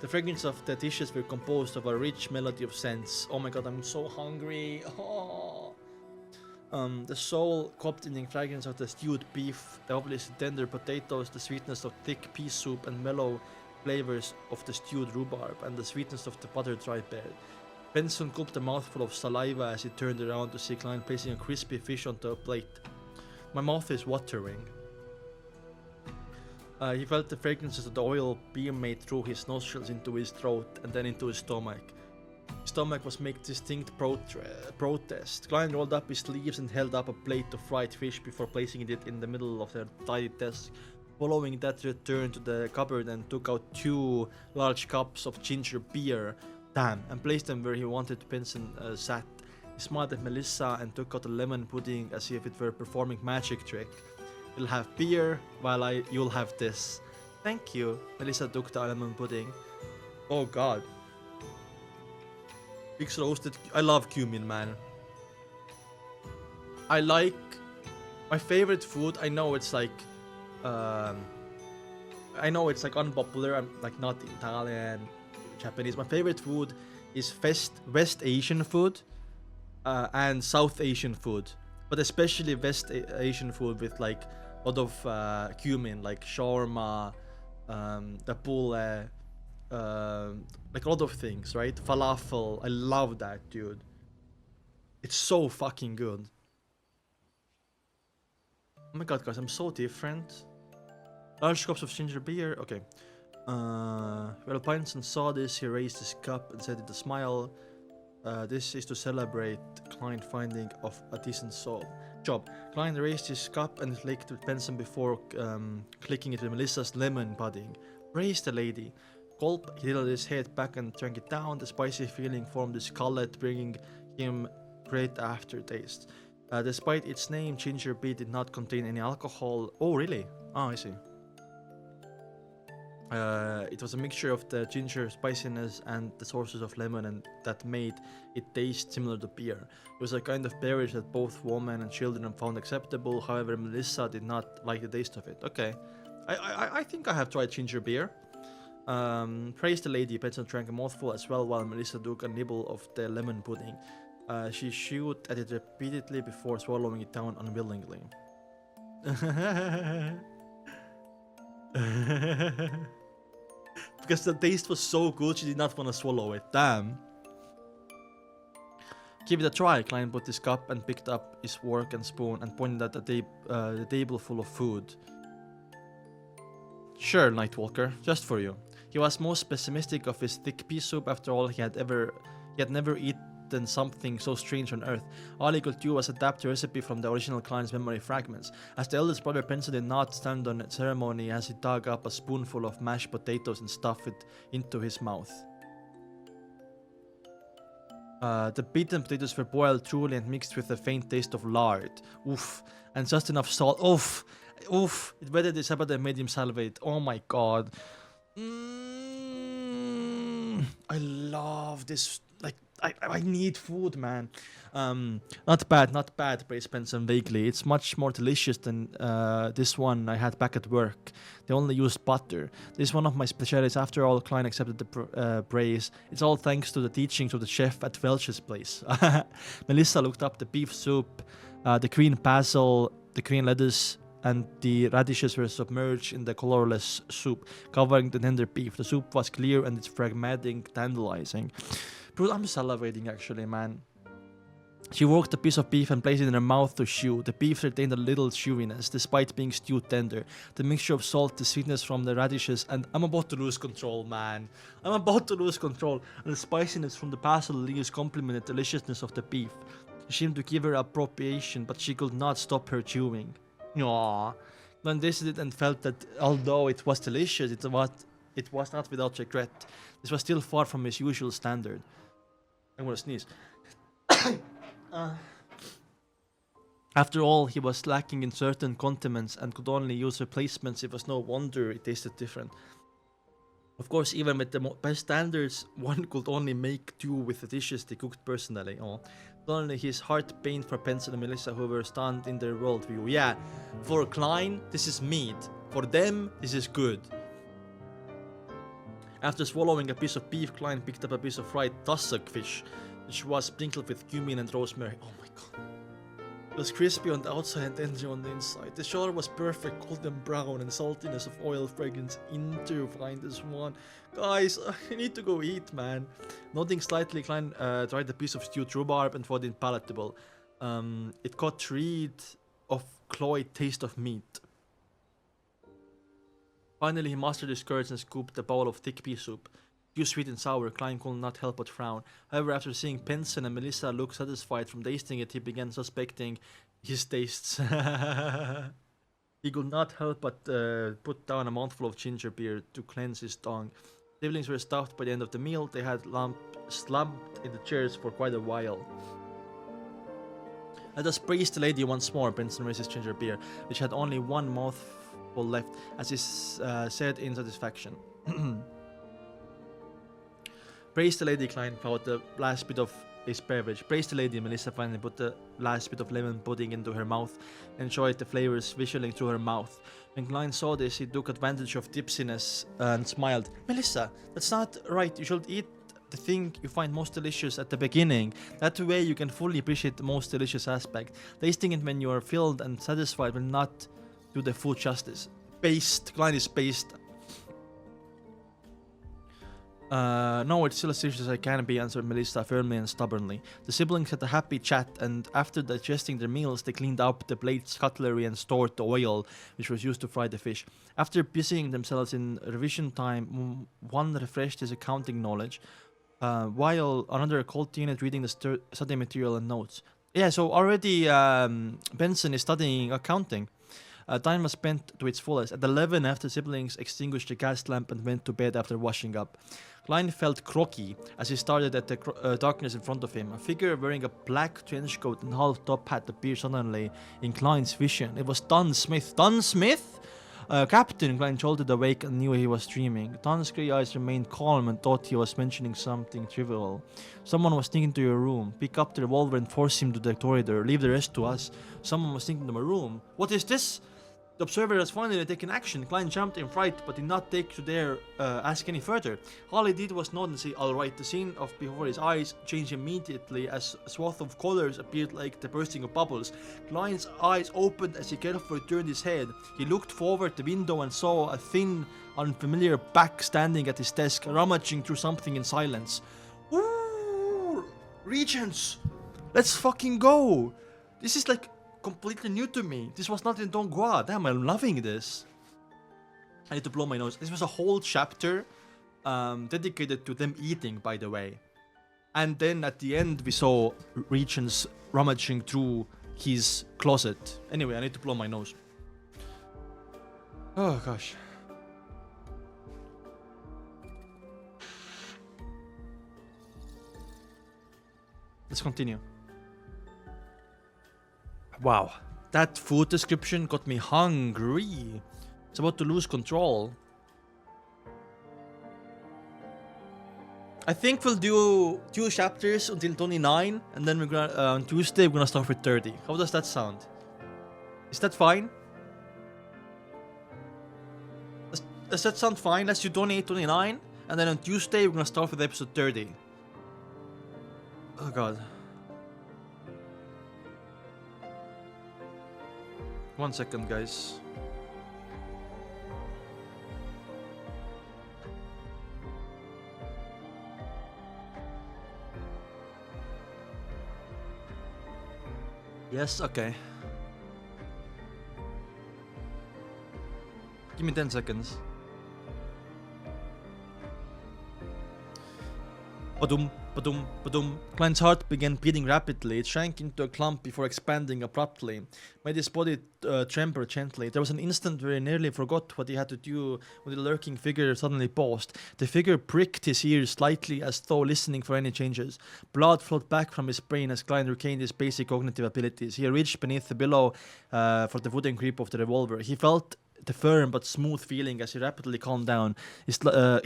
The fragrance of the dishes were composed of a rich melody of scents. Oh my god, I'm so hungry. Aww. The soul coptening fragrance of the stewed beef, the obviously tender potatoes, the sweetness of thick pea soup and mellow flavors of the stewed rhubarb, and the sweetness of the buttered dry bread. Benson gulped a mouthful of saliva as he turned around to see Klein placing a crispy fish onto a plate. My mouth is watering. He felt the fragrances of the oil permeate through his nostrils into his throat and then into his stomach. His stomach was making distinct protest. Klein rolled up his sleeves and held up a plate of fried fish before placing it in the middle of their tidy desk. Following that, he returned to the cupboard and took out 2 large cups of ginger beer, and placed them where he wanted Benson sat. He smiled at Melissa and took out a lemon pudding as if it were performing magic trick. You'll have beer while you'll have this. Thank you. Melissa took the lemon pudding. Oh god. Mixed roasted. I love cumin, man. I like my favorite food. I know it's like unpopular. I'm like not Italian, Japanese. My favorite food is West Asian food and South Asian food, but especially West Asian food with like a lot of cumin, like shawarma, tapule. Like a lot of things, right? Falafel, I love that, dude. It's so fucking good. Oh my god, guys, I'm so different. Large cups of ginger beer, okay. Well, Pinson saw this, he raised his cup and said with a smile, this is to celebrate Klein finding of a decent job. Klein raised his cup and licked with Benson before clicking it with Melissa's lemon pudding. Praise the lady. Gulp, he tilted his head back and drank it down. The spicy feeling formed his gullet, bringing him great aftertaste. Despite its name, ginger beer did not contain any alcohol. Oh, really? Oh, I see. It was a mixture of the ginger spiciness and the sources of lemon, and that made it taste similar to beer. It was a kind of beverage that both women and children found acceptable. However, Melissa did not like the taste of it. Okay, I think I have tried ginger beer. Praise the lady. Benson drank a mouthful as well while Melissa took a nibble of the lemon pudding. She chewed at it repeatedly before swallowing it down unwillingly. Because the taste was so good, she did not want to swallow it. Damn. Give it a try. Klein put his cup and picked up his fork and spoon and pointed at the table full of food. Sure, Nightwalker, just for you. He was most pessimistic of his thick pea soup. After all, he had never eaten eaten something so strange on Earth. All he could do was adapt the recipe from the original Klein's memory fragments. As the eldest brother, Benson did not stand on ceremony as he dug up a spoonful of mashed potatoes and stuffed it into his mouth. The beaten potatoes were boiled truly and mixed with a faint taste of lard. Oof. And just enough salt. Oof. Oof. It whether this happened made him salivate. Oh my god. I love this. Like, I need food, man. Not bad, praised Benson vaguely. It's much more delicious than this one I had back at work. They only used butter. This is one of my specialties. After all, Klein accepted the praise. It's all thanks to the teachings of the chef at Welch's place. Melissa looked up the beef soup, the green basil, the green lettuce, and the radishes were submerged in the colorless soup, covering the tender beef. The soup was clear and its fragmenting tantalizing. Bro, I'm salivating actually, man. She worked the piece of beef and placed it in her mouth to chew. The beef retained a little chewiness, despite being stewed tender. The mixture of salt, the sweetness from the radishes, and I'm about to lose control, man. I'm about to lose control. And the spiciness from the basil leaves complemented the deliciousness of the beef. She seemed to give her appropriation, but she could not stop her chewing. Aww. Glenn tasted it and felt that although it was delicious, it was not without regret. This was still far from his usual standard. I'm gonna sneeze. After all, he was lacking in certain condiments and could only use replacements. It was no wonder it tasted different. Of course, even with the best standards, one could only make do with the dishes they cooked personally. Oh. Suddenly his heart pained for Benson and Melissa, who were stunned in their worldview. Yeah, for Klein, this is meat. For them, this is good. After swallowing a piece of beef, Klein picked up a piece of fried tussock fish, which was sprinkled with cumin and rosemary. Oh my god. It was crispy on the outside and tender on the inside. The shoulder was perfect, golden brown, and saltiness of oil fragrance intertwined as one. Guys, I need to go eat, man. Nodding slightly, Klein tried a piece of stewed rhubarb and found it palatable. It got treat of cloyed taste of meat. Finally, he mastered his courage and scooped a bowl of thick pea soup. Too sweet and sour, Klein could not help but frown. However, after seeing Benson and Melissa look satisfied from tasting it, he began suspecting his tastes. He could not help but put down a mouthful of ginger beer to cleanse his tongue. Siblings were stuffed by the end of the meal. They had slumped in the chairs for quite a while. Let us praise the lady once more, Benson raised his ginger beer, which had only one mouthful left, as he said in satisfaction. Praise the lady, Klein poured the last bit of his beverage. Praise the lady, Melissa finally put the last bit of lemon pudding into her mouth and enjoyed the flavors visually through her mouth. When Klein saw this, he took advantage of tipsiness and smiled. Melissa, that's not right. You should eat the thing you find most delicious at the beginning. That way you can fully appreciate the most delicious aspect. Tasting it when you are filled and satisfied will not do the food justice. Based. Klein is based. No, it's still as delicious as I can be, answered Melissa firmly and stubbornly. The siblings had a happy chat, and after digesting their meals, they cleaned up the plates, cutlery, and stored the oil, which was used to fry the fish. After busying themselves in revision time, one refreshed his accounting knowledge, while another continued reading the study material and notes. Yeah, so already Benson is studying accounting. Time was spent to its fullest. At 11, after siblings extinguished the gas lamp and went to bed after washing up. Klein felt groggy as he stared at the darkness in front of him. A figure wearing a black trench coat and half-top hat appeared suddenly in Klein's vision. It was Don Smith. Don Smith? Captain, Klein jolted awake and knew he was dreaming. Don's grey eyes remained calm and thought he was mentioning something trivial. Someone was sneaking into your room. Pick up the revolver and force him to the corridor. Leave the rest to us. Someone was sneaking into my room. What is this? The observer has finally taken action. Klein jumped in fright, but did not take to dare ask any further. All he did was nod and say, "Alright." The scene before his eyes changed immediately as a swath of colors appeared like the bursting of bubbles. Klein's eyes opened as he carefully turned his head. He looked forward the window and saw a thin, unfamiliar back standing at his desk, rummaging through something in silence. Ooh! Regents! Let's fucking go! This is like completely new to me. This was not in donghua. Damn, I'm loving this. I need to blow my nose. This was a whole chapter dedicated to them eating, by the way. And then at the end, we saw Regents rummaging through his closet. Anyway, I need to blow my nose. Oh gosh. Let's continue. Wow, that food description got me hungry. It's about to lose control. I think we'll do 2 chapters until 29, and then we're gonna on Tuesday we're gonna start with 30. How does that sound? Is that fine? Does that sound fine? Let's do 28, 29, and then on Tuesday we're gonna start with episode 30. Oh god. 1 second, guys. Yes, okay. Give me 10 seconds. Badum, badum, badum. Klein's heart began beating rapidly. It shrank into a clump before expanding abruptly. Made his body tremble gently. There was an instant where he nearly forgot what he had to do when the lurking figure suddenly paused. The figure pricked his ears slightly as though listening for any changes. Blood flowed back from his brain as Klein regained his basic cognitive abilities. He reached beneath the pillow for the wooden grip of the revolver. He felt the firm but smooth feeling as he rapidly calmed down. He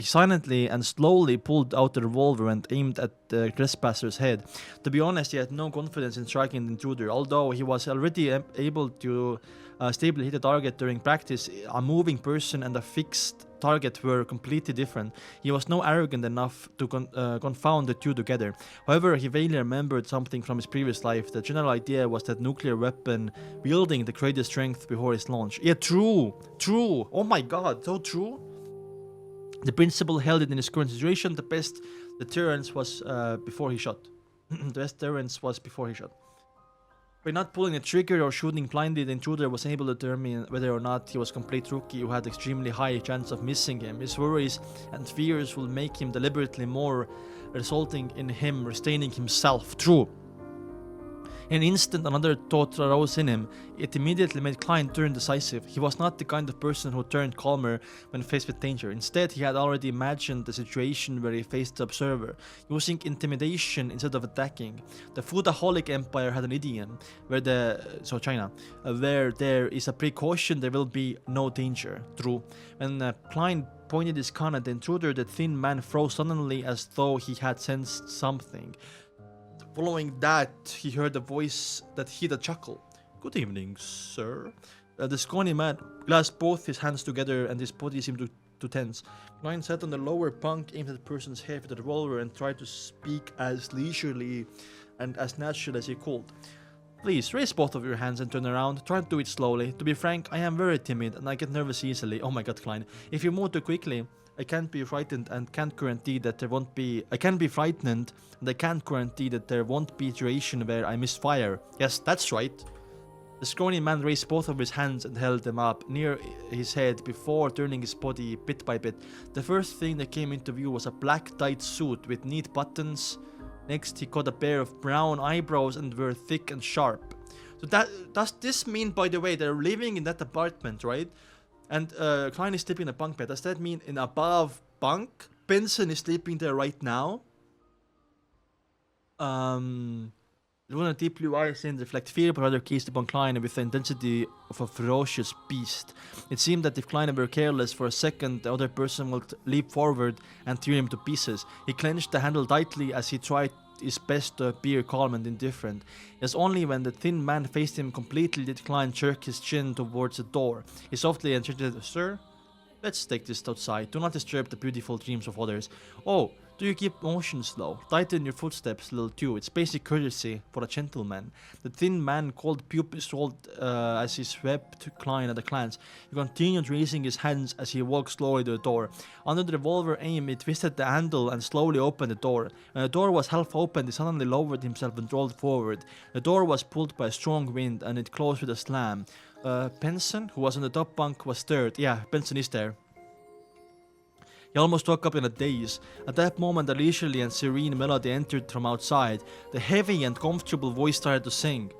silently and slowly pulled out the revolver and aimed at the trespasser's head. To be honest, he had no confidence in striking the intruder. Although he was already able to stably hit a target during practice, a moving person and a fixed target were completely different. He was not arrogant enough to confound the two together. However, he vaguely remembered something from his previous life. The general idea was that nuclear weapon wielding the greatest strength before its launch. Yeah, true. Oh my god, so true. The principal held it in his current situation. The best deterrence was before he shot. The best deterrence was before he shot. By not pulling the trigger or shooting blindly, the intruder was able to determine whether or not he was a complete rookie who had extremely high chance of missing him. His worries and fears will make him deliberately more, resulting in him restraining himself. True. In an instant, another thought arose in him. It immediately made Klein turn decisive. He was not the kind of person who turned calmer when faced with danger. Instead, he had already imagined the situation where he faced the observer, using intimidation instead of attacking. The Foodaholic Empire had an idiom, China, where there is a precaution, there will be no danger. True. When Klein pointed his gun at the intruder, the thin man froze suddenly as though he had sensed something. Following that, he heard a voice that hid a chuckle. "Good evening, sir." The scrawny man clasped both his hands together and his body seemed to tense. Klein sat on the lower bunk, aimed at the person's head with the revolver and tried to speak as leisurely and as naturally as he could. "Please, raise both of your hands and turn around. Try to do it slowly. To be frank, I am very timid and I get nervous easily." Oh my god, Klein. "If you move too quickly, I can't be frightened and can't guarantee that there won't be... I can be frightened and I can't guarantee that there won't be a duration where I misfire." Yes, that's right. The scrawny man raised both of his hands and held them up near his head before turning his body bit by bit. The first thing that came into view was a black tight suit with neat buttons. Next, he caught a pair of brown eyebrows and were thick and sharp. So does this mean, by the way, they're living in that apartment, right? And Klein is sleeping in a bunk bed. Does that mean in above bunk, Benson is sleeping there right now? Luna deep blue eyes didn't reflect fear, but rather gazed upon Klein with the intensity of a ferocious beast. It seemed that if Klein were careless for a second, the other person would leap forward and tear him to pieces. He clenched the handle tightly as he tried his best to appear calm and indifferent. It was only when the thin man faced him completely did Klein jerk his chin towards the door. He softly entreated, "Sir, let's take this outside. Do not disturb the beautiful dreams of others. Oh, do you keep motion slow? Tighten your footsteps a little too. It's basic courtesy for a gentleman." The thin man cold pupils rolled as he swept Klein at a glance. He continued raising his hands as he walked slowly to the door. Under the revolver aim, he twisted the handle and slowly opened the door. When the door was half open, he suddenly lowered himself and rolled forward. The door was pulled by a strong wind and it closed with a slam. Benson, who was on the top bunk, was stirred. Yeah, Benson is there. He almost woke up in a daze. At that moment, a leisurely and serene melody entered from outside. The heavy and comfortable voice started to sing.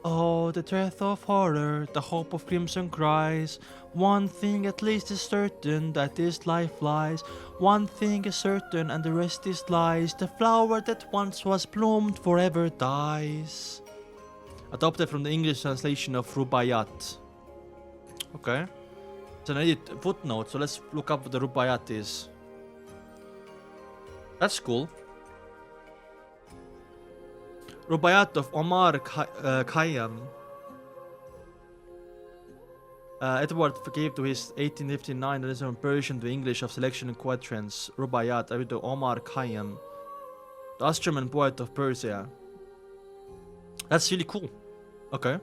Oh, the death of horror, the hope of crimson cries. One thing at least is certain, that this life lies. One thing is certain, and the rest is lies. The flower that once was bloomed forever dies. Adopted from the English translation of Rubaiyat. Okay. It's an edit footnote, so let's look up what the Rubaiyat is. That's cool. Rubaiyat of Omar Khayyam. Edward gave to his 1859 edition from Persian to English of selection and quatrains. Rubaiyat, attributed to Omar Khayyam, the Austrian poet of Persia. That's really cool. Okay.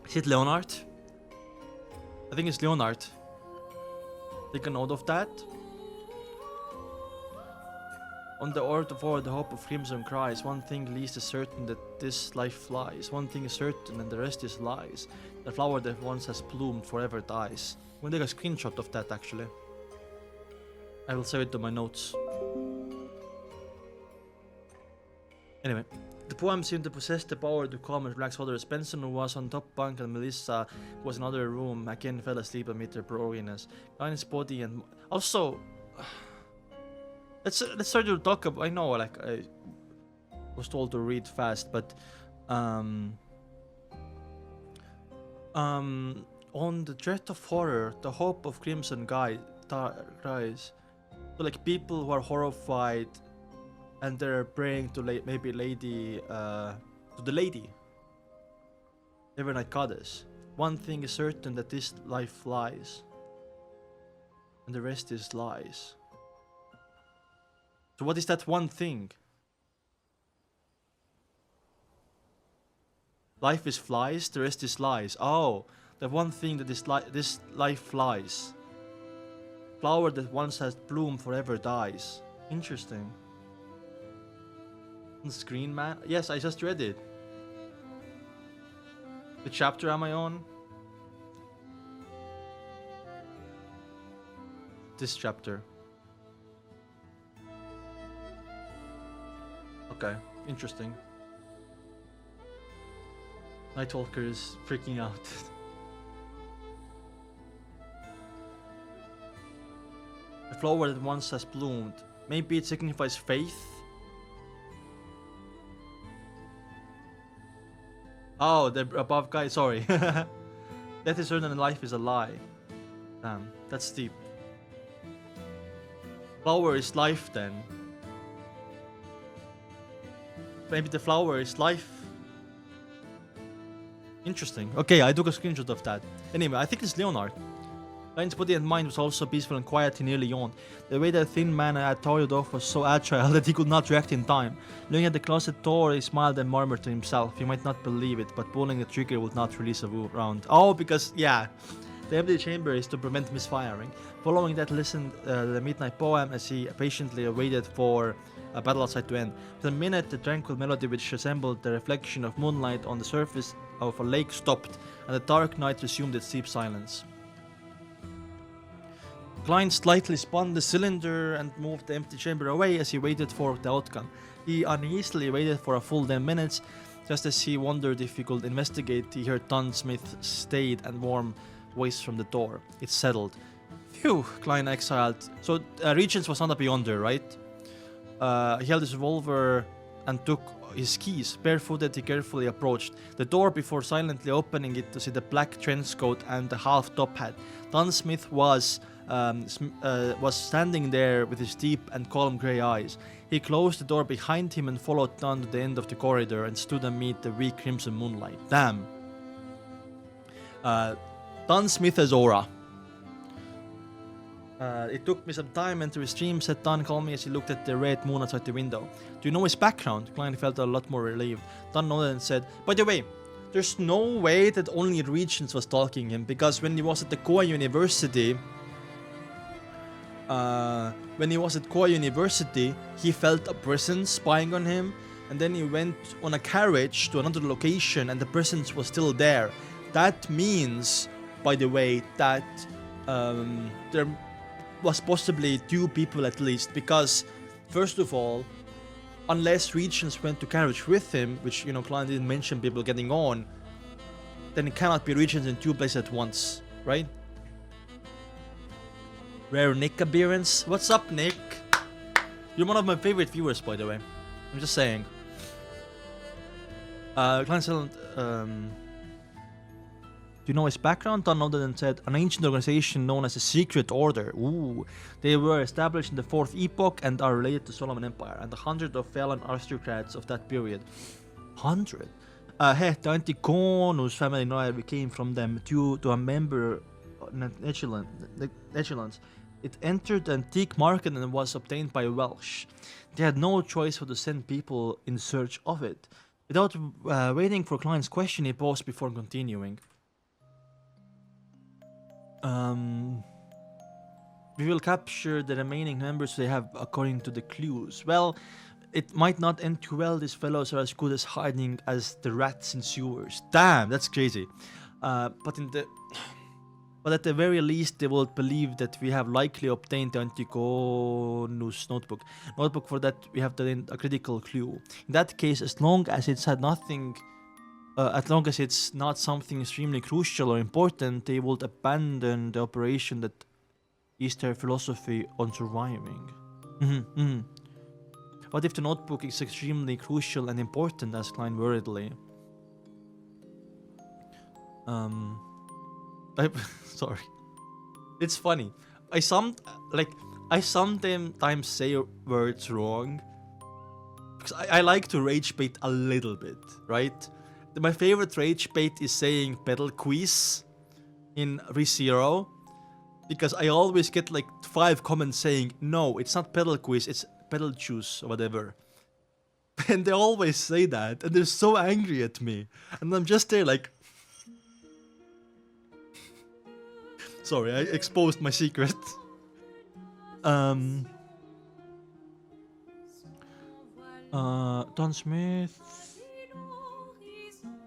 Is it Leonard? I think it's Leonard. Take a note of that. On the earth of all the hope of crimson cries. One thing at least is certain, that this life flies. One thing is certain, and the rest is lies. The flower that once has bloomed forever dies. I'm gonna take a screenshot of that actually. I will save it to my notes. Anyway. The poem seemed to possess the power to calm and relax others. Benson, who was on top bunk, and Melissa, who was in another room, again fell asleep amid their brokenness. Klein's body and... Also... Let's start to talk about... I know, like, I was told to read fast, but... on the dread of horror, the hope of crimson cries. So, like, people who are horrified... And they're praying to maybe lady, to the lady, Evernight Goddess. One thing is certain, that this life lies, and the rest is lies. So what is that one thing? Life is flies, the rest is lies. Oh, the one thing that this life flies. Flower that once has bloomed forever dies. Interesting. Screen man? Yes, I just read it. The chapter am I on? This chapter. Okay, interesting. Nightwalker is freaking out. The flower that once has bloomed. Maybe it signifies faith? Oh, the above guy, sorry. Death is certain and life is a lie. Damn, that's deep. Flower is life then. Maybe the flower is life. Interesting. Okay, I took a screenshot of that. Anyway, I think it's Leonard. Klein's body and mind was also peaceful and quiet. He nearly yawned. The way that thin man had toiled off was so agile that he could not react in time. Looking at the closet door, he smiled and murmured to himself. He might not believe it, but pulling the trigger would not release a round. Oh, because, yeah, the empty chamber is to prevent misfiring. Following that, listened the midnight poem as he patiently waited for a battle outside to end. Within a minute, the tranquil melody, which resembled the reflection of moonlight on the surface of a lake, stopped, and the dark night resumed its deep silence. Klein slightly spun the cylinder and moved the empty chamber away as he waited for the outcome. He uneasily waited for a full 10 minutes. Just as he wondered if he could investigate, he heard Don Smith's staid and warm voice from the door. It settled. Phew, Klein exhaled. So, Regents was not a beyonder, right? He held his revolver and took his keys. Barefooted, he carefully approached the door before silently opening it to see the black trenchcoat and the half top hat. Don Smith was standing there with his deep and calm grey eyes. He closed the door behind him and followed Don to the end of the corridor and stood amid the weak crimson moonlight. Damn. Don Smith as aura. It took me some time to his dream, said Don calmly as he looked at the red moon outside the window. Do you know his background? Klein felt a lot more relieved. Don nodded and said, by the way, there's no way that only Regents was stalking him, because when he was at the Koa University, he felt a person spying on him, and then he went on a carriage to another location, and the presence was still there. That means, by the way, that there was possibly 2 people at least, because first of all, unless Regents went to carriage with him, which, Klein didn't mention people getting on, then it cannot be Regents in 2 places at once, right? Rare Nick appearance. What's up, Nick? You're one of my favorite viewers, by the way. I'm just saying. Klein said, do you know his background? Don nodded and said, an ancient organization known as the Secret Order. Ooh. They were established in the 4th epoch and are related to Solomon Empire and 100 of fallen aristocrats of that period. 100? The Anticonus family Noir came from them due to a member Echelons. It entered the antique market and was obtained by Welsh. They had no choice but to send people in search of it. Without waiting for Klein's question, he paused before continuing. We will capture the remaining members they have according to the clues. Well, it might not end too well. These fellows are as good as hiding as the rats in sewers. Damn, that's crazy. But at the very least, they will believe that we have likely obtained the Anticonus notebook. For that, we have a critical clue. In that case, as long as it's not something extremely crucial or important, they would abandon the operation that is their philosophy on surviving. What if the notebook is extremely crucial and important? Asked Klein worriedly. Sorry. It's funny. I sometimes say words wrong because I like to rage bait a little bit, right? My favorite rage bait is saying pedal quiz in ReZero, because I always get like 5 comments saying, no, it's not pedal quiz, it's pedal juice or whatever. And they always say that, and they're so angry at me. And I'm just there like... Sorry, I exposed my secret. Don Smith...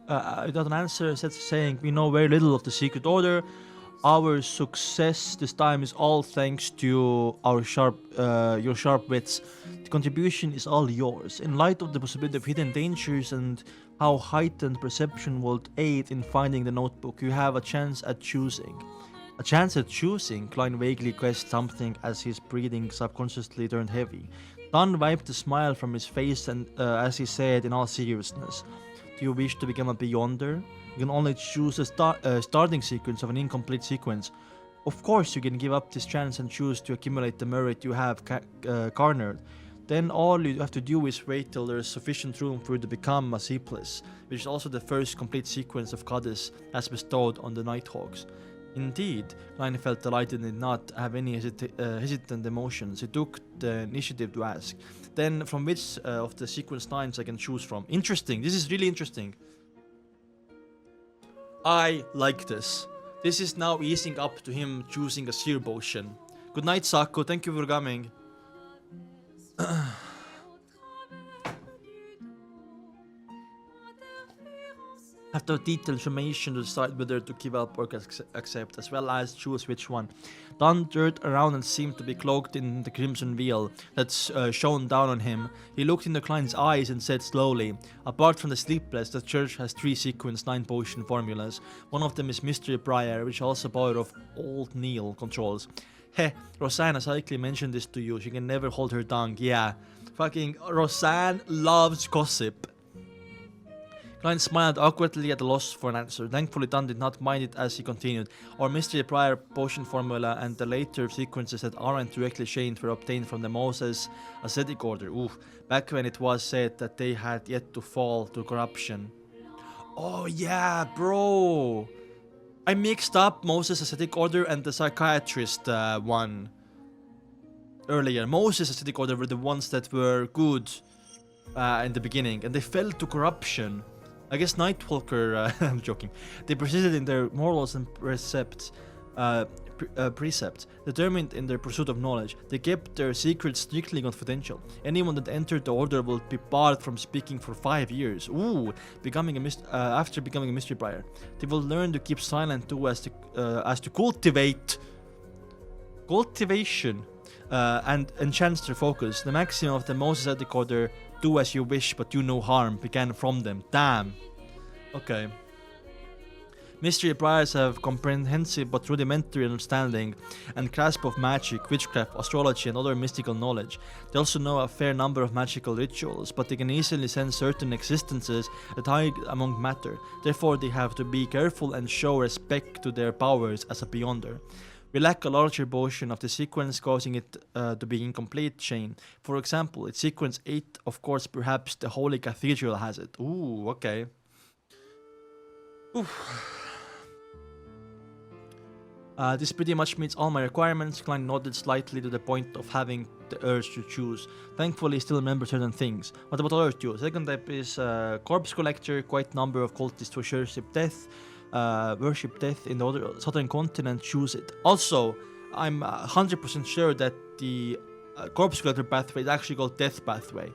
I got an answer saying, we know very little of the Secret Order. Our success this time is all thanks to your sharp wits. The contribution is all yours. In light of the possibility of hidden dangers and how heightened perception would aid in finding the notebook, you have a chance at choosing. A chance at choosing? Klein vaguely guessed something as his breathing subconsciously turned heavy. Don wiped the smile from his face and as he said in all seriousness, do you wish to become a Beyonder? You can only choose a starting sequence of an incomplete sequence. Of course you can give up this chance and choose to accumulate the merit you have garnered. Then all you have to do is wait till there is sufficient room for you to become a Seepless, which is also the first complete sequence of Goddess as bestowed on the Nighthawks. Indeed, Klein felt delighted and did not have any hesitant emotions. He took the initiative to ask, then from which of the sequence lines I can choose from? Interesting, this is really interesting. I like this. This is now easing up to him choosing a Seer Potion. Good night, Sako, thank you for coming. Have to have detailed information to decide whether to give up or accept, as well as choose which one. Don turned around and seemed to be cloaked in the crimson veil that's shone down on him. He looked into Klein's eyes and said slowly, apart from the Sleepless, the church has 3 sequence 9 potion formulas. One of them is Mystery Briar, which also power of Old Neil controls. Heh, Roseanne has likely mentioned this to you. She can never hold her tongue. Yeah, fucking Roseanne loves gossip. Klein smiled awkwardly at the loss for an answer. Thankfully, Don did not mind it as he continued. Our Mystery Prior potion formula and the later sequences that aren't directly changed were obtained from the Moses Ascetic Order. Ooh, back when it was said that they had yet to fall to corruption. Oh yeah, bro! I mixed up Moses Ascetic Order and the Psychiatrist one earlier. Moses Ascetic Order were the ones that were good in the beginning, and they fell to corruption. I guess Nightwalker, I'm joking, they persisted in their morals and precepts, determined in their pursuit of knowledge. They kept their secrets strictly confidential. Anyone that entered the order will be barred from speaking for 5 years. Ooh, after becoming a mystery prior. They will learn to keep silent too, as to cultivation and enchants their focus. The maxim of the Moses Ethic Order, do as you wish but do no harm, began from them. Damn. Okay. Mystery priors have comprehensive but rudimentary understanding and grasp of magic, witchcraft, astrology, and other mystical knowledge. They also know a fair number of magical rituals, but they can easily sense certain existences that hide among matter. Therefore, they have to be careful and show respect to their powers as a beyonder. We lack a larger portion of the sequence, causing it to be incomplete chain. For example, it's sequence 8, of course, perhaps the Holy Cathedral has it. Ooh, okay. Oof. This pretty much meets all my requirements. Klein nodded slightly to the point of having the urge to choose. Thankfully, still remember certain things. What about other two? Second type is corpse collector. Quite number of cultists who worship death in the other southern continent choose it. Also, I'm 100% sure that the corpse collector pathway is actually called death pathway.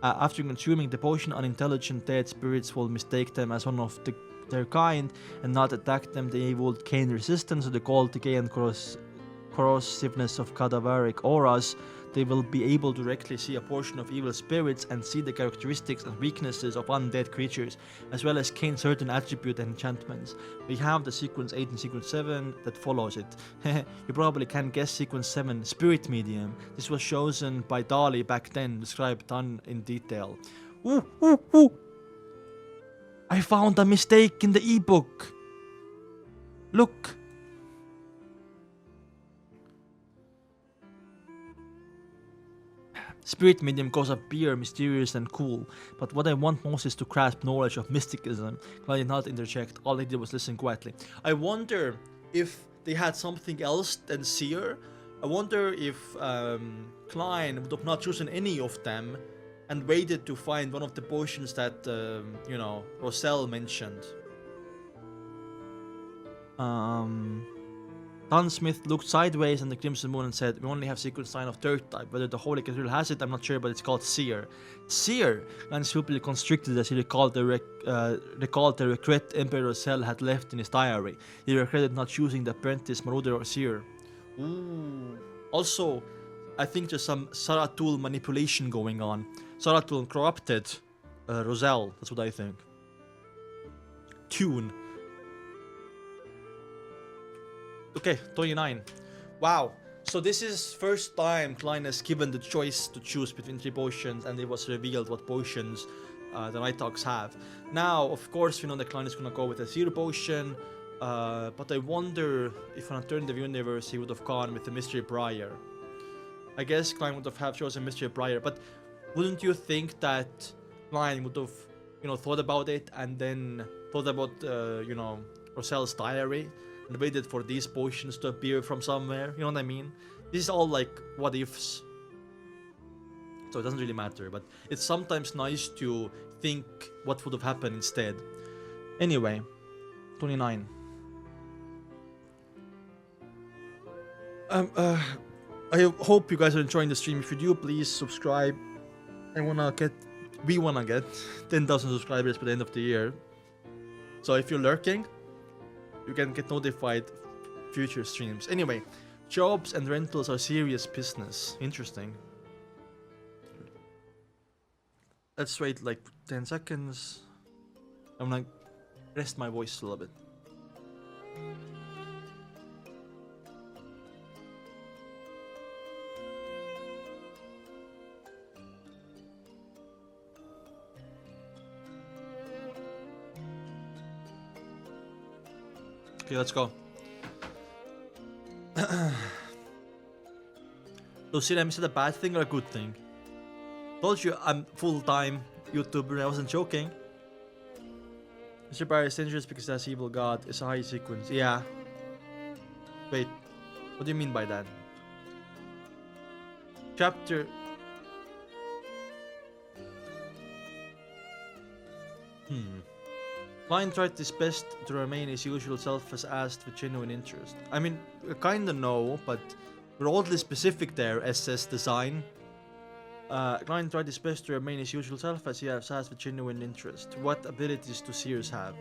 After consuming the potion, unintelligent dead spirits will mistake them as one of their kind and not attack them. They would gain resistance to the cold, decay, and corrosiveness of cadaveric auras. They will be able to directly see a portion of evil spirits and see the characteristics and weaknesses of undead creatures, as well as gain certain attribute and enchantments. We have the sequence 8 and sequence 7 that follows it. You probably can guess sequence 7, Spirit Medium. This was chosen by Dali back then, described done in detail. Ooh, ooh, ooh! I found a mistake in the ebook. Look. Spirit medium goes appear mysterious and cool, but what I want most is to grasp knowledge of mysticism. Klein did not interject, all he did was listen quietly. I wonder if they had something else than seer. I wonder if Klein would have not chosen any of them and waited to find one of the potions that, Roselle mentioned. Dunsmith looked sideways on the Crimson Moon and said, we only have sequence 9 of third type. Whether the Holy Cathedral has it, I'm not sure, but it's called Seer. Seer! Lance stupidly constricted as he recalled the regret Emperor Roselle had left in his diary. He regretted not choosing the apprentice, Marauder, or Seer. Ooh. Also, I think there's some Saratul manipulation going on. Saratul corrupted Roselle, that's what I think. Tune. Okay, 29. Wow. So this is first time Klein has given the choice to choose between 3 potions, and it was revealed what potions the Night Hawks have. Now, of course, we know that Klein is gonna go with a Seer potion, but I wonder if on Alternative Universe he would have gone with the Mystery Briar. I guess Klein would have chosen Mystery Briar, but wouldn't you think that Klein would have, thought about it and then thought about, Roselle's diary and waited for these potions to appear from somewhere? You know what I mean? This is all like what ifs. So it doesn't really matter, but it's sometimes nice to think what would have happened instead. Anyway, 29. I hope you guys are enjoying the stream. If you do, please subscribe. We wanna get 10,000 subscribers by the end of the year. So if you're lurking, you can get notified future streams. Anyway, jobs and rentals are serious business. Interesting. Let's wait like 10 seconds. I'm gonna rest my voice a little bit. Okay, let's go. Lucilla, is it a bad thing or a good thing? Told you I'm full-time YouTuber, I wasn't joking. Mr. Barry is dangerous because that's evil god. It's a high sequence. Yeah. Wait, what do you mean by that? Chapter... Klein tried his best to remain his usual self as asked with genuine interest. I mean, kinda no, but we're oddly specific there, SS design. Klein tried his best to remain his usual self as he has asked with genuine interest. What abilities do seers have?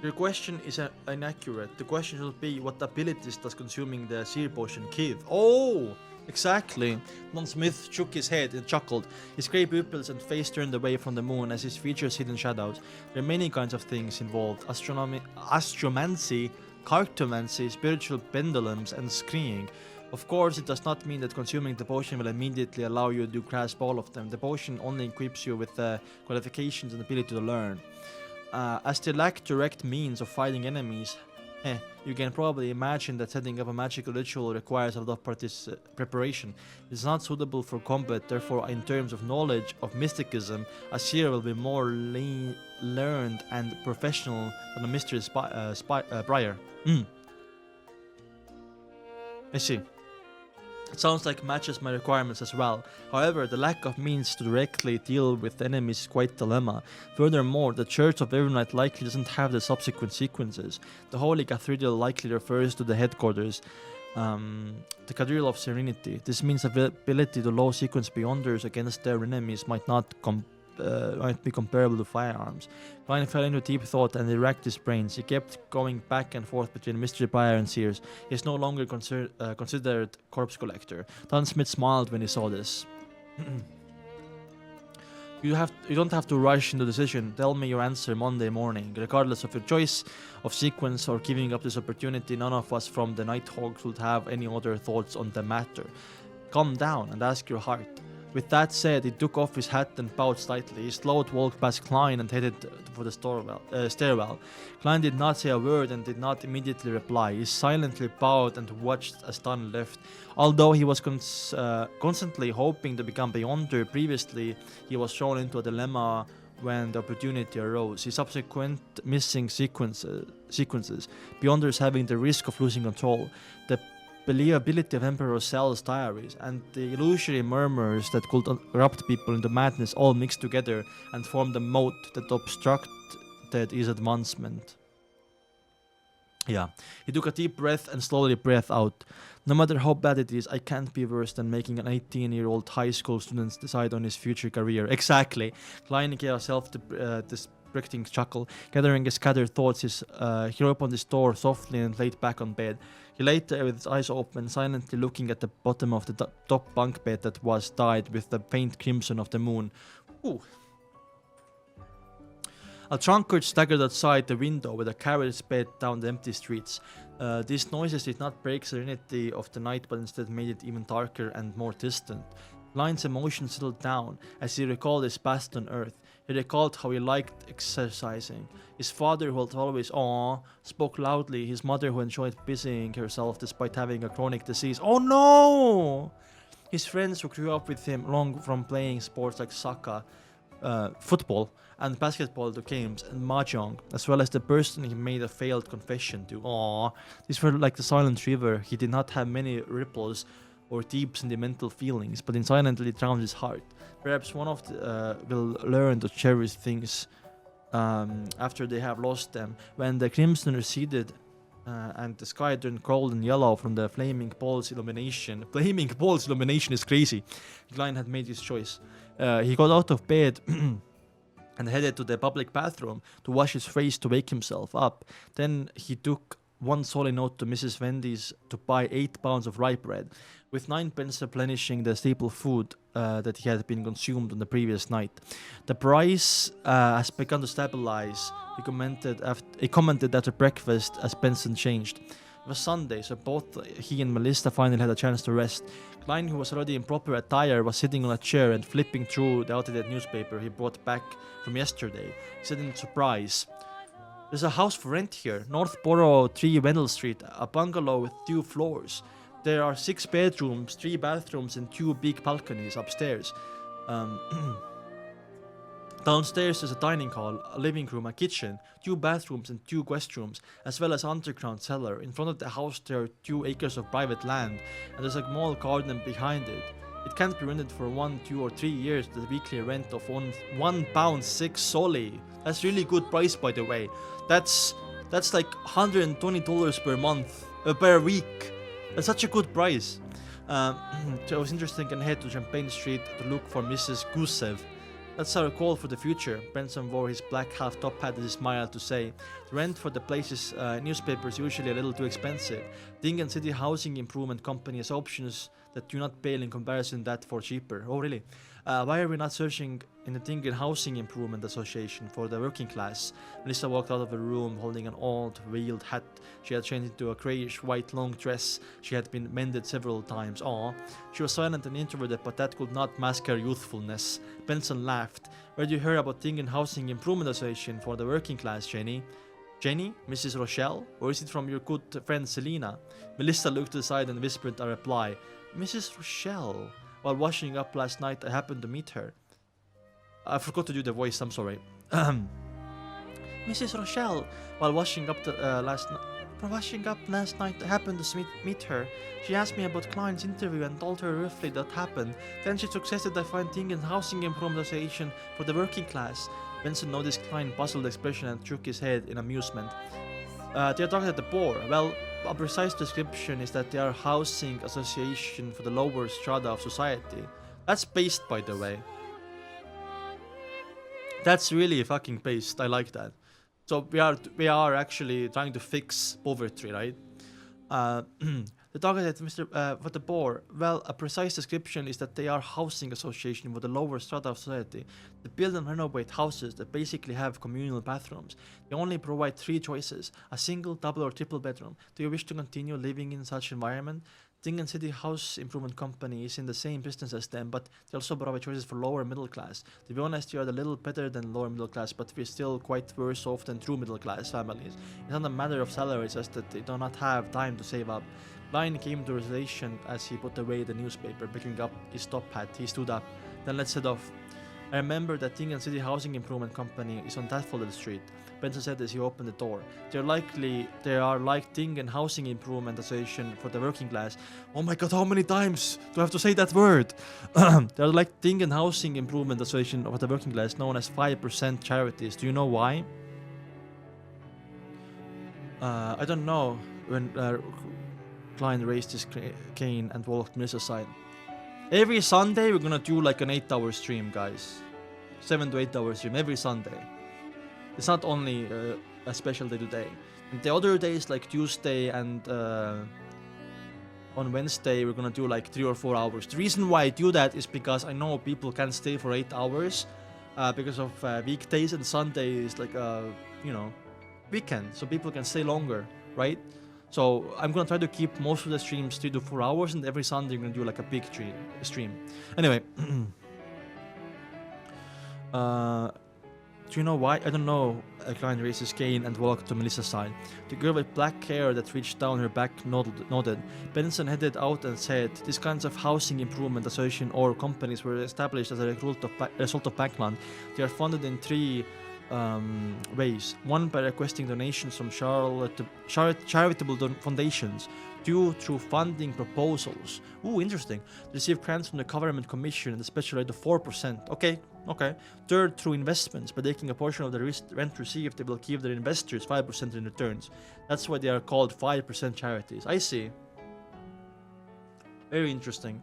Your question is inaccurate. The question should be, what abilities does consuming the seer potion give? Oh! Exactly. Don Smith shook his head and chuckled, his grey pupils and face turned away from the moon as his features hid in shadows. There are many kinds of things involved: astromancy, cartomancy, spiritual pendulums, and scrying. Of course, it does not mean that consuming the potion will immediately allow you to grasp all of them. The potion only equips you with the qualifications and ability to learn. As they lack direct means of fighting enemies, you can probably imagine that setting up a magical ritual requires a lot of preparation. It's not suitable for combat, therefore in terms of knowledge of mysticism, a seer will be more learned and professional than a mystery prior. I see. It sounds like matches my requirements as well. However, the lack of means to directly deal with enemies is quite a dilemma. Furthermore, the Church of Evernight likely doesn't have the subsequent sequences. The Holy Cathedral likely refers to the headquarters, the Cathedral of Serenity. This means ability to low sequence Beyonders against their enemies might be comparable to firearms. Klein fell into deep thought and he racked his brains. He kept going back and forth between mystery buyer and seers. He is no longer considered corpse collector. Don Smith smiled when he saw this. You don't have to rush into decision. Tell me your answer Monday morning. Regardless of your choice of sequence or giving up this opportunity, none of us from the Nighthawks would have any other thoughts on the matter. Calm down and ask your heart. With that said, he took off his hat and bowed slightly. He slowed walked past Klein and headed for the stairwell. Klein did not say a word and did not immediately reply. He silently bowed and watched as Don left. Although he was constantly hoping to become Beyonder, previously he was thrown into a dilemma when the opportunity arose. His subsequent missing sequences, Beyonders having the risk of losing control, the believability of Emperor Cell's diaries, and the illusory murmurs that could corrupt people into madness all mixed together and formed a moat that obstructed his advancement. Yeah, he took a deep breath and slowly breathed out. No matter how bad it is, I can't be worse than making an 18-year-old high school student decide on his future career. Exactly. Klein gave herself this breathing chuckle. Gathering his scattered thoughts, he opened his door softly and laid back on bed. He lay there with his eyes open, silently looking at the bottom of the top bunk bed that was dyed with the faint crimson of the moon. Ooh. A drunkard staggered outside the window with a carriage sped down the empty streets. These noises did not break the serenity of the night, but instead made it even darker and more distant. Klein's emotions settled down as he recalled his past on Earth. He recalled how he liked exercising. His father, who had always spoke loudly. His mother, who enjoyed busying herself despite having a chronic disease. Oh no! His friends who grew up with him long from playing sports like soccer, football, and basketball to games and mahjong, as well as the person he made a failed confession to. These were like the silent river. He did not have many ripples or deep sentimental feelings, but in silently drowned his heart. Perhaps one of will learn to cherish things after they have lost them. When the crimson receded and the sky turned cold and yellow from the flaming balls illumination. Flaming balls illumination is crazy. Klein had made his choice. He got out of bed and headed to the public bathroom to wash his face to wake himself up. Then he took one solid note to Mrs. Wendy's to buy 8 pounds of rye bread, with 9 pence replenishing the staple food that he had been consumed on the previous night. The price has begun to stabilize, he commented after breakfast as Benson changed. It was Sunday, so both he and Melissa finally had a chance to rest. Klein, who was already in proper attire, was sitting on a chair and flipping through the outdated newspaper he brought back from yesterday. He said in surprise, "There's a house for rent here, Northborough 3 Wendell Street, a bungalow with 2 floors. There are 6 bedrooms, 3 bathrooms, and 2 big balconies upstairs. Downstairs is a dining hall, a living room, a kitchen, 2 bathrooms and 2 guest rooms, as well as an underground cellar. In front of the house there are 2 acres of private land, and there's a small garden behind it. It can't be rented for 1, 2 or 3 years. The weekly rent of £1.06 solely. That's really good price, by the way. That's like $120 per month, per week. That's such a good price. So it was interesting and head to Champagne Street to look for Mrs. Gusev. That's our call for the future. Benson wore his black half-top hat as he smiled to say, the rent for the place's newspaper is usually a little too expensive. Ding and City Housing Improvement Company has options that do not pale in comparison that for cheaper. Oh really? Why are we not searching in the Dingen Housing Improvement Association for the working class? Melissa walked out of the room holding an old wheeled hat. She had changed into a greyish white long dress. She had been mended several times. Aw. She was silent and introverted, but that could not mask her youthfulness. Benson laughed. Where did you hear about Dingen Housing Improvement Association for the working class, Jenny? Jenny? Mrs. Rochelle? Or is it from your good friend Selina? Melissa looked to the side and whispered a reply. Mrs. Rochelle. While washing up last night, I happened to meet her. I forgot to do the voice, I'm sorry. Mrs. Rochelle. While washing up last night, I happened to meet her. She asked me about Klein's interview and told her roughly that happened. Then she suggested I find Dingen Housing Improvement Association for the working class. Benson noticed Klein's puzzled expression and shook his head in amusement. They are talking at the poor. Well, a precise description is that they are housing association for the lower strata of society. That's based, by the way. That's really fucking based. I like that. So we are actually trying to fix poverty, right? The target at Mr. For the poor. Well, a precise description is that they are housing association for the lower strata of society. They build and renovate houses that basically have communal bathrooms. They only provide 3 choices: a single, double, or triple bedroom. Do you wish to continue living in such environment? Dingen City House Improvement Company is in the same business as them, but they also provide choices for lower middle class. To be honest, you are a little better than lower middle class, but we're still quite worse off than true middle class families. It's not a matter of salary, it's just that they do not have time to save up. Klein came to realization as he put away the newspaper. Picking up his top hat, he stood up. Then let's head off. I remember that Dingen City Housing Improvement Company is on that folded street. Benson said as he opened the door. They are like Dingen Housing Improvement Association for the working class. Oh my god, how many times do I have to say that word? They are like Dingen Housing Improvement Association for the working class, known as 5% charities. Do you know why? I don't know. When Klein raised his cane and walked Melissa's side. Every Sunday we're gonna do like an 8-hour stream, guys. 7 to 8 hour stream every Sunday. It's not only a special day today. And the other days, like Tuesday and on Wednesday, we're gonna do like 3 or 4 hours. The reason why I do that is because I know people can stay for 8 hours because of weekdays, and Sunday is like weekend, so people can stay longer, right? So I'm gonna try to keep most of the streams 3 to 4 hours, and every Sunday I'm gonna do like a big stream. Anyway, do you know why? I don't know. Klein raised his cane and walked to Melissa's side. The girl with black hair that reached down her back nodded. Benson headed out and said, these kinds of housing improvement association or companies were established as a result of backland. They are funded in 3 ways. 1, by requesting donations from charitable foundations. 2, through funding proposals. Ooh, interesting. They receive grants from the government commission and the special rate of 4%. Okay. 3rd, through investments. By taking a portion of the rent received, they will give their investors 5% in returns. That's why they are called 5% charities. I see. Very interesting.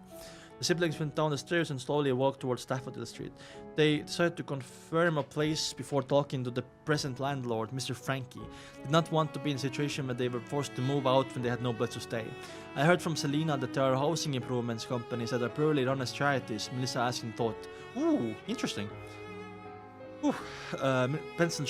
The siblings went down the stairs and slowly walked towards Daffodil Street. They decided to confirm a place before talking to the present landlord, Mr. Frankie. They did not want to be in a situation where they were forced to move out when they had no place to stay. I heard from Selina that there are housing improvements companies that are purely run as charities. Melissa asked in thought. Ooh, interesting. Benson